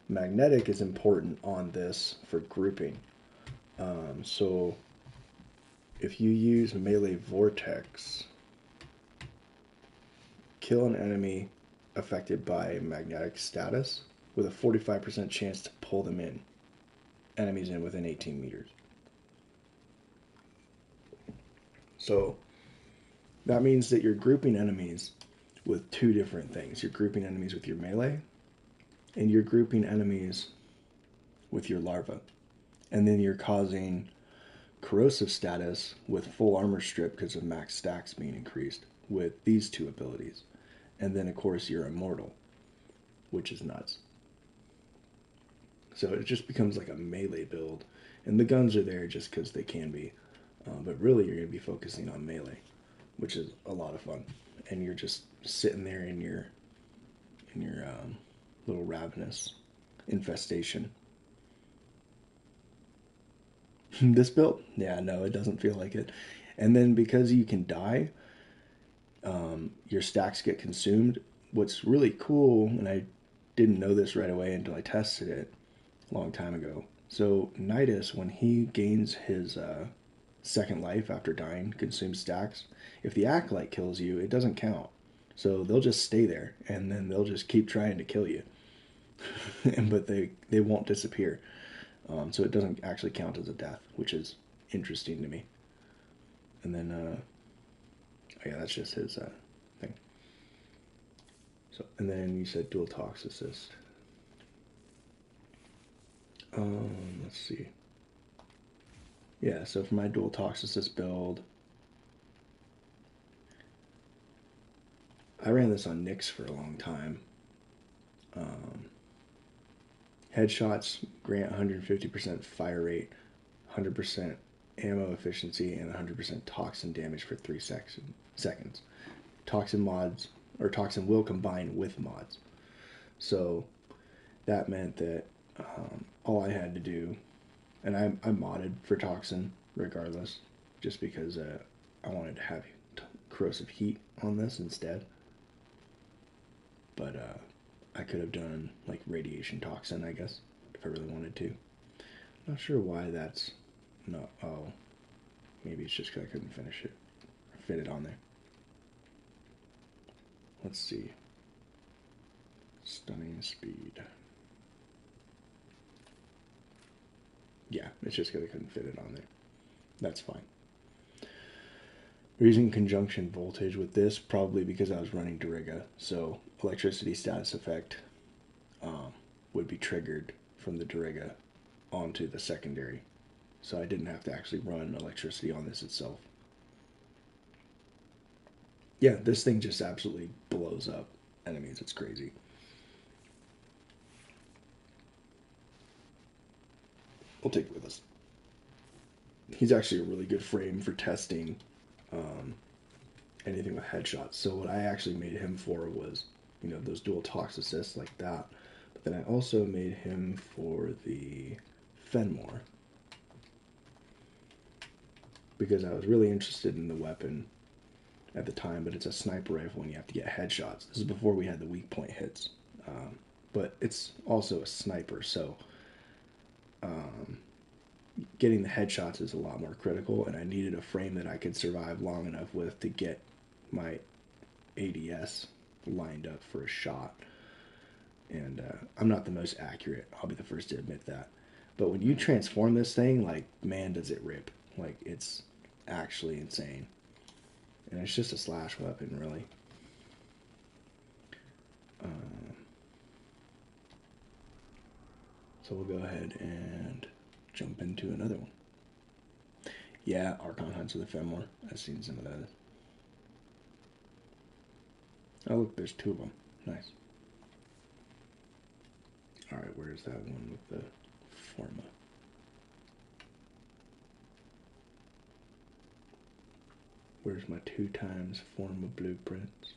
Magnetic is important on this for grouping. So if you use melee vortex, kill an enemy affected by magnetic status with a 45% chance to pull them in. Enemies in within 18 meters. So that means that you're grouping enemies with two different things. You're grouping enemies with your melee, and you're grouping enemies with your larva. And then you're causing corrosive status with full armor strip because of max stacks being increased with these two abilities. And then, of course, you're immortal, which is nuts. So it just becomes like a melee build. And the guns are there just because they can be. But really, you're going to be focusing on melee, which is a lot of fun. And you're just sitting there in your little ravenous infestation. This build? Yeah, no, it doesn't feel like it. And then because you can die, your stacks get consumed. What's really cool, and I didn't know this right away until I tested it a long time ago. So Nidus, when he gains his second life after dying, consumes stacks. If the Acolyte kills you, it doesn't count. So they'll just stay there, and then they'll just keep trying to kill you. But they won't disappear. So it doesn't actually count as a death, which is interesting to me. And then, oh yeah, that's just his thing. So, and then you said dual Toxicist. Let's see. Yeah, so for my dual toxicist build, I ran this on Nyx for a long time. Headshots grant 150% fire rate, 100% ammo efficiency, and 100% toxin damage for 3 seconds. Toxin mods, or toxin will combine with mods. So that meant that all I had to do, and I modded for toxin regardless, just because I wanted to have corrosive heat on this instead. But I could have done like radiation toxin, I guess, if I really wanted to. Not sure why that's not. Oh, maybe it's just because I couldn't finish it, or fit it on there. Let's see. Stunning speed. Yeah, it's just because I couldn't fit it on there. That's fine. We're using conjunction voltage with this, probably because I was running Doriga, so electricity status effect would be triggered from the Doriga onto the secondary. So I didn't have to actually run electricity on this itself. Yeah, this thing just absolutely blows up enemies. It's crazy. We'll take it with us. He's actually a really good frame for testing anything with headshots. So what I actually made him for was, those dual tox assists like that. But then I also made him for the Fenmore because I was really interested in the weapon at the time, but it's a sniper rifle and you have to get headshots. This is before we had the weak point hits. But it's also a sniper, so getting the headshots is a lot more critical, and I needed a frame that I could survive long enough with to get my ADS lined up for a shot. And I'm not the most accurate, I'll be the first to admit that. But when you transform this thing, like, man, does it rip. Like, it's actually insane. And it's just a slash weapon, really. So we'll go ahead and jump into another one. Yeah, Archon Hunts of the Fenmore. I've seen some of those. Oh, look, there's 2 of them. Nice. Alright, where's that one with the Forma? Where's my 2 times Forma blueprints?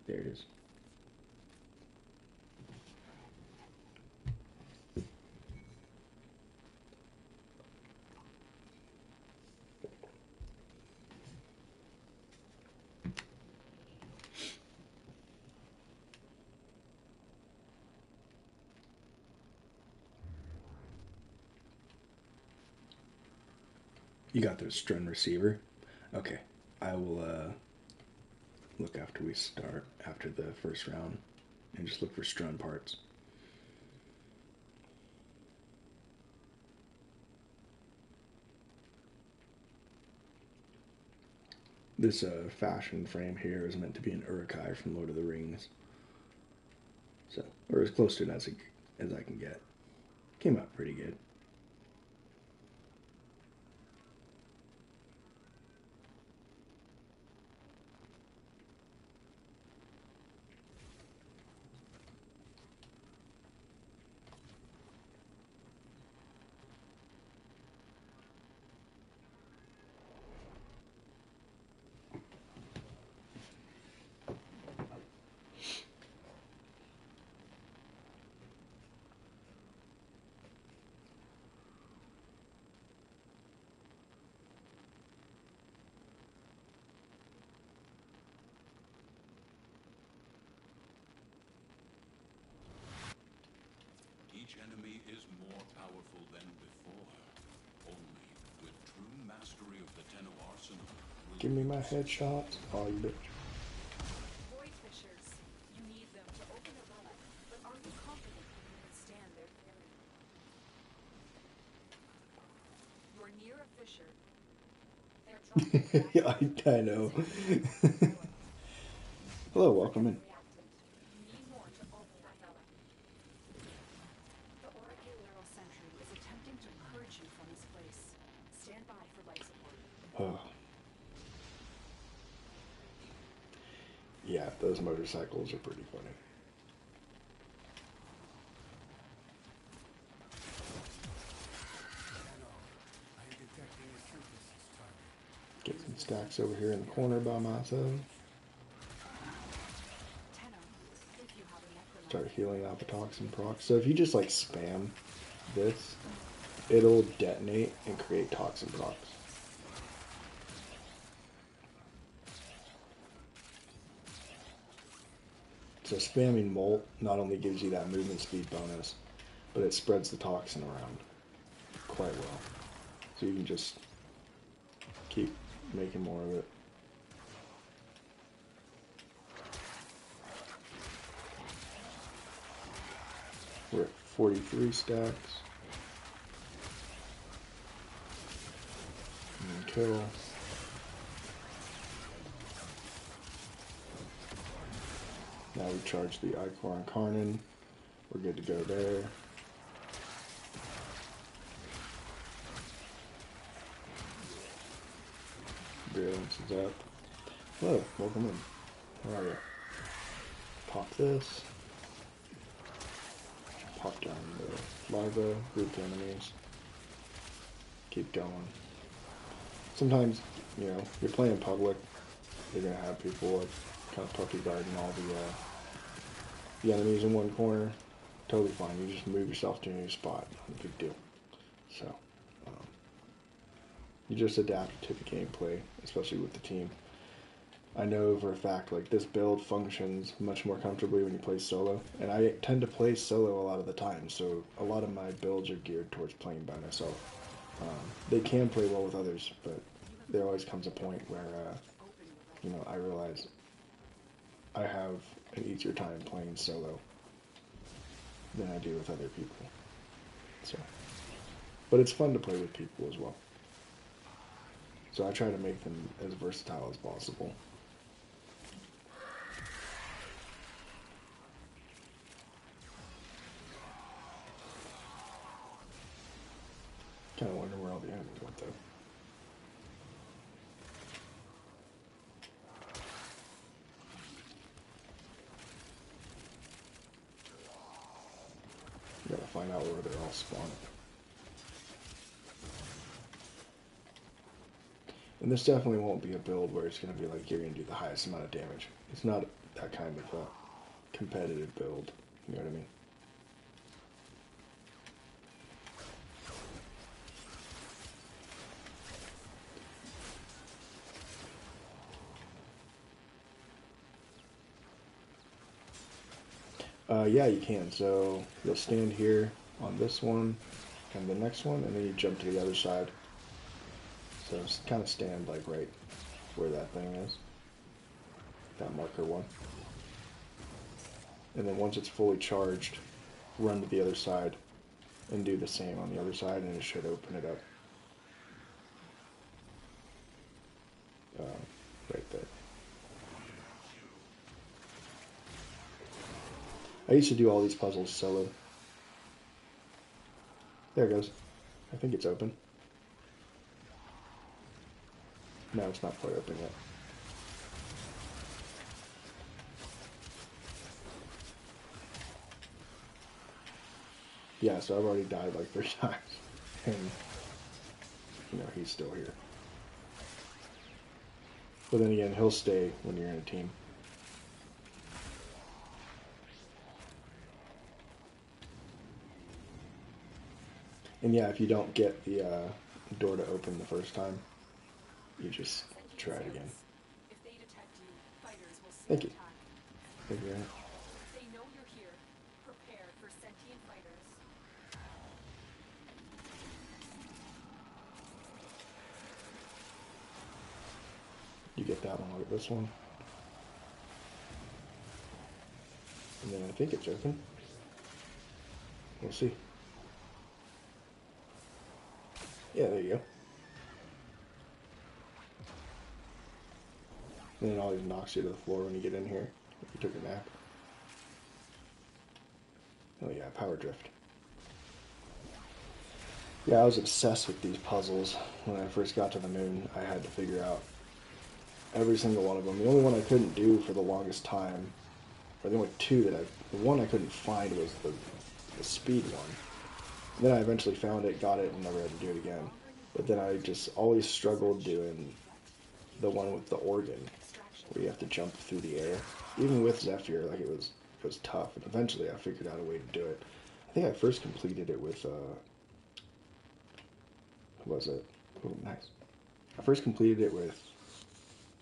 There it is. You got the Strun receiver? Okay. I will look after we start, after the first round, and just look for Strun parts. This fashion frame here is meant to be an Uruk-hai from Lord of the Rings. So, or as close to it as I can get. Came out pretty good. Each enemy is more powerful than before. Only with true mastery of the Tenno arsenal will Give me my you headshots. Oh, you bitch. Void fissures. You need them to open a relic, but are you confident you can withstand their fury? You're near a fissure. They're dropping Yeah, I know. Hello, welcome in. You need more to open that relic. The Oracular Sentry is attempting to purge you from this place. Oh. Yeah, those motorcycles are pretty funny. Get some stacks over here in the corner by myself. Start healing out the toxin proc. So if you just like spam this, it'll detonate and create toxin procs. So spamming Molt not only gives you that movement speed bonus, but it spreads the toxin around quite well. So you can just keep making more of it. We're at 43 stacks. And then kill. Now we charge the Ichor on Karnan. We're good to go there. Virulence is up. Hello, welcome in. Where are you? Pop this. Pop down the larva, group enemies. Keep going. Sometimes, you know, you're playing public, you're gonna have people like kind of puppy guarding all the enemies in one corner. Totally fine. You just move yourself to a new spot. No big deal. So, you just adapt to the gameplay, especially with the team. I know for a fact, like, this build functions much more comfortably when you play solo, and I tend to play solo a lot of the time, so a lot of my builds are geared towards playing by myself. They can play well with others, but there always comes a point where, you know, I realize I have an easier time playing solo than I do with other people. So, but it's fun to play with people as well. So I try to make them as versatile as possible. Kind of wonder where all the enemies went though. Gotta find out where they're all spawned. And this definitely won't be a build where it's going to be like you're going to do the highest amount of damage. It's not that kind of a competitive build. You know what I mean? Yeah, you can. So you'll stand here on this one and the next one, and then you jump to the other side. So kind of stand like right where that thing is, that marker one. And then once it's fully charged, run to the other side and do the same on the other side, and it should open it up. Right there. I used to do all these puzzles solo. There it goes. I think it's open. No, it's not quite open yet. Yeah, so I've already died like 3 times. And, you know, he's still here. But then again, he'll stay when you're in a team. And yeah, if you don't get the door to open the first time, you just try it again. If they detect you, fighters will soon Thank you. attack. Thank you. They know you're here, prepared for sentient fighters. You get that one, I'll get this one. And then I think it's open. We'll see. Yeah, there you go. And then it always knocks you to the floor when you get in here, if you took a nap. Oh yeah, power drift. Yeah, I was obsessed with these puzzles. When I first got to the moon, I had to figure out every single one of them. The only one I couldn't do for the longest time, or the only two that the one I couldn't find was the speed one. Then I eventually found it, got it, and never had to do it again. But then I just always struggled doing the one with the organ, where you have to jump through the air. Even with Zephyr, like it was tough. And eventually, I figured out a way to do it. I think I first completed it with who was it? Oh, nice. I first completed it with,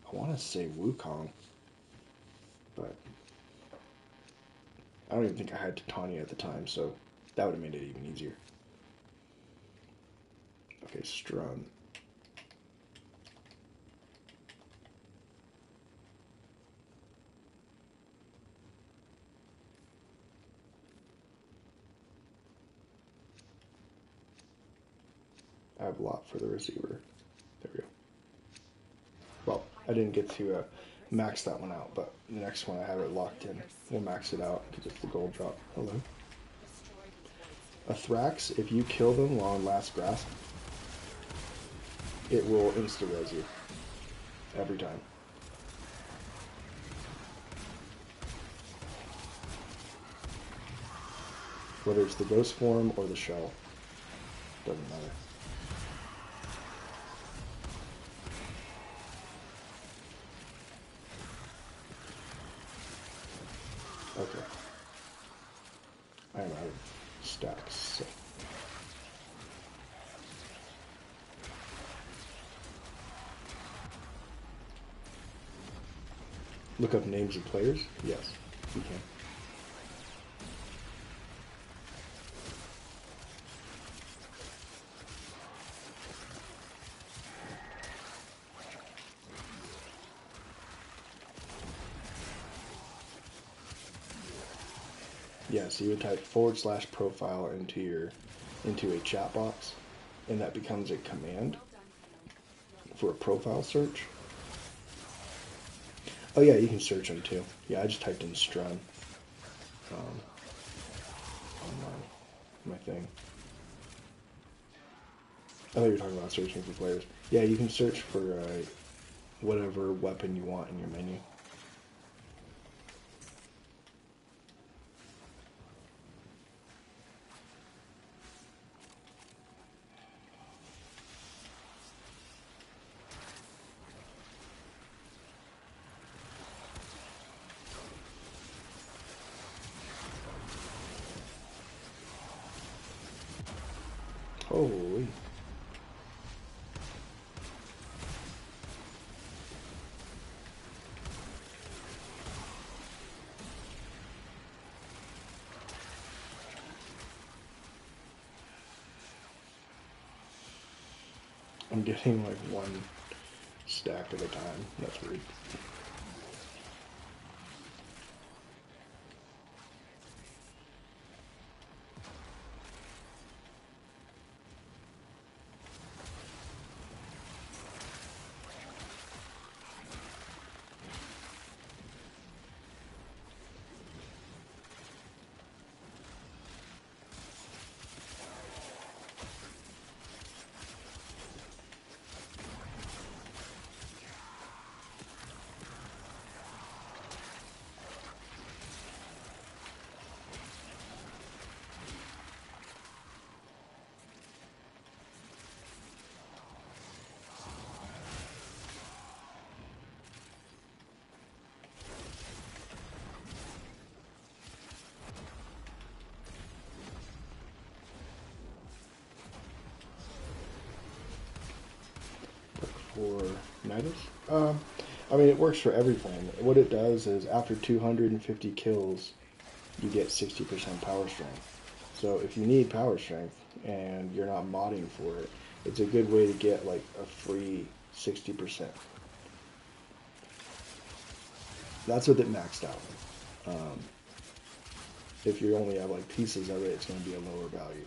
I want to say Wukong, but I don't even think I had Titania at the time, so that would have made it even easier. Okay, Strun. I have a lot for the receiver. There we go. Well, I didn't get to max that one out, but the next one I have it locked in. We'll max it out because it's the gold drop. Hello. A Thrax, if you kill them while in last grasp, it will insta-res you. Every time. Whether it's the ghost form or the shell. Doesn't matter. Okay. I am out of stacks, so. Look up names of players? Yes, you can. Yeah, so you would type /profile into a chat box, and that becomes a command for a profile search. Oh yeah, you can search them too. Yeah, I just typed in Strun on my thing. I thought you were talking about searching for players. Yeah, you can search for whatever weapon you want in your menu. Holy. I'm getting like one stack at a time. That's weird. For Nidus? I mean, it works for everything. What it does is after 250 kills, you get 60% power strength. So if you need power strength and you're not modding for it, it's a good way to get like a free 60%. That's with it maxed out. If you only have like pieces of it, it's going to be a lower value.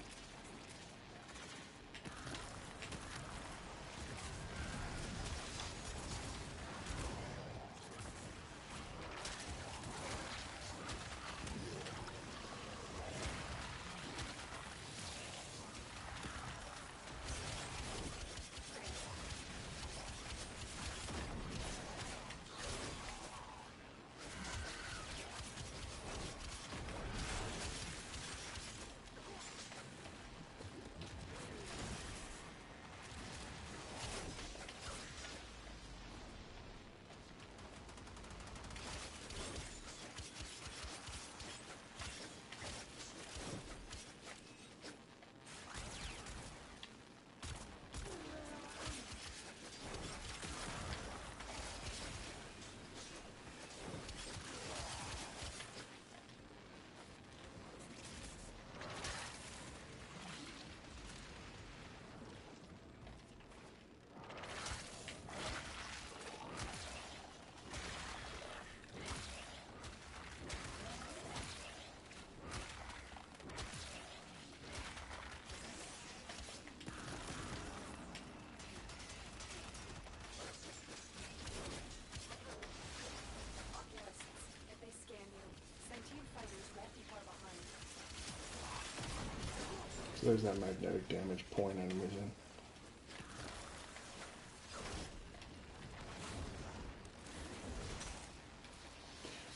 There's that magnetic damage point enemies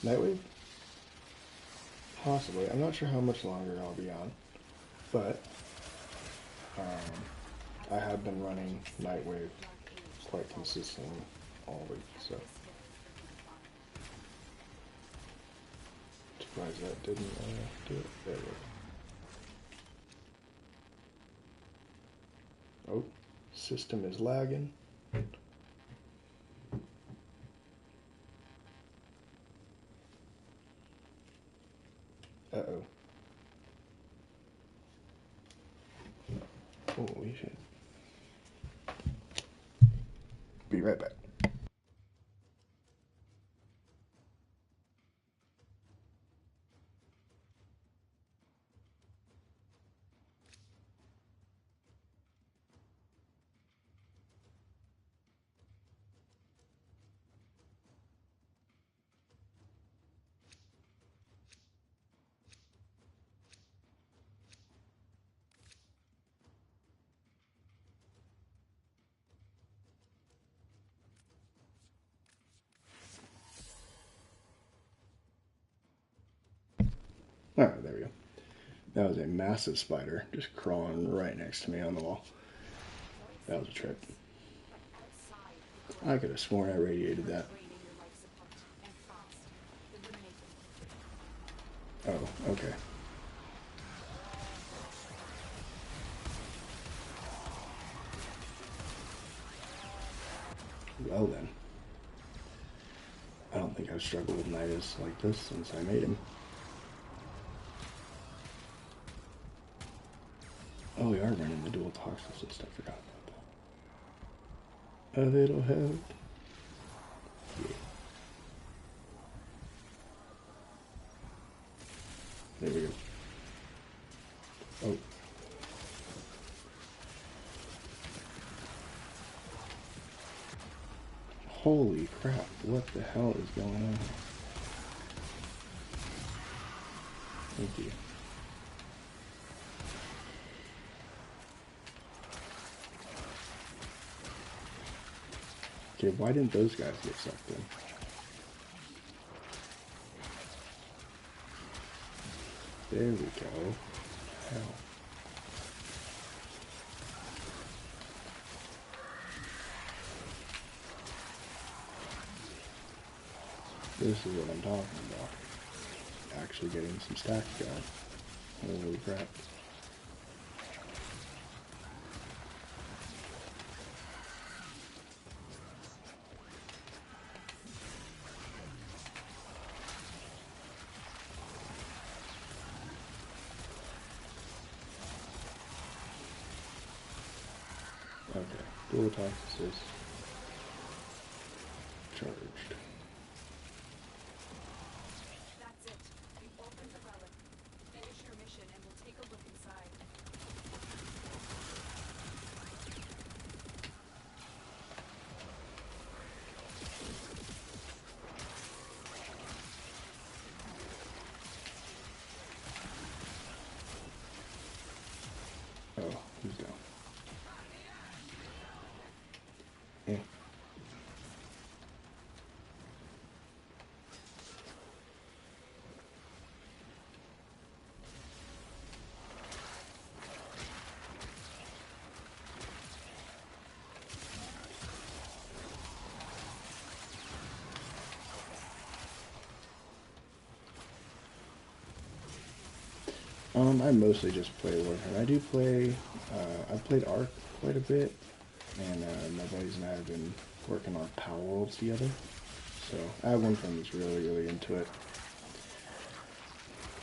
in. Nightwave? Possibly. I'm not sure how much longer I'll be on, but I have been running Nightwave quite consistently all week, so surprised that didn't do it. There we go. Oh, system is lagging. Uh-oh. Holy shit. Be right back. Alright, there we go. That was a massive spider just crawling right next to me on the wall. That was a trip. I could have sworn I radiated that. Oh, okay. Well then. I don't think I've struggled with Nidus like this since I made him. Oh, we are running the dual toxicist. I forgot about that. A little help. Yeah. There we go. Oh. Holy crap, what the hell is going on? Thank you. Okay, why didn't those guys get sucked in? There we go. Hell. This is what I'm talking about. Actually getting some stacks going. Holy crap. Okay, dual toxicist charged. That's it. You opened the relic. Finish your mission and we'll take a look inside. Oh, he's down. Yeah. I mostly just play Warframe. I do play, I've played Ark quite a bit, and my buddies and I have been working on Power Worlds together. So I have one friend that's really, really into it.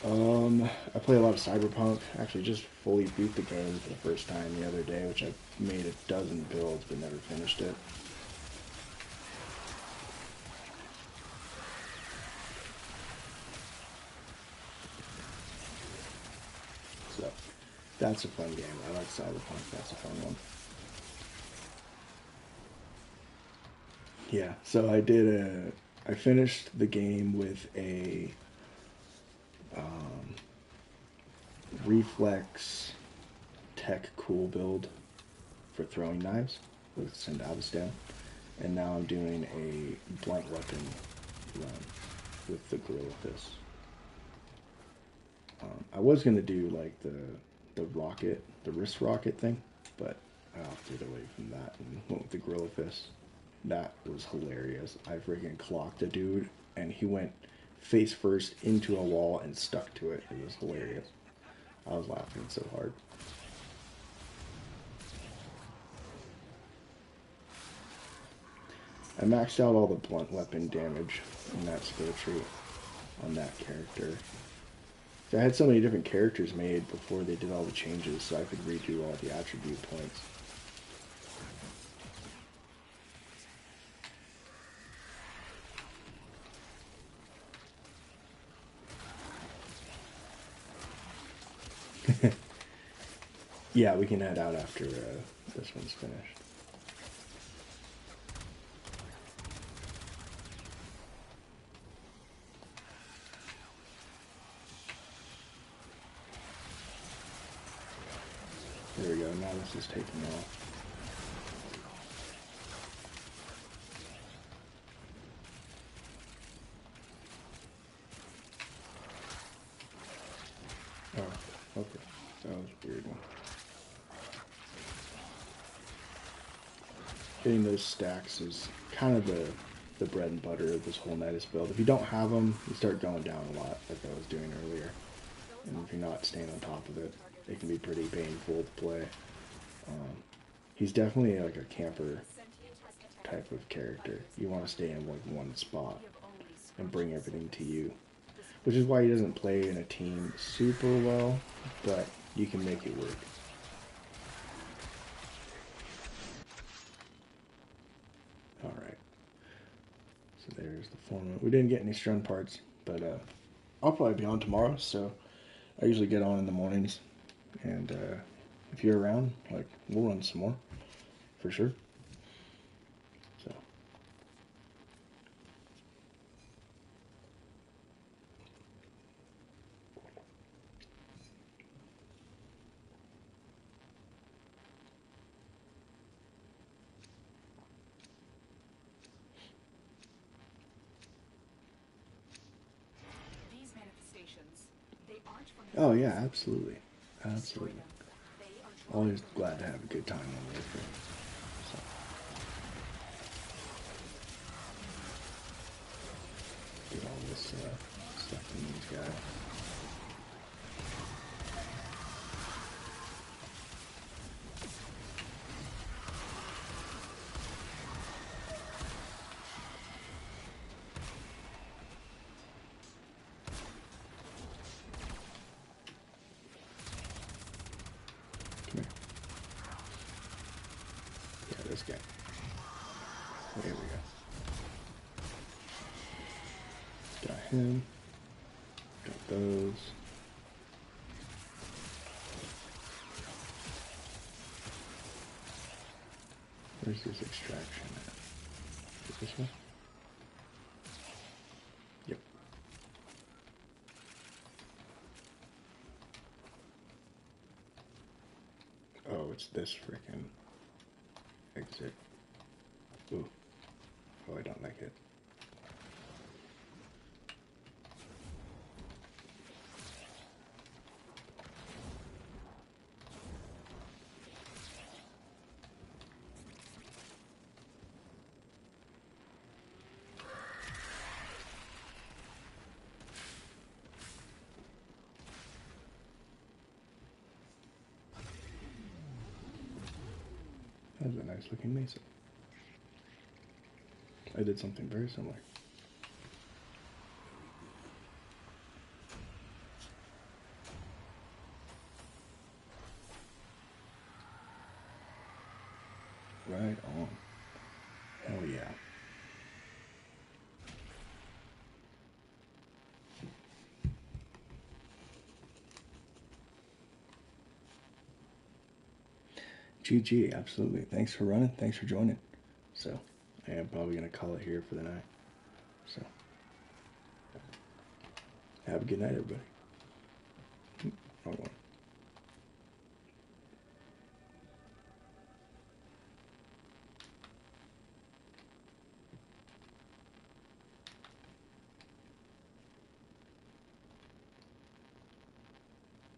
I play a lot of Cyberpunk. Actually, just fully beat the game for the first time the other day, which I've made a dozen builds but never finished it. So that's a fun game. I like Cyberpunk. That's a fun one. Yeah, so I finished the game with a reflex tech cool build for throwing knives with Send Avestan, and now I'm doing a blunt weapon run with the Gorilla Fist. I was gonna do like the rocket, the wrist rocket thing, but I opted away from that and went with the Gorilla Fist. That was hilarious. I freaking clocked a dude, and he went face first into a wall and stuck to it. It was hilarious. I was laughing so hard. I maxed out all the blunt weapon damage in that skill tree on that character. I had so many different characters made before they did all the changes, so I could redo all the attribute points. Yeah, we can head out after this one's finished. There we go, now this is taking off. Oh, okay. That was a weird one. Getting those stacks is kind of the bread and butter of this whole Nidus build. If you don't have them, you start going down a lot, like I was doing earlier. And if you're not staying on top of it, it can be pretty painful to play. He's definitely like a camper type of character. You want to stay in like one spot and bring everything to you. Which is why he doesn't play in a team super well, but you can make it work. Alright. So there's the format. We didn't get any strun parts, but I'll probably be on tomorrow, so I usually get on in the mornings. And if you're around, like, we'll run some more. For sure. So. These manifestations, they aren't from the Oh yeah, absolutely. Absolutely. They are Always glad to have a good time on Warframe. So. Get all this stuff from these guys. Come here. Yeah, this guy. There we go. Got him. Got those. Where's this extraction at? Is it this one? Yep. Oh, it's this freaking exit. Ooh. Oh, I don't like it. That was a nice looking mesa. I did something very similar. Right on. Hell yeah. GG, absolutely. Thanks for running. Thanks for joining. So, I am probably going to call it here for the night. So, have a good night, everybody. Wrong one.